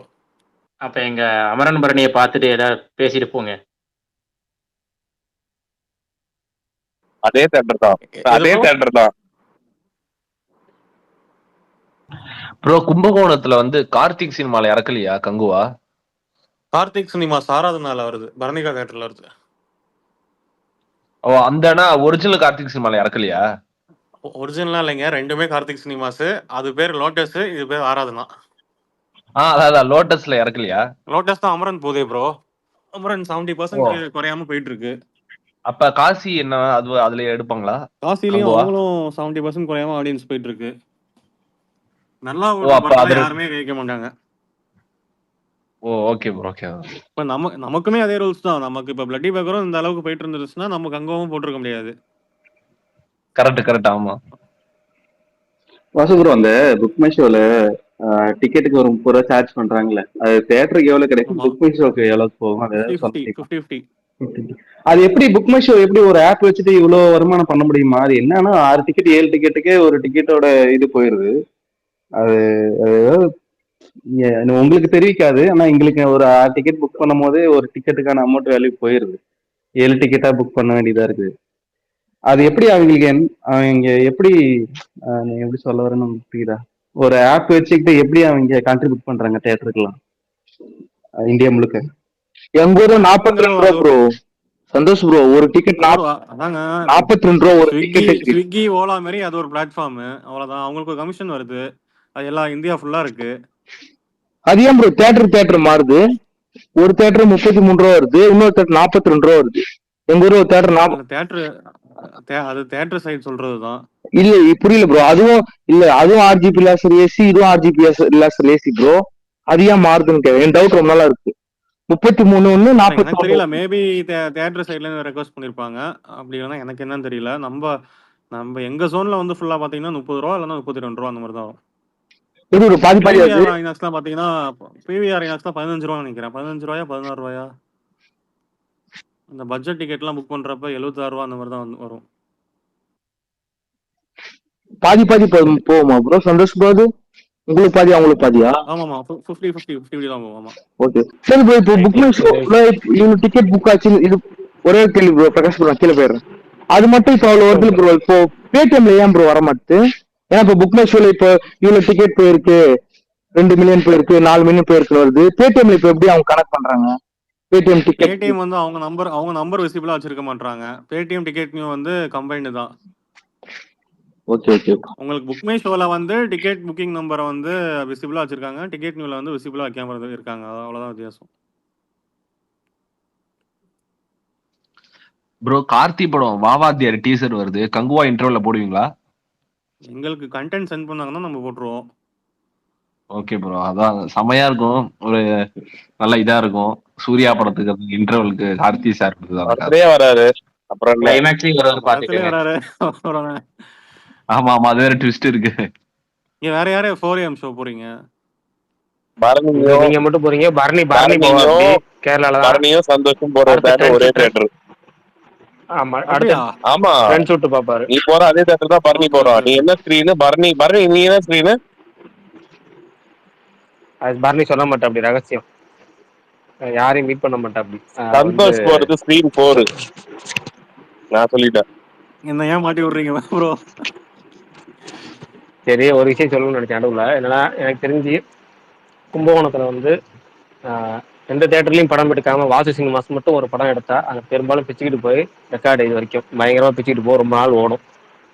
அப்போ எங்கள் அமரன் பரணியை பார்த்துட்டு ஏதாவது பேசிட்டு போங்க. அதே தேட்டர் தான் ப்ரோ. கும்பகோணத்துல வந்து கார்த்திக் சினிமால இறக்கலையா கங்குவா? கார்த்திக் சினிமா சாராதனால வருது, பரணிகா தேட்டர்ல வருது. ஓ அந்த ஒரிஜினல் கார்த்திக் சினிமால இறக்கலையா? ஒரிஜினலா இல்லைங்க, ரெண்டுமே கார்த்திக் சினிமாஸ். அது பேர் லோட்டஸ், இது பேர் ஆராதனா. அதான் லோட்டஸ்ல இறக்கலையா? லோட்டஸ் தான் அமரன் போதே ப்ரோ. அமரன் 70% குறையாம போயிட்டு இருக்கு. அப்ப காசி என்ன அதுல எடுப்பாங்களா? காசிலையும் அவங்களும் 70% குறையாம ஆடியன்ஸ் போயிட்டு இருக்கு. நல்லா யாருமே கேட்க மாட்டாங்க. ஓ ஓகே ப்ரோ ஓகே. இப்ப நமக்குமே அதே ரூல்ஸ் தான். நமக்கு இப்ப பிளட்டி பேக்கரும் இந்த அளவுக்கு போயிட்டு இருந்துச்சுன்னா நமக்கு அங்கவும் போட்டிருக்க முடியாது. கரெக்ட் ஆமா. வாசு ப்ரோ, அந்த புக் மை ஷோல டிக்கெட்டுக்கு ஒரு 30 ரூபா சார்ஜ் பண்றாங்கல்ல, அது தியேட்டருக்கு எவ்வளவு கிடைக்கும், ஆமா. புக் மை ஷோக்கு எவ்வளவு போகும், அது 50 சொல்ல 50 முடியுமா? 50 50 அது எப்படி புக் மை ஷோ எப்படி ஒரு ஆப் வச்சுட்டு இவ்வளவு வருமானம் பண்ண முடியுமா? அது என்னன்னா 6 டிக்கெட் 7 டிக்கெட்டுக்கே ஒரு டிக்கெட்டோட இது போயிருது. அது அது ஏதாவது உங்களுக்கு தெரிவிக்காது, ஆனா எங்களுக்கு ஒரு 6 டிக்கெட் புக் பண்ணும் போதே ஒரு டிக்கெட்டுக்கான அமௌண்ட் வேல்யூ போயிருது. 7 டிக்கெட்டா புக் பண்ண வேண்டியதா இருக்கு. அது எப்படி அவங்களுக்கு அவங்க எப்படி நீங்க எப்படி சொல்ல வரேன்னு உங்களுக்கு புரியுதா? ஒரு ஆப் வச்சுக்கிட்டு எப்படி அவங்க கான்ட்ரிபியூட் பண்றாங்க தியேட்டருக்குலாம் இந்தியா முழுக்க? எங்க ஊர்ல 42 ப்ரோ ரூபா அது ப்ரோ. சந்தோஷ் ப்ரோ, ஒரு டிக்கெட் அதாங்க 42 ரூபா ஒரு டிக்கெட்டுக்கு. ஸ்விக்கி ஓலா மாதிரி அது ஒரு பிளாட்ஃபார்ம். அவ்வளவுதான். அவங்களுக்கு ஒரு கமிஷன் வருது. அது எல்லாம் இந்தியா ஃபுல்லா இருக்கு. அது ஏன் ப்ரோ தியேட்டர் மாறுது? ஒரு தியேட்டர் 33 ரூபா வருது, இன்னொரு தியேட்டர் 42 ரூபா வருது. எங்க ஊர்ல ஒரு தியேட்டர் அது தியேட்டர் சைடு சொல்றதுதான். இல்ல புரியல ப்ரோ. அதுவும் ஆர்ஜிபி லேசர் ஏசி, இதுவும் ஆர்ஜிபி லேசர் ஏசி ப்ரோ. அது ஏன் மாறுதுன்னு கேட்க என் டவுட் ரொம்ப நாளா இருக்கு. 33 ஒண்ணு எனக்கு 40 தெரியல. மேபி தியேட்டர் சைட்ல இருந்து ரெக்வஸ்ட் பண்ணிருப்பாங்க. அப்படி இல்லைன்னா எனக்கு என்னன்னு தெரியல. நம்ம எங்க ஜோன்ல வந்து ஃபுல்லா பாத்தீங்கன்னா 30 ரூபா இல்லைன்னா 32 ரூபா அந்த மாதிரி தான். பாதி பிவிஆர் ஐநாக்ஸ்லாம் பாத்தீங்கன்னா பிவிஆர் ஐநாக்ஸ்லாம் 15 ரூபா நினைக்கிறேன். 15 ரூபாயா 16 ரூபாயா? அந்த பட்ஜெட் டிக்கெட்லாம் புக் பண்றப்ப 76 ரூபா அந்த மாதிரி தான் வரும். பாதி போகுமா ப்ரோ சந்தோஷ் ப்ரோ? அது உங்களுக்கு பாதி அவங்களுக்கு பாதியா? ஆமாமா 50 தான் போகும். ஆமா ஓகே சரி ப்ரோ. இப்போ புக் மை ஷோல இவ்வளவு டிக்கெட் புக் ஆச்சு. இது ஒரே கேள்வி ப்ரோ, பிரகாஷ் ப்ரோ, கீழே போயிடுறேன். அது மட்டும் இப்போ அவ்வளவு வருது ப்ரோ. இப்போ பேடிஎம்ல ஏன் ப்ரோ வர மாட்டுது? ஏன்னா இப்போ புக் மை ஷோல இப்போ இவ்வளவு டிக்கெட் போயிருக்கு, 2 மில்லியன் போயிருக்கு, 4 மில்லியன் போயிருக்கு வருது. பேடிஎம்ல இப்போ எப்படி அவங்க கனெக்ட் பண்றாங்க? பேடிஎம் டிக்கெட் பேடிஎம் வந்து அவங்க நம்பர் விசிபிளா வச்சிருக்க மாட்டாங்க. பேடிஎம் டிக்கெட் நியூ வந்து கம்பைன்டு தான். ஓகே உங்களுக்கு புக் மை ஷோல வந்து டிக்கெட் புக்கிங் நம்பரை வந்து விசிபிளா வச்சிருக்காங்க. டிக்கெட் நியூல வந்து விசிபிளா வைக்காம இருக்காங்க. அவ்வளவுதான் வித்தியாசம். ப்ரோ கார்த்தி படம் வாவாத்தியார் டீசர் வருது, கங்குவா இன்டர்வல்ல போடுவீங்களா? எங்களுக்கு கண்டென்ட் சென்ட் பண்ணாங்கன்னா நம்ம போட்டுருவோம். ஓகே ப்ரோ, அதான் செமையா இருக்கும். ஒரு நல்ல இதா இருக்கும். சூர்யா படத்துக்கு இன்டர்வலுக்கு கார்த்தி சார் வராரு. அப்புறம் வராரு. ஆமா அது வேற ட்விஸ்ட் இருக்கு. நீங்க வேற யாரே 4am ஷோ போறீங்க? நீங்க மட்டும் போறீங்க. பரணி கேரளால பரணியும் சந்தோஷம் போற தியேட்டர் ஒரே தியேட்டர். ஆமா அடுத்து ஆமா ஃப்ரெண்ட்ஸ் விட்டு பாப்பாரு. நீ போற அதே தியேட்டர் தான் பரணி போறான். நீ என்ன ஸ்கிரீன்? பரணி நீ என்ன ஸ்கிரீன்? அது பரணி சொல்ல மாட்டேன், அப்படி ரகசியம். யாரையும் மீட் பண்ண மாட்டேன் அப்படி. சந்தோஷ் போறது ஸ்கிரீன் 4. நான் சொல்லிட்டேன். என்ன ஏன் மாட்டி விடுறீங்க ப்ரோ? சரி, ஒரு விஷயம் சொல்லணும்னு நினைச்சேன் நடுவில். என்னன்னா, எனக்கு தெரிஞ்சு கும்பகோணத்துல வந்து எந்த தேட்டர்லையும் படம் எடுக்காம வாசு சினிமாஸ் மட்டும் ஒரு படம் எடுத்தா அங்கே பெரும்பாலும் பிச்சுக்கிட்டு போய் ரெக்கார்டு இது வரைக்கும் பயங்கரமாக பிச்சுக்கிட்டு போய் ரொம்ப நாள் ஓடும்.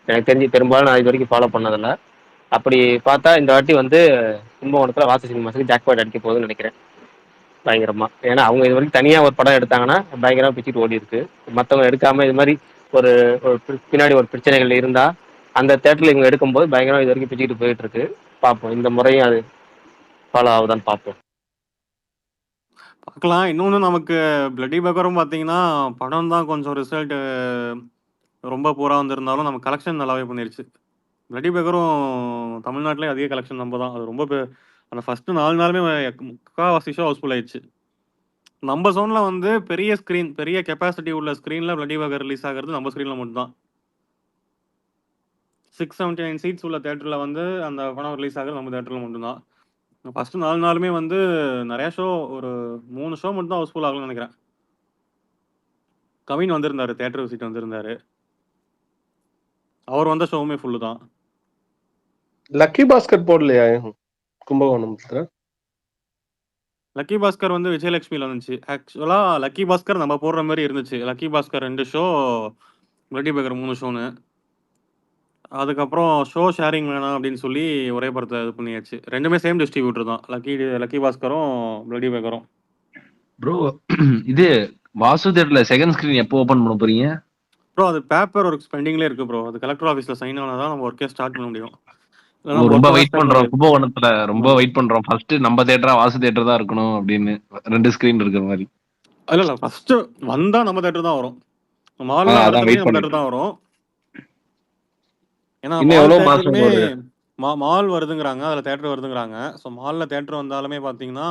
எனக்கு தெரிஞ்சு பெரும்பாலும் நான் இது வரைக்கும் ஃபாலோ பண்ணதில்லை. அப்படி பார்த்தா இந்த வாட்டி வந்து கும்பகோணத்தில் வாசு சினிமாஸுக்கு ஜாக்பாட் அடிக்க போகுதுன்னு நினைக்கிறேன் பயங்கரமாக. ஏன்னா அவங்க இது வரைக்கும் தனியாக ஒரு படம் எடுத்தாங்கன்னா பயங்கரமாக பிச்சுட்டு ஓடி இருக்கு. மற்றவங்க எடுக்காமல் இது மாதிரி ஒரு பின்னாடி ஒரு பிரச்சனைகள் இருந்தால் அந்த தேட்டரில் இவங்க எடுக்கும்போது பயங்கரமாக இது வரைக்கும் பிச்சுக்கிட்டு போயிட்டு இருக்கு. பார்ப்போம் இந்த முறையும் அது ஃபாலோ ஆகுதான்னு பார்ப்போம். பார்க்கலாம். இன்னொன்று நமக்கு பிளட்டி பேக்கரும் பார்த்தீங்கன்னா படம் தான் கொஞ்சம் ரிசல்ட் ரொம்ப பூரா வந்திருந்தாலும் நம்ம கலெக்ஷன் நல்லாவே பண்ணிருச்சு. பிளட்டி பேக்கரும் தமிழ்நாட்டிலே அதிக கலெக்ஷன் நம்ம தான். அது ரொம்ப அந்த ஃபர்ஸ்ட் 4 நாளுமே முக்காவாசி ஷோ ஹவுஸ்ஃபுல் ஆயிடுச்சு. நம்ம ஜோன்ல வந்து பெரிய ஸ்க்ரீன், பெரிய கெப்பாசிட்டி உள்ள ஸ்க்ரீன்ல பிளட்டி பேக்கர் ரிலீஸ் ஆகிறது நம்ம ஸ்க்ரீன்ல மட்டும் தான். 679 சீட்ஸ் உள்ள தேட்டரில் வந்து அந்த படம் ரிலீஸ் ஆகுறது நம்ம தேட்டரில் மட்டும்தான். ஃபர்ஸ்ட் 4 நாளுமே வந்து நிறைய ஷோ, ஒரு 3 ஷோ மட்டும் தான் ஹவுஸ்ஃபுல் ஆகணும்னு நினைக்கிறேன். கவின் வந்திருந்தாரு, தேட்டர் விசிட் வந்திருந்தாரு. அவர் வந்த ஷோவுமே ஃபுல்லு தான். லக்கி பாஸ்கர் போடலையா கும்பகோணத்துல? லக்கி பாஸ்கர் வந்து விஜயலட்சுமியில் வந்துச்சு. ஆக்சுவலாக லக்கி பாஸ்கர் நம்ம போடுற மாதிரி இருந்துச்சு. Lucky Bhaskar 2 show, bloody Baker 3 ஷோன்னு. அதுக்கப்புறம் ஷோ ஷேரிங் வேணாம் அப்படின்னு சொல்லி ஒரே படத்தை இது பண்ணியாச்சு. ரெண்டுமே சேம் டிஸ்ட்ரிபியூட்டர் தான், லக்கி பாஸ்கரும் பிளட்டி பேக்கரும். ப்ரோ இது வாசு தேட்டர்ல செகண்ட் ஸ்கிரீன் எப்போ ஓபன் பண்ண போறீங்க ப்ரோ? அது பேப்பர் ஒர்க் பெண்டிங்லேயே இருக்கு ப்ரோ. அது கலெக்டர் ஆஃபீஸில் சைன் ஆனால் தான் நம்ம ஒர்க்கே ஸ்டார்ட் பண்ண முடியும். ரொம்ப வெயிட் பண்றோம் கும்பகோணத்துல, ரொம்ப வெயிட் பண்றோம். ஃபர்ஸ்ட் நம்ம தியேட்டரா வாசு தியேட்டர் தான் இருக்கணும் அப்படின்னு 2 ஸ்கிரீன் இருக்கிற மாதிரி. இல்ல ஃபர்ஸ்ட் வந்தா நம்ம தேட்டர் தான் வரும். மால்ல அதான் நடத்துறதே வெயிட் நம்ம பண்ணிட்டு தேட்டர் தான் வரும். ஏன்னா இன்னும் மால் எவ்வளவு மாசம் தேட்டருக்குமே ஒரு மால் வருதுங்கிறாங்க, அதுல தேட்டர் வருதுங்கிறாங்க. ஸோ மால்ல தேட்டர் வந்தாலுமே பார்த்தீங்கன்னா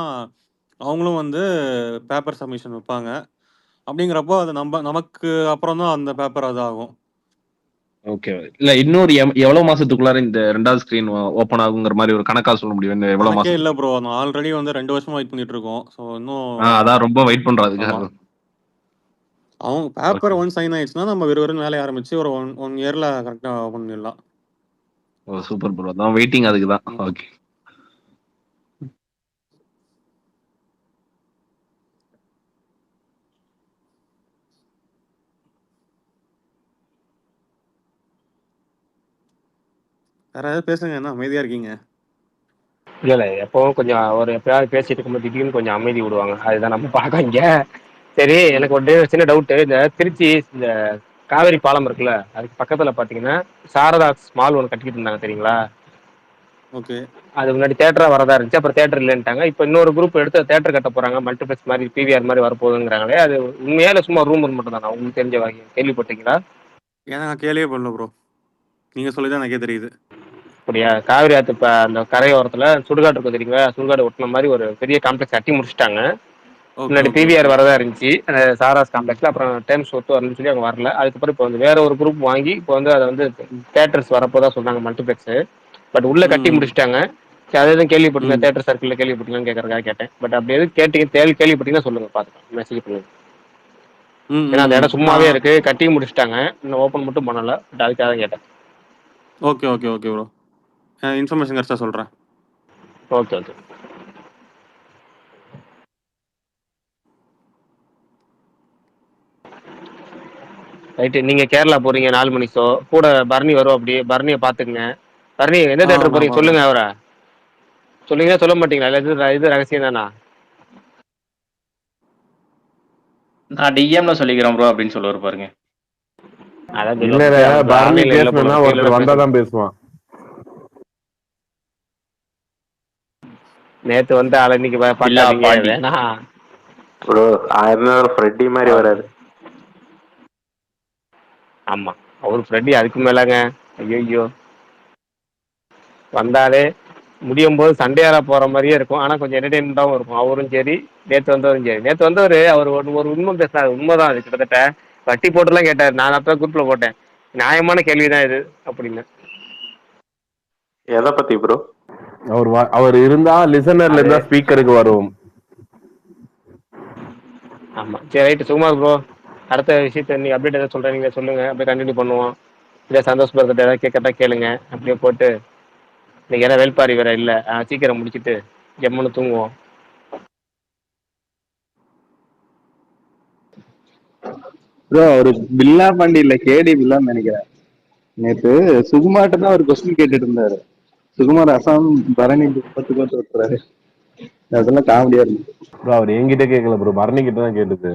அவங்களும் வந்து பேப்பர் சப்மிஷன் வைப்பாங்க. அப்படிங்கிறப்போ அது நமக்கு அப்புறம் தான் அந்த பேப்பர் அது ஆகும். ஓகே. இல்ல இன்னொரு எவ்வளவு மாசத்துக்குள்ளார இந்த 2வது ஸ்கிரீன் ஓபன் ஆகுங்கிற மாதிரி ஒரு கணக்கா சொல்ல முடியும். இந்த எவ்வளவு கணக்கே மாசம்? இல்ல ப்ரோ. நான் ஆல்ரெடி வந்து 2 வருஷமா வெயிட் பண்ணிட்டு இருக்கோம். ஸோ இன்னும் அதான் ரொம்ப வெயிட் பண்றோம் அதுக்காக. ஆமா. அவங்க பேப்பர் ஒன் சைன் ஆயிடுச்சுன்னா நம்ம வெறும் வேலைய ஆரம்பிச்சு ஒரு ஒன் இயர்ல கரெக்டா பண்ணிடலாம். ஓ சூப்பர் ப்ரோ. அதான் வெயிட்டிங் அதுக்கு தான். ஓகே. வேற ஏதாவது பேசுங்க, என்ன அமைதியா இருக்கீங்க? இல்ல எப்பவும் கொஞ்சம் ஒரு எப்பயாவது பேசிட்டு இருக்கும்போது திடீர்னு கொஞ்சம் அமைதி விடுவாங்க. அதுதான் நம்ம பார்க்க இங்க. சரி, எனக்கு ஒரு சின்ன டவுட். இந்த திருச்சி இந்த காவேரி பாலம் இருக்குல்ல, அதுக்கு பக்கத்துல பாத்தீங்கன்னா சாரதா மால் ஒன்று கட்டிக்கிட்டு இருந்தாங்க தெரியுங்களா? ஓகே. அது முன்னாடி தேட்டரா வரதா இருந்துச்சு, அப்புறம் தேட்டர் இல்லைன்ட்டாங்க. இப்போ இன்னொரு குரூப் எடுத்து தேட்டர் கட்ட போறாங்க, மல்டிபிளெக்ஸ் மாதிரி பிவிஆர் மாதிரி வரப்போகுதுங்கிறாங்களே, அது உண்மையா இல்லை சும்மா ரூமர் மட்டும் தானா? உங்களுக்கு தெரிஞ்ச வகை கேள்விப்பட்டீங்களா? ஏன்னா நான் கேள்வியே பண்ணல ப்ரோ. நீங்க சொல்லிதான் எனக்கே தெரியுது. அப்படியா? காவிரி ஆத்து இப்போ அந்த கரையோரத்தில் சுடுகாடு இருக்கும் தெரியுங்களா? சுடுகாடு ஒட்டின மாதிரி ஒரு பெரிய காம்ப்ளெக்ஸ் கட்டி முடிச்சிட்டாங்க. முன்னாடி பிவிஆர் வரதா இருந்துச்சு அந்த சாராஸ் காம்ப்ளெக்ஸ்ல, அப்புறம் டைம்ஸ் ஒத்து வரணும்னு சொல்லி அவங்க வரல. அதுக்கப்புறம் இப்போ வந்து வேற ஒரு குரூப் வாங்கி இப்போ வந்து அதை வந்து தேட்டர்ஸ் வரப்போதான் சொன்னாங்க, மல்டிபிளெக்ஸ். பட் உள்ள கட்டி முடிச்சிட்டாங்க. சரி, அது எதுவும் கேள்விப்பட்டீங்க? தேட்டர் சர்க்கிளில் கேள்விப்பட்டீங்கன்னு கேட்கறதுக்காக கேட்டேன். பட் அப்படி எதுவும் கேள்விப்பட்டீங்கன்னா சொல்லுங்க, பார்த்துக்கலாம், மெசேஜ் பண்ணுங்க. ஏன்னா அந்த இடம் சும்மாவே இருக்கு, கட்டி முடிச்சிட்டாங்க, இன்னும் ஓப்பன் மட்டும் பண்ணல. பட் அதுக்காக தான் கேட்டேன். Okay okay okay bro. Information கரெக்டாக சொல்கிறேன். Okay okay. ரைட்டு. நீங்கள் கேரளா போகிறீங்க 4 மணி ஷோ கூட பரணி வரும். அப்படி பரணியை பார்த்துக்குங்க. பரணி எந்த தேட்டர் போகிறீங்க சொல்லுங்க. அவரை சொல்லுங்க. சொல்ல மாட்டீங்களா? இல்லை இது ரகசியம் தானா? நான் டிஎம்ல சொல்லிக்கிறேன் ப்ரோ அப்படின்னு சொல்லுவார் பாருங்க. அதான் பரணி பேசணும்னா ஒருத்தர் வந்தாதான் பேசுவான். நேத்து வந்து ஆள இன்னைக்கு பார்க்காதீங்க வேணா. ப்ரோ ஃப்ரெட்டி மாதிரி வராது. ஆமா, அவரு ஃப்ரெட்டி அதுக்கு மேலங்க. ஐயோ, வந்தாலே முடியும் போது சண்டையாரா போற மாதிரியே இருக்கும். ஆனா கொஞ்சம் என்டர்டெயின்மெண்டாவும் இருக்கும். அவரும் சரி, நேத்து வந்தவர் அவர் ஒரு உண்மை பேசினாரு. உண்மைதான் அது. கிட்டத்தட்ட வட்டி போட்டுலாம் கேட்டாரு. நான் அப்ப குரூப்ல போட்டேன், நியாயமான கேள்விதான் இது அப்படின்னு. எதை பத்தி ப்ரோ? அவர் இருந்தா லிசனர்ல இருந்தா ஸ்பீக்கருக்கு வரும். ஆமா, சரி ரைட்டு. சுகுமார் ப்ரோ, அடுத்த விஷயத்த நீங்க அப்டேட் ஏதாவது சொல்றீங்க சொல்லுங்க, அப்படியே கண்டினியூ பண்ணுவோம். இல்லை சந்தோஷ் பர்கிட்ட ஏதாவது கேட்கட்டா கேளுங்க. அப்படியே போட்டு இன்னைக்கு ஏன்னா வேல்பாரி வேற இல்லை, சீக்கிரம் முடிச்சுட்டு ஜம்முன்னு தூங்குவோம். ப்ரோ ஒரு பில்லா பாண்டி இல்ல, கேடி பில்லான்னு நினைக்கிறேன். நேத்து சுகுமார்ட்ட தான் ஒரு கொஸ்டின் கேட்டுட்டு இருந்தாரு. சுகுமார் அசாம் பரணி பத்து ஒருத்தராரு. அதெல்லாம் காமெடியா இருக்கு. ப்ரோ அவர் என்கிட்ட கேட்கல ப்ரோ, பரணி கிட்ட தான் கேட்டுது.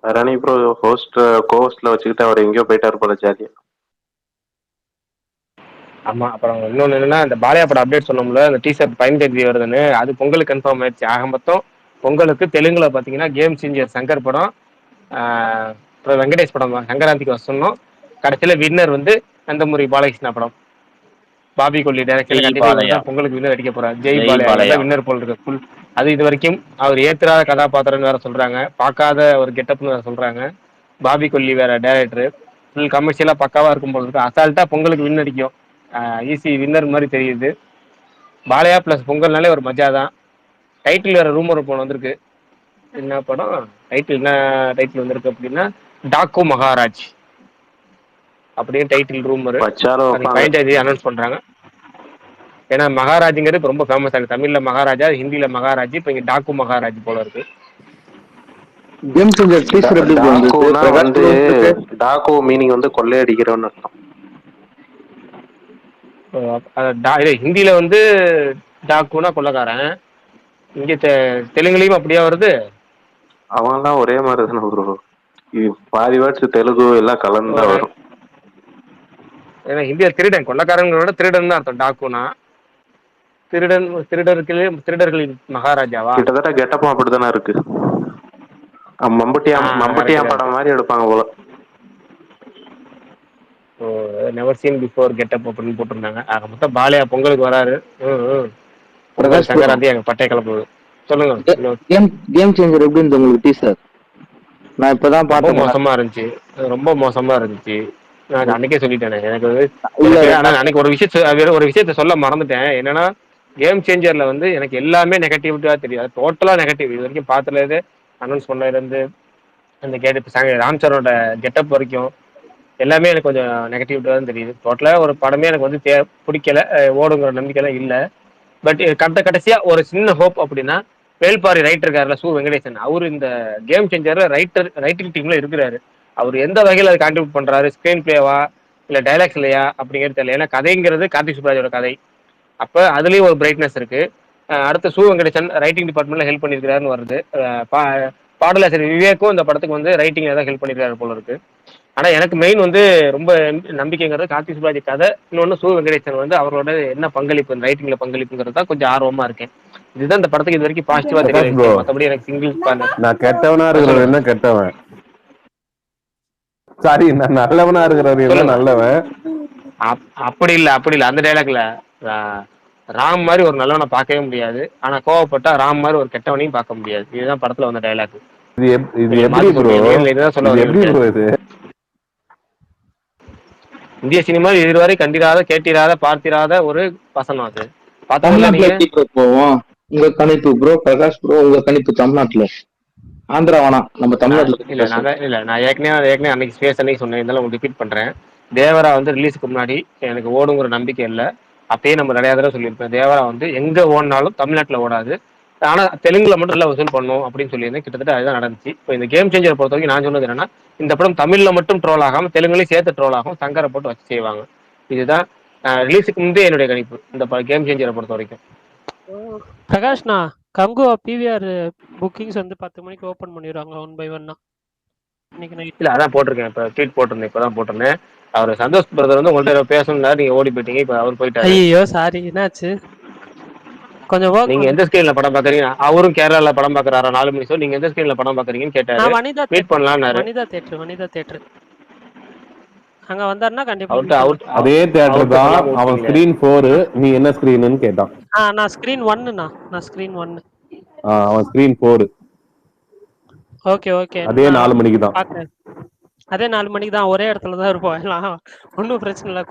பரணி ப்ரோ கோஸ்ட்ல வச்சுக்கிட்டு அவர் எங்கேயோ போயிட்டாரு போல ஜாலியா. ஆமா, அப்புறம் இன்னொன்னு என்னன்னா, இந்த பாலையா படம் அப்டேட் சொன்னோம்ல, அந்த டீசர் பயன்தேதி வருதுன்னு, அது பொங்கலுக்கு கன்ஃபார்ம் ஆயிடுச்சு. ஆக மொத்தம் பொங்கலுக்கு தெலுங்குல பாத்தீங்கன்னா கேம் சேஞ்சர் சங்கர் படம், அப்புறம் வெங்கடேஷ் படம் சங்கராந்திக்கு சொன்னோம். கடைசியில வின்னர் வந்து நந்தமுரி பாலகிருஷ்ணா படம், பாபி கொல்லி டைரக்ஷன்ல கண்டிப்பா பொங்கலுக்கு வின்னர் அடிக்க போறாரு. ஜெய் பாலையா வின்னர் போல் இருக்கு ஃபுல். அது இது வரைக்கும் அவர் ஏத்துறாத கதாபாத்திரம்னு வேற சொல்றாங்க, பார்க்காத ஒரு கெட்டப்னு வேற சொல்றாங்க. பாபி கொல்லி வேற டைரக்டர், ஃபுல் கமர்ஷியலா பக்காவா இருக்கும் போல இருக்கு. அசால்ட்டா பொங்கலுக்கு வின் அடிக்கும், ஈஸி வின்னர் மாதிரி தெரியுது. பாலையா பிளஸ் பொங்கல்னாலே ஒரு மஜா தான். டைட்டில் வேற ரூமர் போன வந்திருக்கு. என்ன படம் டைட்டில் வந்திருக்கு அப்படின்னா டாக்கு மகாராஜ் அப்படியே டைட்டில் ரூமர். 15 அனௌன்ஸ் பண்றாங்க. ஏன்னா மகாராஜுங்கிறது இப்போ ரொம்ப ஃபேமஸ் ஆகுது. தமிழ்ல மகாராஜா, ஹிந்தியில மகாராஜ், இப்போ இங்க டாக்கு மகாராஜ் போல இருக்கு. டாக்கு மீனிங் வந்து கொள்ளையடிக்கிறவன்னு அர்த்தம். ஹிந்தியில வந்து டாக்குனா கொள்ளக்காரன், இங்க தெலுங்குலயும் அப்படியா வருது? அவங்கெல்லாம் ஒரே மாதிரி தானே ப்ரோ. இது பாதி வேர்ட்ஸ் தெலுங்கு எல்லாம் கலந்து வரும். ஏன்னா இந்தியா திருடன், கொள்ளக்காரங்களோட திருடன் தான் அர்த்தம். டாக்குனா திருடன், திருடர்களின் மகாராஜாவா? கிட்டத்தட்ட கெட்டப்பும் அப்படித்தானே இருக்கு. மம்பட்டியா படம் மாதிரி எடுப்பாங்க போல. நெவர் சீன் பிஃபோர் கெட்டப் அப்படின்னு போட்டிருந்தாங்க. ஆக மொத்தம் பாலியா பொங்கலுக்கு வராரு. சங்கராந்தி எங்க பட்டை கிளப்புது. சொல்லுங்க. கேம் சேஞ்சர் எப்படி இருந்தது உங்களுக்கு டீசர்? நான் இப்பதான் பார்த்தேன். ரொம்ப மோசமா இருந்துச்சு. நான் அன்னைக்கே சொல்லிட்டேன். எனக்கு அன்னைக்கு ஒரு விஷயத்த சொல்ல மறந்துட்டேன். என்னன்னா கேம் சேஞ்சர்ல வந்து எனக்கு எல்லாமே நெகட்டிவிட்டியா தெரியாது. டோட்டலா நெகட்டிவ். இது வரைக்கும் பார்த்தது அனௌன்ஸ் பண்ணதுல இருந்து அந்த ராம்சரோட கெட்டப் வரைக்கும் எல்லாமே எனக்கு கொஞ்சம் நெகட்டிவிட்டியா தான் தெரியுது. டோட்டலா ஒரு படமே எனக்கு வந்து பிடிக்கல, ஓடுங்கிற நம்பிக்கைலாம் இல்லை. பட் கடைசியா ஒரு சின்ன ஹோப் அப்படின்னா, வேல்பாரி ரைட்டர் இருக்காருல சு வெங்கடேசன், அவரு இந்த கேம் சேஞ்சர்ல ரைட்டிங் டீம்ல இருக்கிறாரு. அவர் எந்த வகையில் அதை கான்ட்ரிபியூட் பண்றாரு, ஸ்கிரீன் பிளேவா இல்ல டைலாக்ஸ் இல்லையா அப்படிங்கிறது தெரியல. ஏன்னா கதைங்கிறது கார்த்திக் சுப்ராஜோட கதை. அப்ப அதுலயும் ஒரு பிரைட்னஸ் இருக்கு. அடுத்த சு வெங்கடேசன் ரைட்டிங் டிபார்ட்மெண்ட்ல ஹெல்ப் பண்ணிருக்காருன்னு வருது. பாடலாசிரியர் விவேக்கும் இந்த படத்துக்கு வந்து ரைட்டிங்ல தான் ஹெல்ப் பண்ணிருக்காரு போல இருக்கு. ஆனா எனக்கு மெயின் வந்து ரொம்ப நம்பிக்கைங்கிறது கார்த்திக் சுப்ராஜ் கதை. இன்னொன்னு சு வெங்கடேசன் வந்து அவரோட என்ன பங்களிப்பு, ரைட்டிங்ல பங்களிப்புங்கிறது தான் கொஞ்சம் ஆர்வமா இருக்கேன். இதுதான் இந்த படத்துக்கு இது வரைக்கும் பாசிட்டிவா தெரியும். மற்றபடி எனக்கு சிங்கிள் நான் கெட்டவனா இருக்கிறது என்ன கெட்டவன், சாரி நான் நல்லவனா இருக்கிறது என்ன நல்லவன். அப்படி இல்ல அந்த டைலாக்ல ராம் மாதிரி ஒரு நல்லவனை பார்க்கவே முடியாது. ஆனா கோவப்பட்டா ராம் மாதிரி ஒரு கெட்டவனையும் பார்க்க முடியாது. இதுதான் படத்துல வந்த டைலாக். இது எப்படி ப்ரோ? எப்படி ப்ரோ இது? இந்திய சினிமா இதுவரை கண்டிராத, கேட்டிராத, பார்த்திராத ஒரு வசனம் அது. போவோம். உங்க கணிப்பு ப்ரோ பிரகாஷ் ப்ரோ, உங்க கணிப்பு தமிழ்நாட்டுல ஆந்திரா வேணாம், நம்ம தமிழ்நாட்டுல இல்ல நான் ஏற்கனவே அன்னைக்கு ஸ்பேஸ் அன்னைக்கு சொன்னேன். இதெல்லாம் உங்களுக்கு ரிப்பீட் பண்றேன். தேவரா வந்து ரிலீஸுக்கு முன்னாடி எனக்கு ஓடுங்கிற நம்பிக்கை இல்லை. அப்பயே நம்ம நிறைய தடவை சொல்லியிருப்பேன். தேவரா வந்து எங்க ஓடினாலும் தமிழ்நாட்டுல ஓடாது, ஆனா தெலுங்குல மட்டும் நல்லா வசூல் பண்ணும் அப்படின்னு சொல்லியிருந்தேன். கிட்டத்தட்ட அதுதான் நடந்துச்சு. இப்போ இந்த கேம் சேஞ்சர் பொறுத்த வரைக்கும் நான் சொன்னது என்னன்னா, இந்த படம் தமிழ்ல மட்டும் ட்ரோல் ஆகாம தெலுங்குலையும் சேர்த்து ட்ரோல் ஆகும், சங்கரை போட்டு வச்சு செய்வாங்க. இதுதான் ரிலீஸுக்கு முந்தைய என்னுடைய கணிப்பு இந்த கேம் சேஞ்சரை பொறுத்த வரைக்கும். பிரகாஷ்ண்ணா, கங்குவா பிவிஆர் புக்கிங்ஸ் வந்து 10 மணிக்கு ஓபன் பண்ணிடுவாங்க 1 by 1. இல்ல அதான் போட்டிருக்கேன். இப்ப ட்வீட் போட்டிருந்தேன், இப்பதான் போட்டிருந்தேன். அவர் சந்தோஷ் பிரதர் வந்து உங்கள்ட்ட பேசணும்னா நீங்க ஓடி போயிட்டீங்க. இப்ப அவர் போயிட்டாரு. ஐயோ சாரி, என்னாச்சு? கொஞ்சம் நீங்க எந்த ஸ்கிரீன்ல படம் பாக்குறீங்க? அவரும் கேரளால படம் பாக்குறாரா 4 மணி ஷோ? நீங்க எந்த ஸ்கிரீன்ல படம் பாக்குறீங்கன்னு கேட்டாரு. வெயிட் பண்ணலாம்னாரு. வனிதா தியேட்டர் அங்க வந்தாருன்னா கண்டிப்பா அதே தியேட்டர் தான். அவன் ஸ்கிரீன் 4, நீ என்ன ஸ்கிரீன்னு கேட்டான். நான் ஸ்கிரீன் 1ண்ணா. நான் ஸ்கிரீன் 1. அவன் ஸ்கிரீன் 4. ஓகே அதே 4 மணிக்கு தான். அதே 4 மணிக்கு தான். ஒரே இடத்துல தான் இருப்போம் எல்லாம். ஒன்றும் பிரச்சனை இல்லை.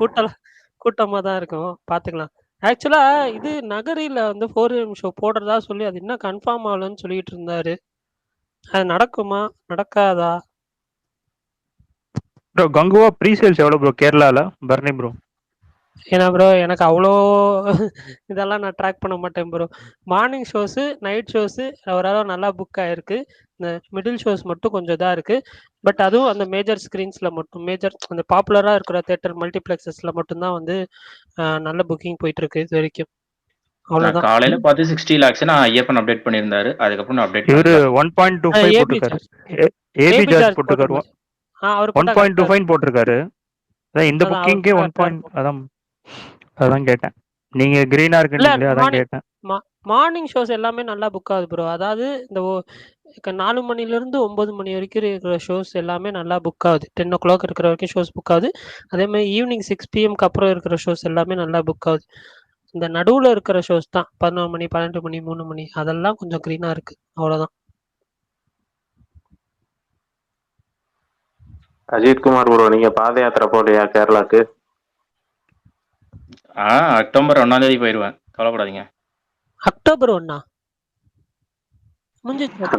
கூட்டமா தான் இருக்கும், பாத்துக்கலாம். ஆக்சுவலா இது நகரில வந்து 4am ஷோ போடுறதா சொல்லி அது இன்னும் கன்ஃபார்ம் ஆகலன்னு சொல்லிட்டு இருந்தாரு. அது நடக்குமா நடக்காதா? ப்ரோ கங்குவா ப்ரீ சேல்ஸ் எவ்வளவு ப்ரோ கேரளால பர்னி ப்ரோ? ஏன்னா ப்ரோ எனக்கு அவ்வளோ இதெல்லாம் நான் ட்ராக் பண்ண மாட்டேன் bro. Morning shows, night shows ஓரளவு நல்லா புக் ஆயிருக்கு. இந்த மிடில் ஷோஸ் மட்டும் கொஞ்சம் இதாக இருக்கு. பட் அதுவும் அந்த மேஜர் ஸ்க்ரீன்ஸில் மட்டும், மேஜர் அந்த பாப்புலராக இருக்கிற தேட்டர் மல்டிப்ளெக்ஸஸில் மட்டும்தான் வந்து நல்ல புக்கிங் போயிட்டு இருக்கு இது வரைக்கும். அவ்வளோதான். காலையில பார்த்து 60 lakhs நான் ஐயப்பன் அப்டேட் பண்ணியிருந்தாரு. அதுக்கப்புறம் நான் அப்டேட் இவரு 1.25 போட்டிருக்காரு. ஏபி சார்ஜ் போட்டிருக்காரு. அவர் 1.25 போட்டிருக்காரு. இந்த புக்கிங்கே 1. அதான் கேட்டேன். நீங்க கிரீனா இருக்கீங்களே, அதான் கேட்டேன். மார்னிங் ஷோஸ் எல்லாமே நல்லா புக் ஆகுது ப்ரோ. அதாவது இந்த 4 மணிலேருந்து 9 மணி வரைக்கும் இருக்கிற ஷோஸ் எல்லாமே நல்லா புக் ஆகுது. 10 o'clock இருக்கிற வரைக்கும் ஷோஸ் புக் ஆகுது. அதே மாதிரி ஈவினிங் 6 PM அப்புறம் இருக்கிற ஷோஸ் எல்லாமே நல்லா புக் ஆகுது. இந்த நடுவில் இருக்கிற ஷோஸ் தான் 11 மணி, 12 மணி, 3 மணி அதெல்லாம் கொஞ்சம் க்ரீனா இருக்கு. அவ்வளோதான். அஜித் குமார் ப்ரோ, நீங்க பாத யாத்திரை போலையா கேரளாக்கு? அக்டோபர் 1 போயிடுவேன், கவலைப்படாதீங்க. அக்டோபர் 1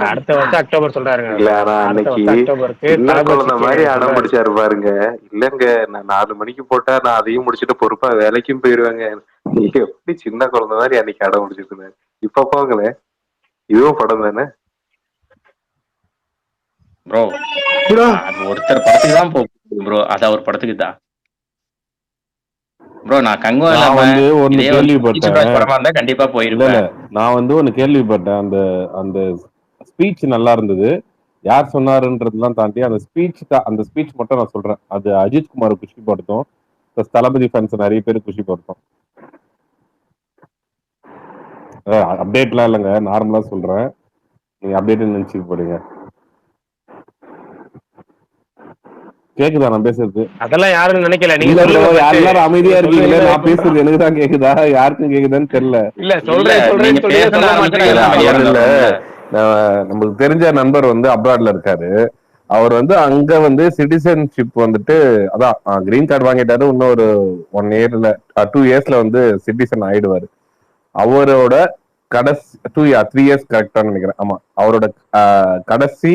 அடுத்த வருஷம் அக்டோபர் சொல்றாருங்க. இல்ல ஆனா அன்னைக்கு சின்ன குழந்தை மாதிரி அடம் பிடிச்சாரு பாருங்க. இல்லங்க நான் 4 மணிக்கு போட்டா நான் அதையும் முடிச்சுட்டு பொறுப்பா வேலைக்கும் போயிருவாங்க. எப்படி சின்ன குழந்தை மாதிரி அன்னைக்கு அடம் பிடிச்சிட்டு இப்ப போங்களேன், இதுவும் படம் தானே ப்ரோ. அது ஒருத்தர் படத்துக்கு தான் போகும் ப்ரோ, அது அவர் படத்துக்கு தான் ப்ரோ. நான் கங்குவால வந்து ஒன்னு கேள்விப்பட்டேன், படமா இருந்தா கண்டிப்பா போயிருப்பேன். நான் வந்து ஒன்னு கேள்விப்பட்டேன். அந்த ஸ்பீச் நல்லா இருந்தது. யார் சொன்னாருன்றதுலாம் தாண்டி அந்த ஸ்பீச் மட்டும் நான் சொல்றேன். அது அஜித் குமார் குஷிப்படுத்தும், ப்ளஸ் தளபதி ஃபேன்ஸ் நிறைய பேர் குஷிப்படுத்தும். அப்டேட்லாம் இல்லைங்க, நார்மலா சொல்றேன். நீங்க அப்டேட் நினைச்சுட்டு போறீங்க. கேக்குதா நான் பேசுறது? அதெல்லாம் யாரும் நினைக்கல. நீங்க இல்ல ப்ரோ, சொல்லுங்க first. எல்லாரும் அமைதியா இருக்கீங்களே, சொல்லுங்க. நான் பேசுறது எனக்கு தான் கேக்குதா யாருக்கும் கேக்குதான்னு தெரியல. இல்ல இல்ல சொல்றேன்னு நீங்க சொல்லி பேச சொல்ல ஆரம்பிச்சா மாட்டேங்கிறீங்க. எல்லாம் அவர் இல்ல, வெளியாகணும்ல. நமக்கு தெரிஞ்ச நண்பர் வந்து அப்ராட்ல இருக்காரு. அவர் வந்து அங்க வந்து சிட்டிசன்ஷிப் வந்துட்டு அதான் கிரீன் கார்டு வாங்கிட்டாரு. இன்னும் ஒரு 1 இயர்ல 2 இயர்ஸ்ல வந்து சிட்டிசன் ஆயிடுவாரு. அவரோட கடைசி 3 இயர்ஸ் கரெக்டா நினைக்கிறேன். ஆமா, அவரோட கடைசி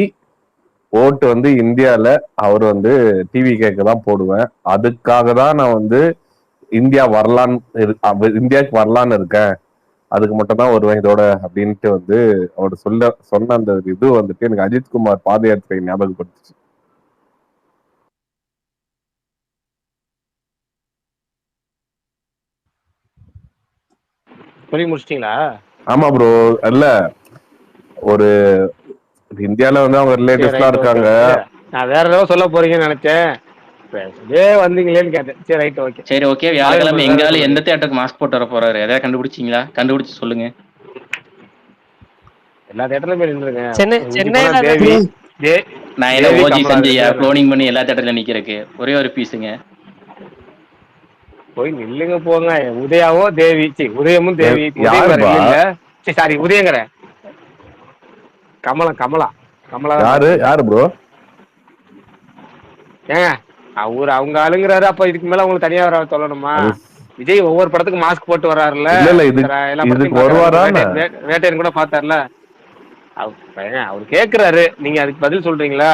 ஓட்டு வந்து இந்தியால அவர் வந்து டிவி கேக்கு தான் போடுவேன். அதுக்காக தான் நான் வந்து இந்தியாவுக்கு வரலான்னு இருக்கேன். அதுக்கு மட்டும் தான் வருவேன் இதோட அப்படின்ட்டு வந்து அவர் சொன்ன அந்த இது வந்துட்டு எனக்கு அஜித் குமார் பாத யாத்திரை ஞாபகப்படுத்துச்சு. சொல்லி முடிச்சிட்டீங்களா? ஆமா ப்ரோ. இல்ல, ஒரு இந்தியால வந்து அவங்க ரிலேட்டிவ்ஸ்லாம் இருக்காங்க. நான் வேற ஏதோ சொல்ல போறீங்கன்னு நினைச்சேன். வந்தீங்களேன்னு கேட்டேன். சரி ரைட் ஓகே. சரி ஓகே, வியாழக்கிழமை எங்கால எந்த தியேட்டருக்கு மாஸ்க் போட்டு வர போறாரு? எதாவது கண்டுபிடிச்சிங்களா? கண்டுபிடிச்சு சொல்லுங்க. எல்லா தியேட்டர்லயும் போய் நின்றுங்க. சென்னையில தேவி நான் என்ன ஓஜி சஞ்சயா க்ளோனிங் பண்ணி எல்லா தியேட்டர்ல நிக்கிறதுக்கு ஒரே ஒரு பீஸுங்க. போய் நில்லுங்க போங்க. உதயாவோ தேவி, உதயமும் தேவி. யாருப்பா? சாரி உதயங்கிற கமலா யாரு ப்ரோ? ஏங்க அவங்க ஆளுங்கிறாரு. அப்ப இதுக்கு மேல உங்களுக்கு தனியா வர சொல்லணுமா? விஜய் ஒவ்வொரு படத்துக்கு மாஸ்க் போட்டு வர்றாருல்ல. இல்ல இதுக்கு வருவாரா? வேட்டையன் கூட பாத்தாருல. அவர் கேக்குறாரு, நீங்க அதுக்கு பதில் சொல்றீங்களா?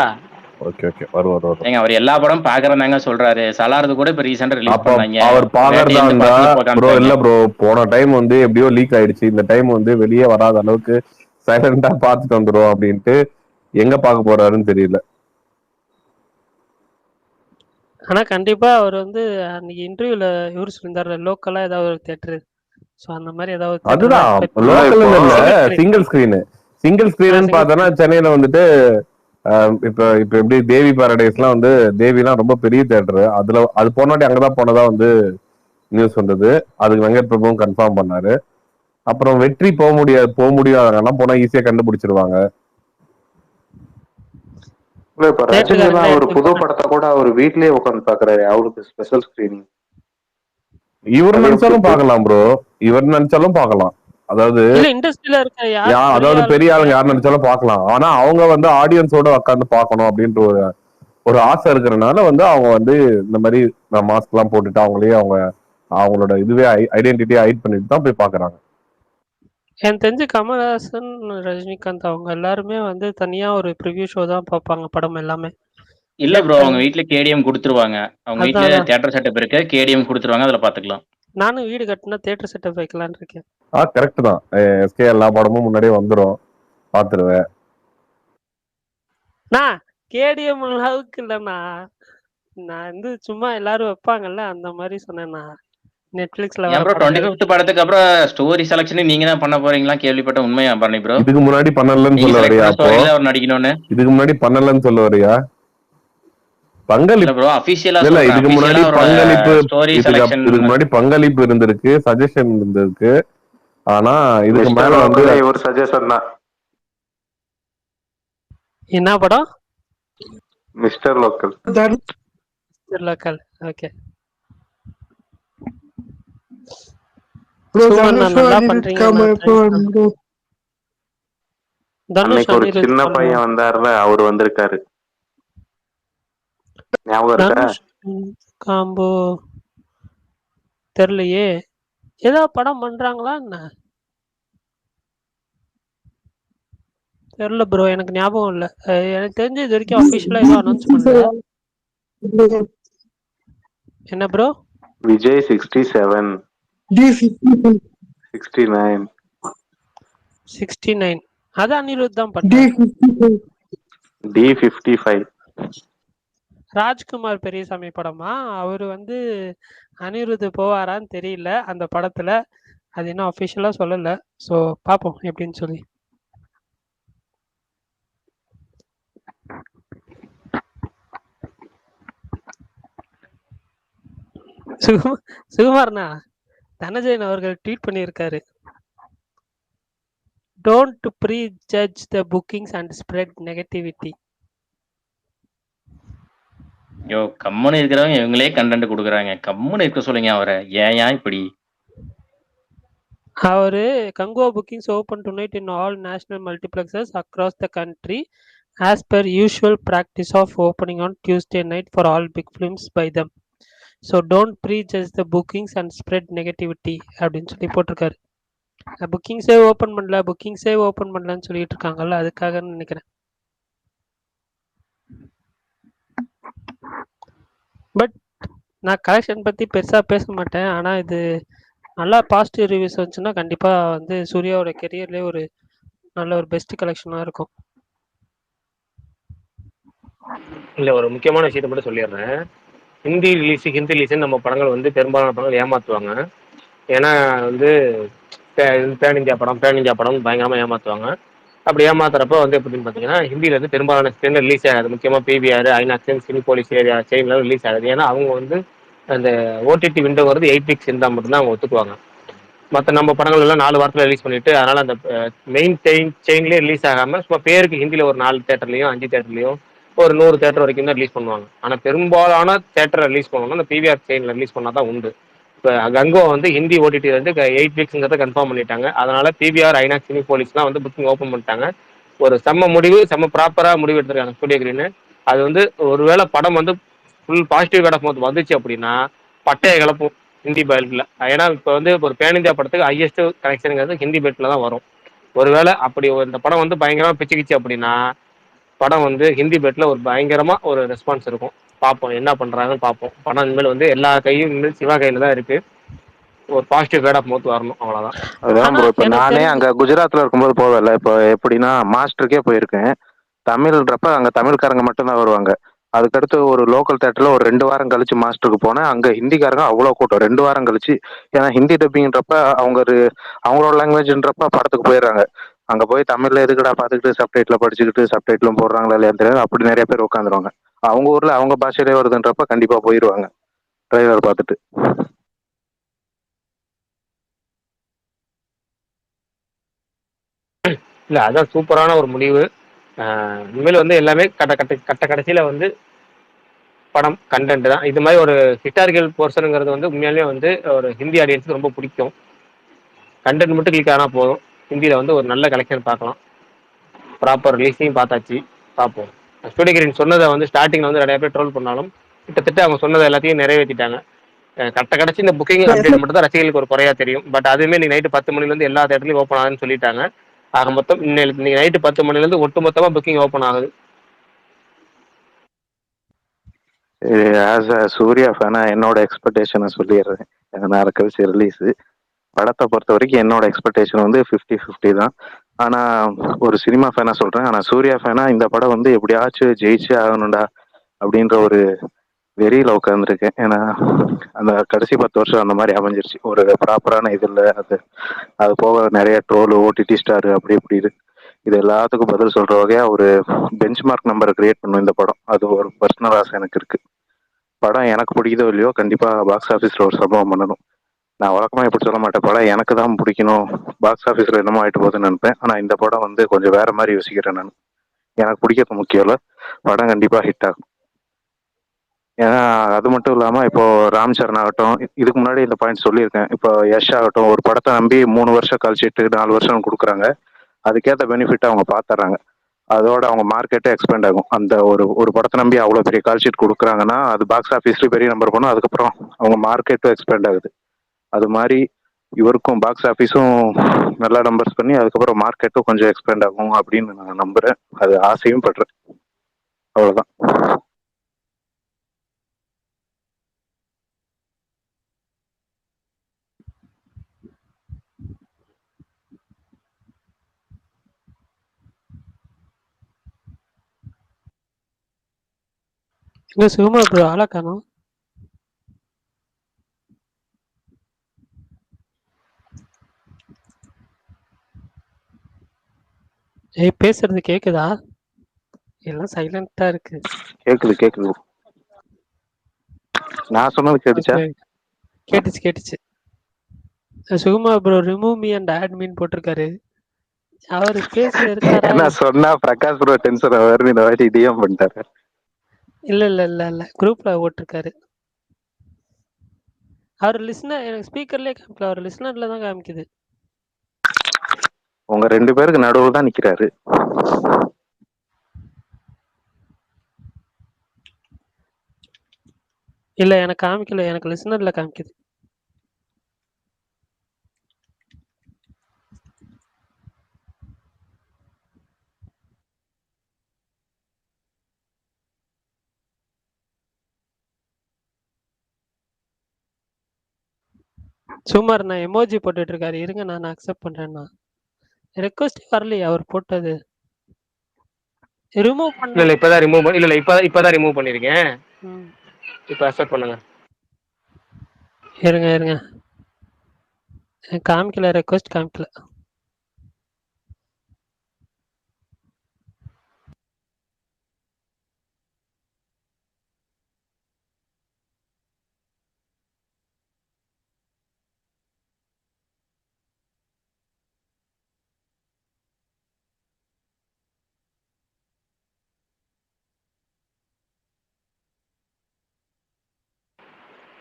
ஓகே ஓகே, வருவார். ஏங்க அவர் எல்லா படம் பாக்குறதாங்க சொல்றாரு. சலாரது கூட இப்ப ரீசெண்டா ரிலீஸ் பண்ணாங்க. அவர் பாக்குறதா இருந்தா ப்ரோ, இல்ல ப்ரோ, போன டைம் வந்து எப்படியோ லீக் ஆயிடுச்சு. இந்த டைம் வந்து வெளியே வராத அளவுக்கு சைலண்டா பாத்துட்டு வந்துரும் அப்படின்ட்டு எங்க பாக்க போறாருன்னு தெரியல. ஆனா கண்டிப்பா அவர் வந்து அன்னைக்கு இன்டர்வியூல இவரு சொல்லியிருந்தாரு, லோக்கலா ஏதாவது ஒரு தியேட்டர். சோ அந்த மாதிரி ஏதாவது அதுதான் லோக்கல் இல்ல, சிங்கிள் ஸ்கிரீன் பார்த்தோன்னா சென்னையில வந்துட்டு இப்ப எப்படி தேவி பாரடைஸ்லாம் வந்து தேவிலாம் ரொம்ப பெரிய தியேட்டர். அது போனாட்டி அங்கதான் போனதா வந்து நியூஸ் வந்தது. அதுக்கு வெங்கட் பிரபுவும் கன்ஃபார்ம் பண்ணாரு. அப்புறம் வெற்றி போக முடியாதவங்கலாம் போனா ஈஸியா கண்டுபிடிச்சிருவாங்க. இப்ப ரஜினி எல்லாம் ஒரு புது படத்தை கூட அவர் வீட்லயே உட்காந்து பாக்குறாரு. அவருக்கு ஸ்பெஷல் ஸ்கிரீனிங். இவர் நினைச்சாலும் பாக்கலாம் ப்ரோ, இவர் நினைச்சாலும் பாக்கலாம். அதாவது பெரிய ஆளுங்க யார் நினைச்சாலும் பாக்கலாம். ஆனா அவங்க வந்து ஆடியன்ஸோட உட்காந்து பாக்கணும் அப்படின்ற ஒரு ஆசை இருக்கிறதுனால வந்து அவங்க வந்து இந்த மாதிரி மாஸ்க் எல்லாம் போட்டுட்டு அவங்களோட இதுவே ஐடென்டிட்டியை ஹைட் பண்ணிட்டு தான் போய் பாக்குறாங்க. எனக்கு தெரிஞ்சு கமல்ஹாசன், ரஜினிகாந்த் அவங்க எல்லாருமே வந்து தனியா ஒரு ப்ரிவியூ ஷோ தான் பார்ப்பாங்க படம் எல்லாமே. இல்ல ப்ரோ, அவங்க வீட்ல கேடிஎம் கொடுத்துருவாங்க. அவங்க வீட்ல தியேட்டர் செட்டப் இருக்கு, கேடிஎம் கொடுத்துருவாங்க, அதுல பாத்துக்கலாம். நானும் வீடு கட்டினா தியேட்டர் செட்டப் வைக்கலான்னு இருக்கேன். கரெக்ட் தான். எஸ்கே எல்லா படமும் முன்னாடியே வந்துடும், பாத்துருவேன். நான் கேடிஎம் அளவுக்கு இல்லைண்ணா, நான் வந்து சும்மா எல்லாரும் வைப்பாங்கல்ல அந்த மாதிரி சொன்னேன்னா. நெட்ஃபிளிக்ஸ்ல ப்ரோ 25th படத்துக்கு அப்புறம் ஸ்டோரி செலக்ஷன் நீங்க தான் பண்ண போறீங்களா? கேள்விப்பட்ட உண்மையா பண்ணி ப்ரோ? இதுக்கு முன்னாடி பண்ணலன்னு சொல்ல வரியா? அவர் நடிக்கணும்னு இதுக்கு முன்னாடி பண்ணலன்னு சொல்ல வரியா? பங்களிப்பு ப்ரோ ஆபீஷியலா இல்ல. இதுக்கு முன்னாடி பங்களிப்பு இருந்திருக்கு, சஜஷன் இருந்திருக்கு. ஆனா இதுக்கு மேல வந்து ஒரு சஜஷன் தான். என்ன படம்? Mister local. Mister local. Okay bro, நல்லா பண்றீங்க. அன்னைக்கு ஒரு சின்ன பையன் வந்தாருல, அவர் வந்திருக்காரு. ஞாபகம் இருக்கா? காம்போ தெரியலையே. ஏதோ படம் பண்றாங்களா என்ன தெரியல ப்ரோ, எனக்கு ஞாபகம் இல்ல. எனக்கு தெரிஞ்சு இது வரைக்கும் அபிஷியலா ஏதோ அனௌன்ஸ் பண்ணல. என்ன ப்ரோ? விஜய் 67, D69 அது அனிருத் தான் பண்ணாரு. D55 ராஜ்குமார் பெரியசாமி படமா? அவரு வந்து அனிருத் போவாரான்னு தெரியல அந்த படத்துல. அது இன்னும் அபிஷியலா சொல்லல. சோ பாப்போம் எப்படின்னு சொல்லி. சுகுமார்ண்ணா, தனஜயன் அவர்கள் ட்வீட் பண்ணியிருக்காரு. Don't prejudge the bookings and spread negativity. யோ கம்முன்னு இருக்கிறவங்க இவங்களே கண்டென்ட் கொடுக்குறாங்க. கம்முன்னு இருக்க சொல்லுங்க அவரை. ஏன் இப்படி? அவரு Kanguva bookings open tonight in all national multiplexes across the country as per usual practice of opening on Tuesday night for all big films by them. So don't prejudge the bookings and spread negativity அப்படின்னு சொல்லி போட்டிருக்காரு. புக்கிங்ஸே open பண்ணலன்னு சொல்லிட்டு இருக்காங்கல்ல, அதுக்காக நினைக்கிறேன். But நான் collection பற்றி பெருசாக பேச மாட்டேன். ஆனால் இது நல்லா பாசிட்டிவ் ரிவ்யூஸ் வந்துச்சுன்னா கண்டிப்பாக வந்து சூர்யாவோட கெரியர்லேயே ஒரு நல்ல ஒரு பெஸ்ட் கலெக்ஷனாக இருக்கும். இல்லை, ஒரு முக்கியமான விஷயத்த மட்டும் சொல்லிடுறேன். ஹிந்தி ரிலீஸ் நம்ம படங்கள் வந்து பெரும்பாலான படங்கள் ஏமாற்றுவாங்க. ஏன்னா வந்து பேன் இந்தியா படம் பயங்கரமாக ஏமாற்றுவாங்க. அப்படி ஏமாத்துறப்ப வந்து எப்படின்னு பார்த்தீங்கன்னா, ஹிந்தியில் வந்து பெரும்பாலான ஸ்டேனில் ரிலீஸ் ஆகாது. முக்கியமாக பிவிஆர், ஐநாக்ஸ், சினிபோலிஸ் ஏரியா செயின்ல ரிலீஸ் ஆகுது. ஏன்னா அவங்க வந்து அந்த ஓடிடி விண்டோ வருது 8 வீக்ஸ் இருந்தால் மட்டும்தான் அவங்க ஒத்துக்குவாங்க. மற்ற நம்ம படங்கள் எல்லாம் 4 வாரத்தில் ரிலீஸ் பண்ணிட்டு, அதனால அந்த மெயின் செயின்லேயே ரிலீஸ் ஆகாமல் சும்மா பேருக்கு ஹிந்தியில் ஒரு 4 தேட்டர்லையும் 5 தேட்டர்லையும் ஒரு 100 தேட்டர் வரைக்கும் தான் ரிலீஸ் பண்ணுவாங்க. ஆனால் பெரும்பாலான தேட்டரை ரிலீஸ் பண்ணணும்னா அந்த பிவிஆர் செயினில் ரிலீஸ் பண்ணால் தான் உண்டு. இப்போ கங்கோ வந்து ஹிந்தி ஓடிடி வந்து 8 வீக்ஸ்ங்கிறத கன்ஃபார்ம் பண்ணிட்டாங்க. அதனால பிவிஆர், ஐநாக்ஸ், சினிபோலிஸ்லாம் வந்து புக்கிங் ஓப்பன் பண்ணிட்டாங்க. ஒரு செம்ம ப்ராப்பராக முடிவு எடுத்திருக்காங்க ஸ்டுடியோ கிரீன். அது வந்து ஒருவேளை படம் வந்து full positive word of mouth வந்துச்சு அப்படின்னா பட்டையை கிளப்பும் ஹிந்தி பெல்ட்ல. ஏன்னா இப்போ வந்து ஒரு பேன் இந்தியா படத்துக்கு ஹையஸ்ட் கனெக்ஷனுங்கிறது ஹிந்தி பெல்ட்ல தான் வரும். ஒருவேளை அப்படி இந்த படம் வந்து பயங்கரமா பிச்சுக்கிச்சு அப்படின்னா படம் வந்து ஹிந்தி பெல்ட்ல ஒரு பயங்கரமா ஒரு ரெஸ்பான்ஸ் இருக்கும். பார்ப்போம் என்ன பண்றாங்கன்னு பார்ப்போம். படம் இனிமேல் வந்து எல்லா கையும் இனிமேல் சிவா கையில தான் இருக்கு. ஒரு பாசிட்டிவ் வேர்ட் ஆஃப் மவுத் வரணும், அவ்வளவுதான். அதான் ப்ரோ, இப்போ நானே அங்க குஜராத்ல இருக்கும்போது போவேன்ல, இப்போ எப்படின்னா மாஸ்டருக்கே போயிருக்கேன். தமிழ்ன்றப்ப அங்க தமிழ்காரங்க மட்டும்தான் வருவாங்க. அதுக்கடுத்து ஒரு லோக்கல் தேட்டர்ல ஒரு 2 வாரம் கழிச்சு மாஸ்டருக்கு போனேன். அங்க ஹிந்திக்காரங்க அவ்வளோ கூட்டம் 2 வாரம் கழிச்சு. ஏன்னா ஹிந்தி டப்பிங்ன்றப்ப அவங்களோட லாங்குவேஜ்ன்றப்ப படத்துக்கு போயிடுறாங்க. அங்க போய் தமிழ்ல எதுக்குடா பார்த்துக்கிட்டு சப்டைட்டில் படிச்சுக்கிட்டு சப்டைட்டிலும் போடுறாங்களா இல்லையா தெரியாது, அப்படி நிறைய பேர் உட்காந்துருவாங்க. அவங்க ஊர்ல அவங்க பாஷையிலே வருதுன்றப்ப கண்டிப்பா போயிடுவாங்க ட்ரைலர் பார்த்துட்டு. இல்ல, அதான் சூப்பரான ஒரு முடிவு. இனிமேல் வந்து எல்லாமே கடைசியில வந்து படம் கண்டென்ட் தான். இது மாதிரி ஒரு ஹிஸ்டாரிக்கல் போர்ஷனுங்கிறது வந்து உண்மையாலே வந்து ஒரு ஹிந்தி ஆடியன்ஸுக்கு ரொம்ப பிடிக்கும். கண்டென்ட் மட்டும் கிளிக் ஆனால் போதும், ஹிந்தியில் வந்து ஒரு நல்ல கலெக்ஷன் பார்க்கலாம். ப்ராப்பர் ரிலீஸையும் பார்த்தாச்சு, பார்ப்போம். ஸ்டுடியோ கிரீன் சொன்னதை வந்து ஸ்டார்டிங்கில் வந்து நிறைய பேர் ட்ரோல் பண்ணாலும் கிட்டத்தட்ட அவங்க சொன்னதை எல்லாத்தையும் நிறைவேற்றிட்டாங்க. கடைசி இந்த புக்கிங் அப்டேட் மட்டும் தான் ரசிகர்களுக்கு ஒரு குறையா தெரியும். பட் அதுவுமே நீ நைட்டு 10 மணிலேருந்து எல்லா தேட்டர்லையும் ஓப்பன் ஆகுதுன்னு சொல்லிட்டாங்க. ஆக மொத்தம் இன்னைக்கு நைட்டு 10 மணிலேருந்து ஒட்டுமொத்தமா புக்கிங் ஓப்பன் ஆகுது. ஆஸ் அ சூர்யா ஃபேனா என்னோட எக்ஸ்பெக்டேஷனை சொல்லிடுறேன். நான் கழிச்சு ரிலீஸு படத்தை பொறுத்த வரைக்கும் என்னோட எக்ஸ்பெக்டேஷன் வந்து 50-50 தான். ஆனா ஒரு சினிமா ஃபேனா சொல்றேன். ஆனா சூர்யா ஃபேனா இந்த படம் வந்து எப்படியாச்சும் ஜெயிச்சே ஆகணும்டா அப்படின்ற ஒரு வெறியில உட்காந்துருக்கேன். ஏன்னா அந்த கடைசி 10 வருஷம் அந்த மாதிரி அமைஞ்சிருச்சு. ஒரு ப்ராப்பரான இது இல்லை. அது போக நிறைய ட்ரோலு, ஓடிடி ஸ்டாரு, அப்படி இப்படி இது எல்லாத்துக்கும் பதில் சொல்ற வகையா ஒரு பெஞ்ச் மார்க் நம்பரை கிரியேட் பண்ணும் இந்த படம். அது ஒரு பர்சனல் ஆசை எனக்கு இருக்கு. படம் எனக்கு பிடிக்குதோ இல்லையோ கண்டிப்பா பாக்ஸ் ஆஃபீஸ்ல ஒரு சம்பவம் பண்ணணும். நான் வழக்கமா எப்படி சொல்ல மாட்டேன், படம் எனக்கு தான் பிடிக்கணும், பாக்ஸ் ஆஃபீஸ்ல என்னமோ ஆயிட்டு போகுதுன்னு நினைப்பேன். ஆனா இந்த படம் வந்து கொஞ்சம் வேற மாதிரி யோசிக்கிறேன் நான். எனக்கு பிடிக்கிறது முக்கியம் இல்லை, படம் கண்டிப்பா ஹிட் ஆகும். ஏன்னா அது மட்டும் இல்லாம இப்போ ராம் சரண் ஆகட்டும், இதுக்கு முன்னாடி இந்த பாயிண்ட் சொல்லியிருக்கேன். இப்போ யஷ் ஆகட்டும், ஒரு படத்தை நம்பி 3 வருஷம் கழிச்சிட்டு 4 வருஷம் கொடுக்குறாங்க. அதுக்கேற்ற பெனிஃபிட் அவங்க பாத்துறாங்க. அதோட அவங்க மார்க்கெட்டே எக்ஸ்பேண்ட் ஆகும். அந்த ஒரு படத்தை நம்பி அவ்வளோ பெரிய கால் ஷீட் கொடுக்குறாங்கன்னா அது பாக்ஸ் ஆஃபீஸ்லேயும் பெரிய நம்பர் பண்ணும். அதுக்கப்புறம் அவங்க மார்க்கெட்டும் எக்ஸ்பேண்ட் ஆகுது. அது மாதிரி இவருக்கும் பாக்ஸ் ஆஃபீஸும் நல்ல நம்பர்ஸ் பண்ணி அதுக்கப்புறம் மார்க்கெட்டும் கொஞ்சம் எக்ஸ்பேண்ட் ஆகும் அப்படின்னு நான் நம்புறேன். அது ஆசையும் படுறேன். அவ்வளோதான். என்ன சுகுமார் ப்ரோ ஆளா காணோம்? பேசுறது கேக்குதா? எல்லாம் சைலண்டா இருக்கு. கேக்குது. நான் சொன்னது கேட்டுச்சா? கேட்டுச்சு. Sukumar bro remove me and add mean போட்டிருக்காரு. அவர் ஸ்பேஸ்ல இருக்காரா? என்ன சொன்னா பிரகாஷ் ப்ரோ டென்ஷன் ஆவாரு, இந்த வாட்டி டிஎம் பண்ணிட்டாரு. இல்ல குரூப்ல ஓட்டிருக்காரு. அவர் லிஸ்னர், எனக்கு ஸ்பீக்கர்லயே காமிக்கல, அவர் லிஸ்னர்ல தான் காமிக்குது. உங்க 2 பேருக்கு நடுவுல தான் நிக்கிறாரு. இல்ல எனக்கு காமிக்கல, எனக்கு லிஸ்னர்ல காமிக்குது. சுமார் நான் எமோஜி போட்டுட்டு இருக்காரு, இருங்க நான் அக்செப்ட் பண்றேன்னா. ரெக்வஸ்ட் வரலையே அவர் போட்டது. ரிமூவ் பண்ண இல்ல இப்பதான் ரிமூவ் பண்ணிருக்கேன். இப்ப அக்செப்ட் பண்ணுங்க. இருங்க காமிக்கல, ரெக்வஸ்ட் காமிக்கல.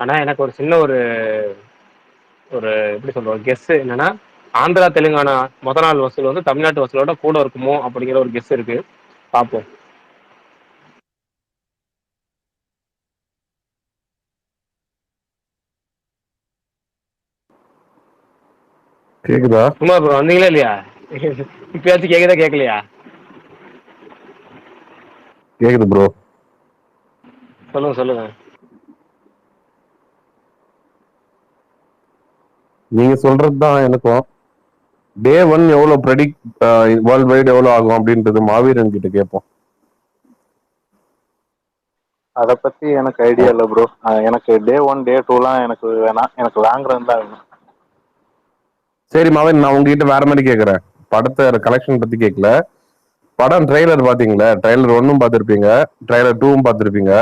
ஆனா எனக்கு ஒரு சின்ன ஒரு எப்படி சொல்றோம் கெஸ் என்னன்னா, ஆந்திரா தெலுங்கானா முத நாள் வசூல் வந்து தமிழ்நாட்டு வசூலோட கூட இருக்குமோ அப்படிங்கிற ஒரு கெஸ் இருக்கு. பார்ப்போம். கேக்குதா? சும்மா ப்ரோ வந்தீங்களா இல்லையா? இப்பயாச்சும் கேக்குதா கேட்கலையா? கேக்குது ப்ரோ. சொல்லுங்க. நீங்க சொல்றதுதான் எனக்கும். டே 1 எவ்வளவு ப்ரெடிக்ட் வேர்ல்ட் வைடு எவ்வளவு ஆகும் அப்படின்றது மாவீரன் கிட்ட கேட்போம். அத பத்தி எனக்கு ஐடியா இல்ல ப்ரோ. எனக்கு டே 1 டே 2லாம் எனக்கு வேணாம், எனக்கு லாங் ரன் தான் வேணும். சரி மாவீரன், நான் உங்ககிட்ட வேற மாதிரி கேக்குறேன். படத்தை கலெக்ஷன் பத்தி கேட்கல. படம் ட்ரெய்லர் பாத்தீங்களா? ட்ரெய்லர் 1ம் பார்த்திருப்பீங்க, ட்ரெய்லர் 2ம் பார்த்திருப்பீங்க,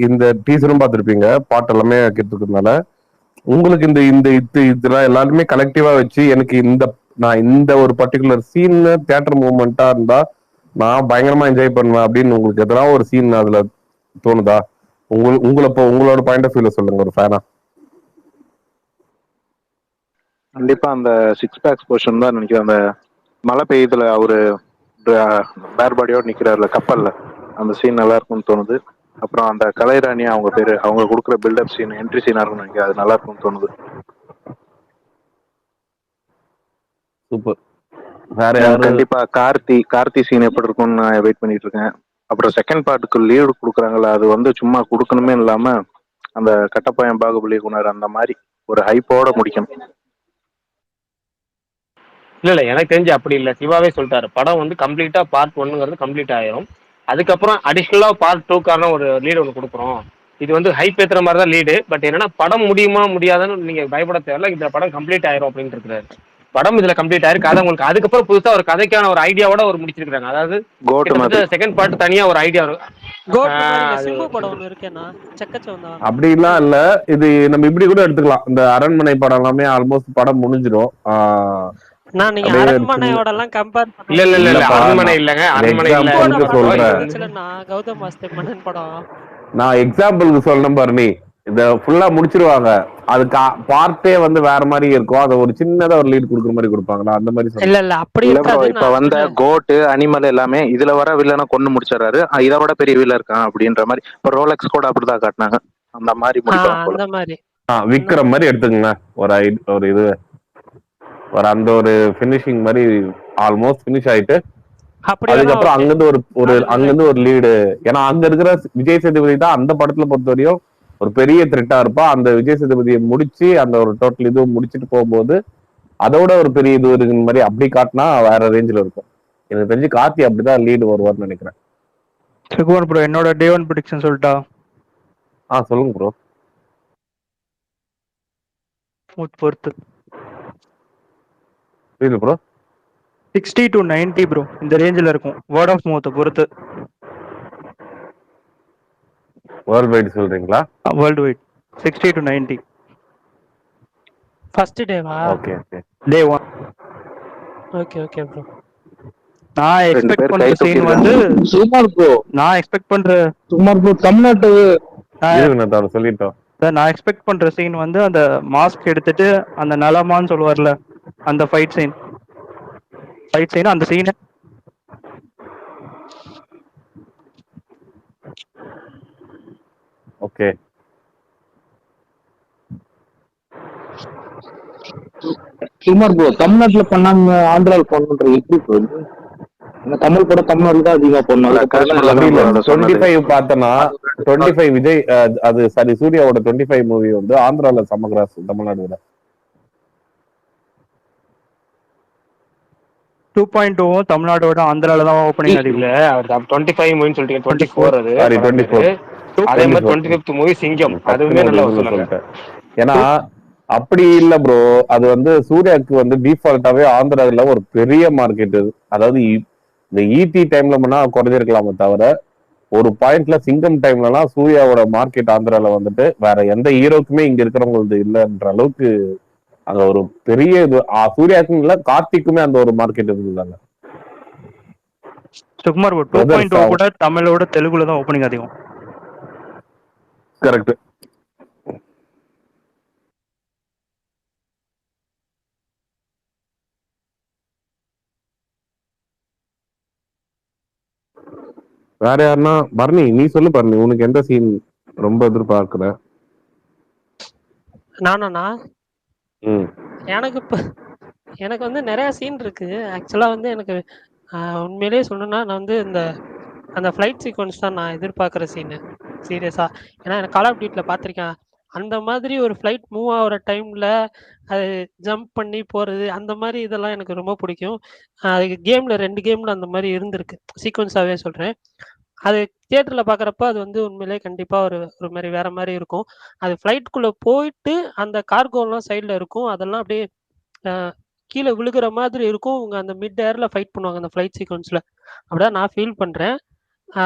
இந்த டீசரும் பார்த்திருப்பீங்க. பாட்டு எல்லாமே கேட்டுருக்கனால உங்களுக்கு இந்த இந்த இதெல்லாம் எல்லாருமே கலெக்டிவா வச்சு எனக்கு நான் இந்த ஒரு பர்டிகுலர் சீன் தியேட்டர் மூவ்மெண்டா இருந்தா நான் பயங்கரமா என்ஜாய் பண்ணுவேன் அப்படின்னு உங்களுக்கு எதனா ஒரு சீன் அதுல தோணுதா? உங்களோட பாயிண்ட் ஆஃப் வியூல சொல்லுங்க ஒரு ஃபேனா. கண்டிப்பா அந்த 6 பேக்ஸ் போர்ஷன் தான் நினைக்கிறேன். அந்த மழை பெய்யுதுல அவரு பேர்பாடியோட நிக்கிறாருல கப்பல்ல, அந்த சீன் நல்லா இருக்கும்னு தோணுது. அப்புறம் அந்த கலைராணி அவங்க பேரு, அவங்க கொடுக்குற பில்டப் சீன், என்ட்ரி சீனா இருக்கும்னு நினைக்கிறேன், அது நல்லா இருக்கும்னு தோணுது. சூப்பர். வேற யாரும் கண்டிப்பா கார்த்தி சீன் எப்படி இருக்கும்னு நான் வெயிட் பண்ணிட்டு இருக்கேன். அப்புறம் செகண்ட் பார்ட்டுக்கு லீடு கொடுக்குறாங்கல்ல, அது வந்து சும்மா கொடுக்கணுமே இல்லாம அந்த கட்டப்பையன் பாகுபலி குணர் அந்த மாதிரி ஒரு ஹைப்போட முடிக்கணும். இல்ல எனக்கு தெரிஞ்சு அப்படி இல்ல. சிவாவே சொல்லிட்டாரு, படம் வந்து கம்ப்ளீட்டா பார்ட் 1ங்கிறது கம்ப்ளீட் ஆயிரும். அதுக்கப்புறம் அடிஷனலா பார்ட் 2க்கான ஒரு லீடு ஒன்று கொடுக்குறோம். இது வந்து ஹைப் ஏத்துற மாதிரி தான் லீடு. பட் என்னன்னா படம் முடியுமா முடியாதுன்னு நீங்க பயப்பட தேவையில்ல, இந்த படம் கம்ப்ளீட் ஆயிரும் அப்படின்னு இருக்கிறாரு. படம் இதுல கம்ப்ளீட் ஆயிருக்கு. கதை உங்களுக்கு அதுக்கப்புறம் புதுசா ஒரு கதைக்கான ஒரு ஐடியாவோட ஒரு முடிச்சிருக்காங்க. அதாவது செகண்ட் பார்ட் தனியா ஒரு ஐடியா சிம்பு படம் ஒன்று இருக்கேன்னா செக்கச்சவந்தா அப்படிலாம் இல்ல. இது நம்ம இப்படி கூட எடுத்துக்கலாம். இந்த அரண்மனை படம் எல்லாமே ஆல்மோஸ்ட் படம் முடிஞ்சிடும். நான் நீங்க அரண்மனையோட எல்லாம் கம்பேர் இல்ல அரண்மனை இல்லங்க, அரண்மனை இல்ல சொல்றேன். நான் கௌதம் வாஸ்தே மன்னன் படம் நான் எக்ஸாம்பிளுக்கு சொல்லணும் பாரு. நீ இத ஃபுல்லா முடிச்சிருவாங்க, அதுக்கு பார்ட்டே வந்து வேற மாதிரி இருக்கும், அத ஒரு சின்னதா ஒரு லீட் கொடுக்குற மாதிரி கொடுப்பாங்களா, அந்த மாதிரி இல்ல அப்படி இருக்காது. இப்ப வந்த கோட் அனிமல் எல்லாமே இதுல வர வில்லனை கொண்டு முடிச்சிடறாரு, இதோட பெரிய வில்ல இருக்கான் அப்படின்ற மாதிரி. இப்ப ரோலெக்ஸ் கூட அப்படிதான் காட்டினாங்க, அந்த மாதிரி அந்த மாதிரி விக்ரம் மாதிரி எடுத்துக்கங்க. ஒரு இது ஒரு அந்த ஒரு பினிஷிங் மாதிரி ஆல்மோஸ்ட் பினிஷ் ஆயிட்டு அதுக்கப்புறம் அங்கிருந்து ஒரு லீடு. ஏன்னா அங்க இருக்கிற விஜய் சேதுபதி தான் அந்த படத்துல பொறுத்தவரையும் ஒரு பெரிய த்ரெட்டா இருப்பா. அந்த விஜய் சேதுபதியை முடிச்சு அந்த ஒரு டோட்டல் இதுவும் முடிச்சுட்டு போகும்போது அதோட ஒரு பெரிய இது இருக்குற மாதிரி அப்படி காட்டினா வேற ரேஞ்சில் இருக்கும். எனக்கு தெரிஞ்சு கார்த்தி அப்படிதான் லீடு வருவார்னு நினைக்கிறேன். சுகுமார் ப்ரோ, என்னோட டே 1 ப்ரெடிக்ஷன் சொல்லட்டா? சொல்லுங்க ப்ரோ. பொறுத்து புரியுது ப்ரோ. 60 to 90 ப்ரோ, இந்த ரேஞ்சில் இருக்கும். வேர்ட் ஆஃப் மவுத் பொறுத்து. வேர்ல்ட் வைட் சொல்றீங்களா? World wide 60 to 90. ஃபர்ஸ்ட் டேவா? Okay okay. Day 1. Okay okay bro. நான் ரெண்டு எக்ஸ்பெக்ட் பேர் பண்ற கை சீன் வந்து தூக்கிருக்காங்க. சுமார் ப்ரோ நான் எக்ஸ்பெக்ட் பண்ற சுமார் ப்ரோ தமிழ்நாட்டு நான் சொல்லிட்டோம். நான் எக்ஸ்பெக்ட் பண்ற சீன் வந்து அந்த மாஸ்க் எடுத்துட்டு அந்த நலமான்னு சொல்லுவார்ல, அந்த ஃபைட் சீன் அந்த சீன் ஓகே. சுமார் ப்ரோ தமிழ்நாட்டுல பண்ணாங்க ஆந்திரால பண்ணன்ற எப்படி ப்ரோ? தமிழ் படம் தமிழ்நாட்டுல தான் அதிகமா பண்ணாங்க. 25 பார்த்தனா 25 விஜய் அது சாரி சூர்யாவோட 25 மூவி வந்து ஆந்திரால செம்ம கிராஸ், தமிழ்நாடு விட 2.2 தமிழ்நாடோட ஆந்திரால தான் ஓப்பனிங் அதிகம். இல்ல அவர் 25 மூவின்னு சொல்லிட்டீங்க, 24 அது சாரி 24. அதே மாதிரி 25th மூவி சிங்கம், அதுவுமே நல்லா சொல்லுங்க. ஏன்னா அப்படி இல்ல ப்ரோ, அது வந்து சூர்யாவுக்கு வந்து டிஃபால்ட்டாவே ஆந்திரால ஒரு பெரிய மார்க்கெட். அதாவது இந்த ஈடி டைம்ல பண்ணா குறைஞ்சிருக்கலாமே தவிர, ஒரு பாயிண்ட்ல சிங்கம் டைம்லலாம் சூர்யாவோட மார்க்கெட் ஆந்திரால வந்துட்டு வேற எந்த ஹீரோக்குமே இங்க இருக்கிறவங்களுக்கு இல்லைன்ற அளவுக்கு அங்க ஒரு பெரிய இது. சூர்யாவுக்கும் இல்ல கார்த்திக்குமே அந்த ஒரு மார்க்கெட் இருந்ததாங்க. சுகுமார் 2.0 கூட தமிழோட தெலுங்குல தான் ஓப்பனிங் அதிகம். கரெக்ட். வேற யாருன்னா பரணி நீ சொல்லு. பரணி உனக்கு எந்த சீன் ரொம்ப எதிர்பார்க்கிற? நானா? எனக்கு வந்து நிறைய சீன் இருக்கு. ஆக்சுவலா வந்து எனக்கு உண்மையிலேயே சொல்லணும்னா நான் வந்து அந்த ஃப்ளைட் சீக்வன்ஸ் தான் நான் எதிர்பார்க்குற சீனு சீரியஸா. ஏன்னா எனக்கு கால் ஆஃப் டியூட்டில பார்த்துருக்கேன், அந்த மாதிரி ஒரு ஃப்ளைட் மூவ் ஆகிற டைம்ல அது ஜம்ப் பண்ணி போறது, அந்த மாதிரி இதெல்லாம் எனக்கு ரொம்ப பிடிக்கும். அது கேம்ல 2 கேம்ல அந்த மாதிரி இருந்திருக்கு, சீக்வன்ஸாவே சொல்றேன். அது தியேட்டர்ல பார்க்குறப்ப அது வந்து உண்மையிலேயே கண்டிப்பா ஒரு மாதிரி வேற மாதிரி இருக்கும். அது ஃப்ளைட்டுக்குள்ள போயிட்டு அந்த கார்கோலாம் சைட்ல இருக்கும், அதெல்லாம் அப்படியே கீழே விழுகிற மாதிரி இருக்கும். அவங்க அந்த மிட் ஏர்ல ஃபைட் பண்ணுவாங்க அந்த ஃப்ளைட் சீக்வன்ஸ்ல. அப்படிதான் நான் ஃபீல் பண்றேன்.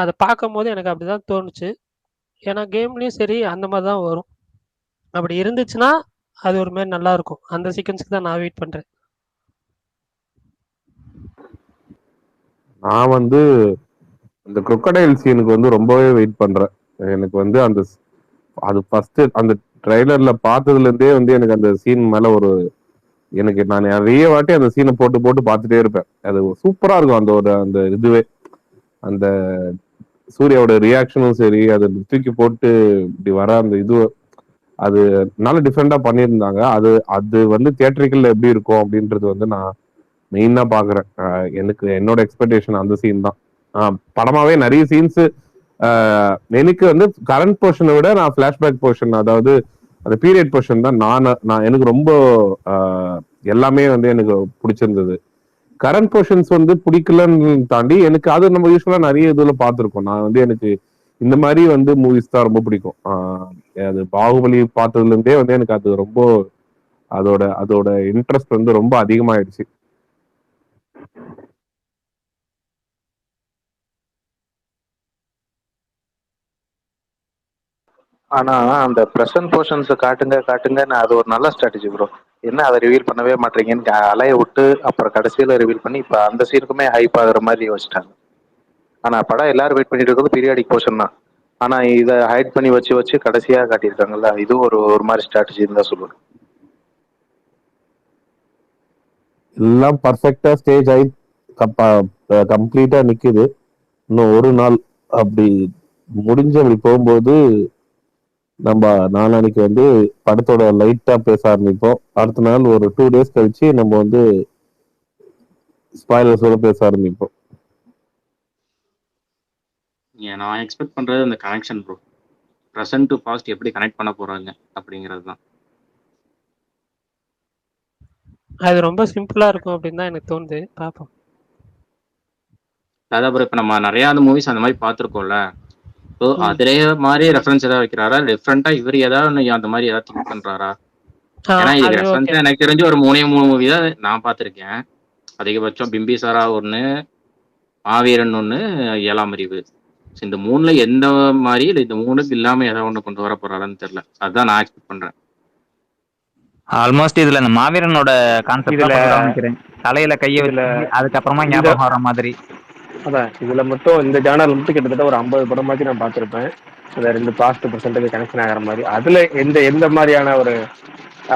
அதை பார்க்கும் போது எனக்கு அப்படிதான் தோணுச்சு. ஏன்னா கேம்லயும் சரி அந்த மாதிரி தான் வரும். அப்படி இருந்துச்சுன்னா அது ஒரு மாதிரி நல்லா இருக்கும். அந்த சீக்வன்ஸ்க்கு தான் நான் வெயிட் பண்றேன். நான் வந்து இந்த crocodile சீனுக்கு வந்து ரொம்பவே வெயிட் பண்றேன். எனக்கு வந்து அது ஃபர்ஸ்ட் அந்த ட்ரைலர்ல பார்த்ததுல இருந்தே வந்து எனக்கு அந்த சீன் மேல எனக்கு நான் நிறைய வாட்டி அந்த சீனை போட்டு போட்டு பார்த்துட்டே இருப்பேன். அது சூப்பரா இருக்கும். அந்த இதுவே அந்த சூர்யாவோட ரியாக்ஷனும் சரி, அதை தூக்கி போட்டு இப்படி வர அந்த இது அது நல்ல டிஃப்ரெண்டா பண்ணியிருந்தாங்க. அது வந்து தியேட்டரிக்கல்ல எப்படி இருக்கும் அப்படின்றது வந்து நான் மெயினா பாக்குறேன். எனக்கு என்னோட எக்ஸ்பெக்டேஷன் அந்த சீன் தான். படமாவே நிறைய சீன்ஸ் எனக்கு வந்து கரண்ட் போர்ஷனை விட நான் பிளாஷ்பேக் போர்ஷன், அதாவது அந்த பீரியட் போர்ஷன் தான் நான் எனக்கு ரொம்ப எல்லாமே வந்து எனக்கு பிடிச்சிருந்தது. கரண்ட் போர்ஷன்ஸ் வந்து பிடிக்கலன்னு தாண்டி எனக்கு அது நம்ம யூஸ்வலா நிறைய இதுல பார்த்துருக்கோம். நான் வந்து எனக்கு இந்த மாதிரி வந்து மூவிஸ் தான் ரொம்ப பிடிக்கும். அது பாகுபலி பார்த்ததுல இருந்தே வந்து எனக்கு அது ரொம்ப அதோட இன்ட்ரெஸ்ட் வந்து ரொம்ப அதிகமாயிடுச்சு. ஆனா அந்த பிரசன்ட் போர்ஷன்ஸ் காட்டுங்கன்னு அது ஒரு நல்ல ஸ்ட்ராட்டஜி ப்ரோ. என்ன அதை ரிவீல் பண்ணவே மாட்டீங்கன்னு அலைய விட்டு அப்புறம் கடைசியில ரிவீல் பண்ணி இப்ப அந்த சீனுக்குமே ஹைப் ஆகுற மாதிரி யோசிச்சிட்டாங்க. ஆனா படம் எல்லாரும் வெயிட் பண்ணிட்டு இருக்கிறது பீரியாடிக் போர்ஷன் தான். ஆனா இதை ஹைட் பண்ணி வச்சு கடைசியா காட்டியிருக்காங்கல்ல, இது ஒரு மாதிரி ஸ்ட்ராட்டஜின்னு தான் சொல்லுவேன். எல்லாம் பர்ஃபெக்டா ஸ்டேஜ் ஆகி கம்ப்ளீட்டா நிக்குது. இன்னும் ஒரு நாள் அப்படி முடிஞ்சு அப்படி போகும்போது நம்ம நாளானிக்கு வந்து படத்தோட லைட்டா பேச ஆரம்பிப்போம். அடுத்த நாள் ஒரு 2 days கழிச்சு நம்ம வந்து ஸ்பாயிலர்ஸோட பேச ஆரம்பிப்போம். நான் எக்ஸ்பெக்ட் பண்றது அந்த connection bro, present to past எப்படி கனெக்ட் பண்ண போறாங்க அப்படிங்கிறது தான். அது ரொம்ப சிம்பிளா இருக்கும் அப்படின்னு தான் எனக்கு தோணுது. பார்ப்போம். அதான் ப்ரோ, இப்போ நம்ம நிறைய அந்த மூவிஸ் அந்த மாதிரி பார்த்துருக்கோம்ல. ஸோ அதே மாதிரி ரெஃபரன்ஸ் ஏதாவது வைக்கிறாரா, டிஃப்ரெண்டா இவர் ஏதாவது அந்த மாதிரி ஏதாவது திங்க் பண்றாரா? ஏன்னா இதுக்கு ரெஃபரன்ஸ் எனக்கு தெரிஞ்சு ஒரு 3 மூவி தான் நான் பார்த்துருக்கேன் அதிகபட்சம். பிம்பிசாரா ஒன்று, மாவீரன் ஒன்று, 7ஆம் அறிவு. இந்த 3ல எந்த மாதிரி இல்லை இந்த 3க்கு இல்லாம ஏதாவது ஒன்று கொண்டு வர போறாரான்னு தெரியல. அதுதான் நான் எக்ஸ்பெக்ட் பண்றேன். ஆல்மோஸ்ட் இதுல இந்த மாவீரனோட கான்செப்ட் இதுல தான் கொஞ்சம் நினைக்கிறேன். தலையில கைய இதுல வச்சு அதுக்கப்புறமா இந்த ஞாபகம் வர மாதிரி. அதான் இதுல மட்டும் இந்த ஜானல் மட்டும் கிட்டத்தட்ட ஒரு 50 படமாச்சு நான் பார்த்திருப்பேன். அந்த 2 பாஸ்ட் பிரசன்ட்டுக்கு கனெக்ஷன் ஆகிற மாதிரி. அதுல எந்த எந்த மாதிரியான ஒரு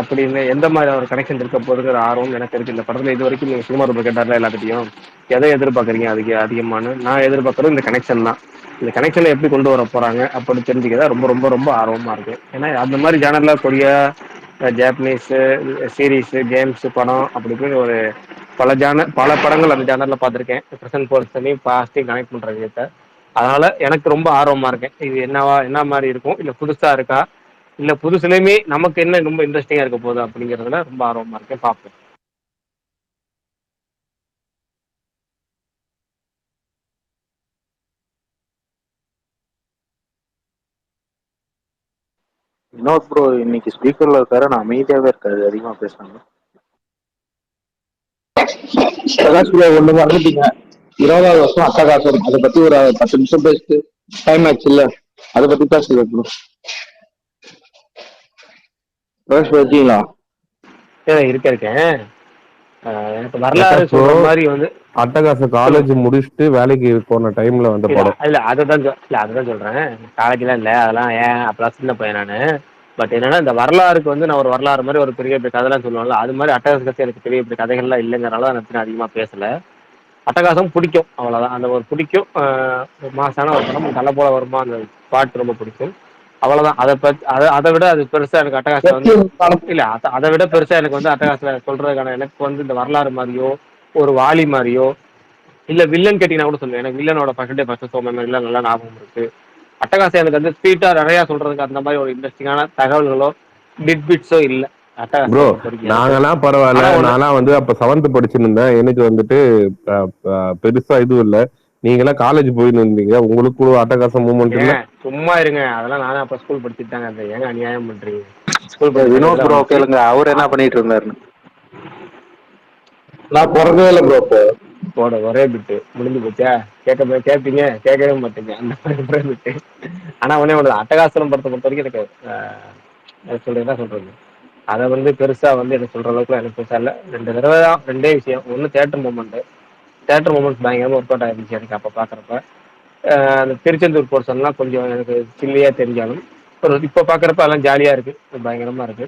அப்படின்னு எந்த மாதிரியான ஒரு கனெக்ஷன் இருக்க போதுங்கிற ஆர்வம் எனக்கு இருக்கு. இந்த படத்துல இது வரைக்கும் நீங்க சினிமா ரூபா கேட்டார்ல எல்லாத்திட்டையும் எதை எதிர்பார்க்குறீங்க அதுக்கு அதிகமான நான் எதிர்பார்க்கறது இந்த கனெக்ஷன் தான். இந்த கனெக்ஷனை எப்படி கொண்டு வர போறாங்க அப்படின்னு தெரிஞ்சுக்கதான் ரொம்ப ரொம்ப ரொம்ப ஆர்வமா இருக்கு. ஏன்னா அந்த மாதிரி ஜானர்ல கொரியா, ஜாப்பனீஸ் சீரீஸ், கேம்ஸ், படம் அப்படி இப்படின்னு ஒரு பல படங்கள் அந்த ஜானர்ல பார்த்துருக்கேன். ப்ரெசன்ட் போர்ஷனையும் பாஸ்டையும் கனெக்ட் பண்ற விதத்தை. அதனால எனக்கு ரொம்ப ஆர்வமா இருக்கேன். இது என்ன மாதிரி இருக்கும், இல்ல புதுசா இருக்கா, இல்ல புதுசுலயுமே நமக்கு என்ன ரொம்ப இன்ட்ரெஸ்டிங்கா இருக்க போகுது அப்படிங்கறதுல ரொம்ப ஆர்வமா இருக்கேன். பார்ப்போம். வினோத் ப்ரோ இன்னைக்கு ஸ்பீக்கர்ல இருக்காரு, நான் அமைதியாவே இருக்காரு, அதிகமா பேசுறாங்க. பிரகாஷ் ப்ரோ ஒண்ணு மறந்துட்டீங்க. 20வது வருஷம் அட்டகாசம், அதை பத்தி ஒரு 10 நிமிஷம் பேசிட்டு டைம் ஆச்சு இல்ல, அதை பத்தி பேசுங்க ப்ரோ. பிரகாஷ் ப்ரோ இருக்கீங்களா? இருக்கேன். எனக்கு வரலாறு சொல்ற மாதிரி வந்து அட்டகாசம் காலேஜ் முடிச்சுட்டு வேலைக்கு போன டைம்ல வந்த படம். இல்ல அதுதான் சொல்றேன். காலேஜ்லாம் இல்ல, அதெல்லாம் ஏன் அப்பெல்லாம் சின்ன பையன் நானு. பட் என்னன்னா இந்த வரலாறுக்கு வந்து நான் ஒரு வரலாறு மாதிரி ஒரு பெரிய பெரிய கதைலாம் சொல்லுவாங்கல்ல, அது மாதிரி அட்டகாசம் எனக்கு பெரிய பெரிய கதைகள்லாம் இல்லைங்கிறனால நான் அதிகமா பேசல. அட்டகாசம் பிடிக்கும், அவ்வளவுதான். அந்த ஒரு பிடிக்கும், மாசான ஒரு படம் தலை போல வருமா அந்த பாட்டு ரொம்ப பிடிக்கும், அவ்வளவுதான். அதை விட அது பெருசா எனக்கு அட்டகாசம் வந்து இல்ல. அதை விட பெருசா எனக்கு வந்து அட்டகாசம் சொல்றதுக்கான எனக்கு வந்து இந்த வரலாறு மாதிரியோ ஒரு வாலி மாதிரியோ இல்ல வில்லன் கேட்டீங்கன்னா கூட சொல்லுவேன். எனக்கு வில்லனோட ஃபர்ஸ்ட் சோமன் எல்லாம் நல்லா ஞாபகம் இருக்கு. அட்டகாசம் எனக்கு வந்து ஸ்பீட்டா நிறைய சொல்றதுக்கு அந்த மாதிரி ஒரு இன்ட்ரெஸ்டிங்கான தகவல்களோ பிட்ஸோ இல்ல. ப்ரோ நாங்கெல்லாம் பரவாயில்ல, நான்லாம் வந்து அப்ப 7th படிச்சிருந்தேன். எனக்கு வந்துட்டு பெருசா இதுவும் இல்ல. நீங்களாம் காலேஜ் போயின்னு இருந்தீங்க, உங்களுக்கு அட்டகாசம் மூமெண்ட் இல்ல. சும்மா இருங்க, அதெல்லாம் நானும் அப்ப ஸ்கூல் படிச்சுட்டாங்க. அந்த ஏங்க அநியாயம் பண்றீங்க? வினோத் ப்ரோ கேளுங்க, அவர் என்ன பண்ணிட்டு இருந்தாருன்னு. நான் பிறந்தவே இல்லை ப்ரோ. போட ஒரே பிட்டு முடிஞ்சு போச்சா? கேட்பீங்க, கேட்கவே மாட்டீங்க, அந்த மாதிரி பிட்டு. ஆனா ஒண்ணு அட்டகாசனம் படத்தை பொறுத்த வரைக்கும் எனக்கு என்ன சொல்றது, அதை வந்து பெருசா வந்து எனக்கு சொல்ற அளவுக்கு எனக்கு பெருசா இல்லை. 2 தடவை தான், 2 விஷயம். ஒன்னு தியேட்டர் மூமெண்ட்ஸ் பயங்கரமா ஒர்க் அவுட் ஆயிருந்துச்சு எனக்கு அப்ப பாக்குறப்ப. அந்த திருச்செந்தூர் போர்ஷன்லாம் கொஞ்சம் எனக்கு சில்லியா தெரிஞ்சாலும் இப்ப பாக்குறப்ப எல்லாம் ஜாலியா இருக்கு, பயங்கரமா இருக்கு.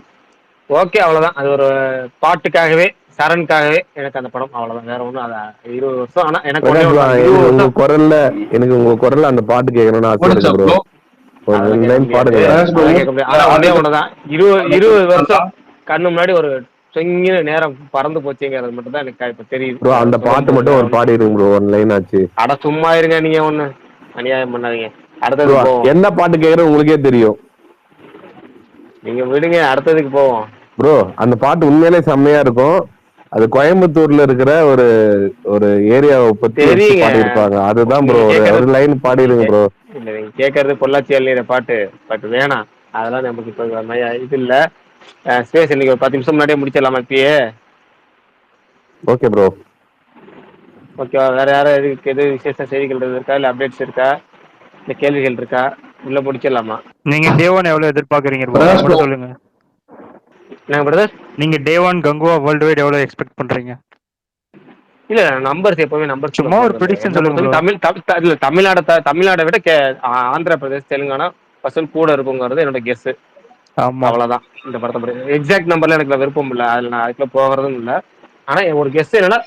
ஓகே, அவ்வளவுதான். அது ஒரு பாட்டுக்காகவே, சரணுக்காகவே எனக்கு அந்த படம், அவ்வளவுதான். வேற ஒண்ணும். 20 வருஷம். ஆனா எனக்கு உங்க குரல்ல அந்த பாட்டு கேட்கணும்னு ஆசை இருக்கு ப்ரோ. ஒரு லைன் பாடுங்க. ஆனா ஒண்ணே ஒண்ணுதான், 20 வருஷம் கண்ணு முன்னாடி ஒரு சொங்கின நேரம் பறந்து போச்சுங்கிறது மட்டும் தான் எனக்கு இப்ப தெரியுது ப்ரோ. அந்த பாட்டு மட்டும் ஒரு பாடிடுங்க ப்ரோ, ஒரு லைன் ஆச்சு. அட சும்மா இருங்க, நீங்க ஒண்ணு அநியாயம் பண்ணாதீங்க. அடுத்தது போவோம். என்ன பாட்டு கேக்குறது உங்களுக்கே தெரியும், நீங்க விடுங்க, அடுத்ததுக்கு போவோம். ப்ரோ அந்த பாட்டு உண்மையிலே செம்மையா இருக்கும். அது கோயம்புத்தூர்ல இருக்கிற ஒரு ஒரு ஏரியாவை பத்தி பாடி இருப்பாங்க. அதுதான் ப்ரோ, ஒரு லைன் பாடிடுங்க ப்ரோ. இல்ல நீங்க கேட்கறது பொள்ளாச்சி அள்ளிற பாட்டு, பட் வேணாம், அதெல்லாம் நமக்கு இப்ப இது இல்ல. ஸ்பேஸ் இன்னைக்கு ஒரு 10 நிமிஷம் முன்னாடியே முடிச்சிடலாமா இப்பயே? Okay bro. ஓகேவா? வேற யாரும் எது விசேஷ செய்திகள் இருக்கா, இல்ல அப்டேட்ஸ் இருக்கா, இல்ல கேள்விகள் இருக்கா, இல்ல முடிச்சிடலாமா? நீங்க டே 1 எவ்வளவு எதிர்பார்க்கறீங்க சொல்லுங்க. என்ன பிரதர், நீங்க டே 1 கங்குவா வேர்ல்ட் வைட் எவ்வளவு எக்ஸ்பெக்ட் பண்றீங்க? இல்ல நம்பர்ஸ் எப்பவுமே நம்பர்ஸ் சும்மா ஒரு ப்ரெடிக்ஷன் சொல்லுங்க. தமிழ்நாடை விட ஆந்திர பிரதேஷ், தெலுங்கானா பர்சன்ட் கூட இருக்குங்கிறது என்னோட கெஸ். அவ்வளவுதான். இந்த படத்தை எக்ஸாக்ட் நம்பர்ல எனக்கு விருப்பம் இல்லை, அதுல நான் அதுக்குள்ள போகிறதும் இல்லை. ஆனா ஒரு கெஸ் என்னன்னா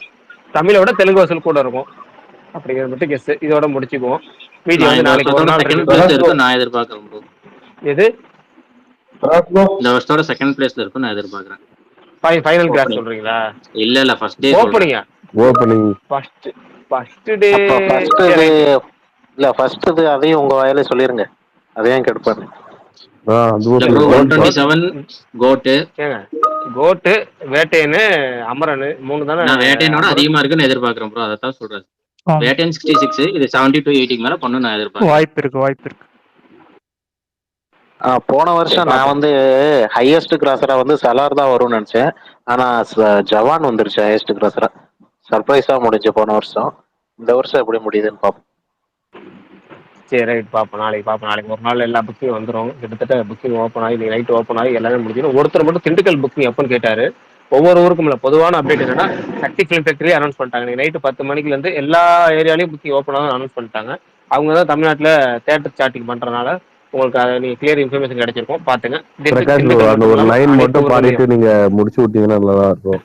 தமிழை விட தெலுங்கு வசூல் கூட இருக்கும் அப்படிங்கிறது மட்டும் கெஸ். இதோட முடிச்சுக்குவோம். வீடியோ வந்து நாளைக்கு ஒரு நாள் நான் எதிர்பார்க்கிறேன் ப்ரோ. எது இந்த வருஷத்தோட செகண்ட் பிளேஸ்ல இருக்கும் நான் எதிர்பார்க்கிறேன். ஃபைனல் கிராஸ் சொல்றீங்களா? இல்ல first day opening first day இல்ல ஃபர்ஸ்ட் இது அதையும் உங்க வாயில சொல்லிருங்க, அதையும் கெடுப்பாரு. கோட்டு, வேட்டையனு, அமரனு 3 தானே. நான் வேட்டையனோட அதிகமா இருக்குன்னு எதிர்பார்க்கிறேன் ப்ரோ. அதான் சொல்றேன். வேட்டையன் 66, இது 70 to 80 மேல பண்ணு நான் எதிர்பார்க்கிறேன். வாய்ப்பு இருக்கு. போன வருஷம் நான் வந்து ஹையஸ்ட் கிராசரா வந்து சலார் தான் வரும்னு நினைச்சேன். ஆனா ஜவான் வந்துருச்சு ஹையஸ்ட் கிராசரா. சர்ப்ரைஸா முடிஞ்சு போன வருஷம். இந்த வருஷம் எப்படி முடியுதுன்னு பார்ப்போம். சரி ரைட் பார்ப்போம், நாளைக்கு ஒரு நாள் எல்லா புக்கிங் வந்துடும். கிட்டத்தட்ட புக்கிங் ஓப்பன் ஆகி நைட் ஓப்பன் ஆகி எல்லாமே முடிஞ்சிடும். ஒருத்தர் மட்டும் திண்டுக்கல் புக்கிங் எப்போன்னு கேட்டாரு. ஒவ்வொரு ஊருக்கும் இல்லை, பொதுவான அப்டேட் என்னன்னா சக்தி ஃபிலிம் ஃபேக்டரி அனௌன்ஸ் பண்ணிட்டாங்க. நீ நைட்டு 10 மணிக்குலேருந்து எல்லா ஏரியாலையும் புக்கிங் ஓப்பன் ஆகும் அனௌன்ஸ் பண்ணிட்டாங்க. அவங்க தான் தமிழ்நாட்டில் தேட்டர் சார்ட்டிங் பண்ணுறதுனால உங்களுக்கு அதை நீங்கள் கிளியர் இன்ஃபர்மேஷன் கிடைச்சிருக்கும், பார்த்துங்க. பிரகாஷ் ப்ரோ அந்த ஒரு லைன் மட்டும் பாடிட்டு நீங்க முடிச்சு விட்டீங்கன்னா நல்லா இருக்கும்.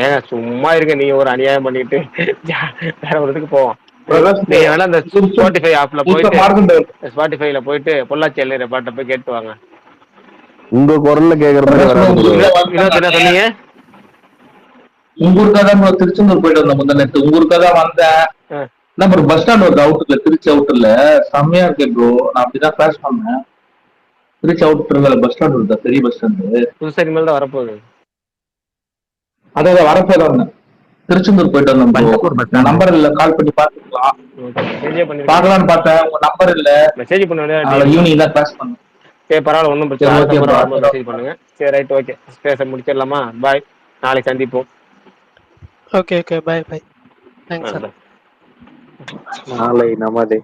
ஏங்க சும்மா இருக்க, நீங்க ஒரு அநியாயம் பண்ணிட்டு வேற ஒரு இதுக்கு போவோம். நீங்க வேணா இந்த ஸ்பாட்டிஃபை ஆப்ல போயிட்டு ஸ்பாட்டிஃபைல போயிட்டு பொள்ளாச்சி எல்லையர் பாட்டை போய் கேட்டு வாங்க. உங்க குரல்ல கேக்குற மாதிரி என்ன சொன்னீங்க? உங்க ஊருக்காக தான் திருச்செந்தூர் போயிட்டு வந்தேன் முந்தா உங்க ஊருக்காக தான் வந்தேன். என்ன ப்ரோ பஸ் ஸ்டாண்ட் வருது அவுட்டர்ல, திருச்சி அவுட்டர்ல செம்மையா இருக்கேன் ப்ரோ. நான் அப்படிதான் கிளாஸ் பண்ணேன். திருச்சி அவுட்டர்ல பஸ் ஸ்டாண்ட் வருதா, பெரிய பஸ் ஸ்டாண்டு புதுசா இனிமேல் தான் வரப்போகுது. அதான் வரப்போதான் வந்தேன். திருச்செந்தூர் போயிட்டு வந்தேன். நம்பர் இல்ல, கால் பண்ணி பாத்துக்கலாம் பாக்கலாம்னு பார்த்தேன். உங்க நம்பர் இல்ல, மெசேஜ் பண்ணுங்க. ஈவினிங் தான் கிளாஸ் பண்ணேன். சரி பரவாயில்ல, ஒன்றும் பிரச்சனை இல்லை. மெசேஜ் பண்ணுங்க. சரி ரைட், ஓகே, பேச முடிச்சிடலாமா? பாய், நாளைக்கு சந்திப்போம். Okay bye. Thanks sir. நாளை நமதே.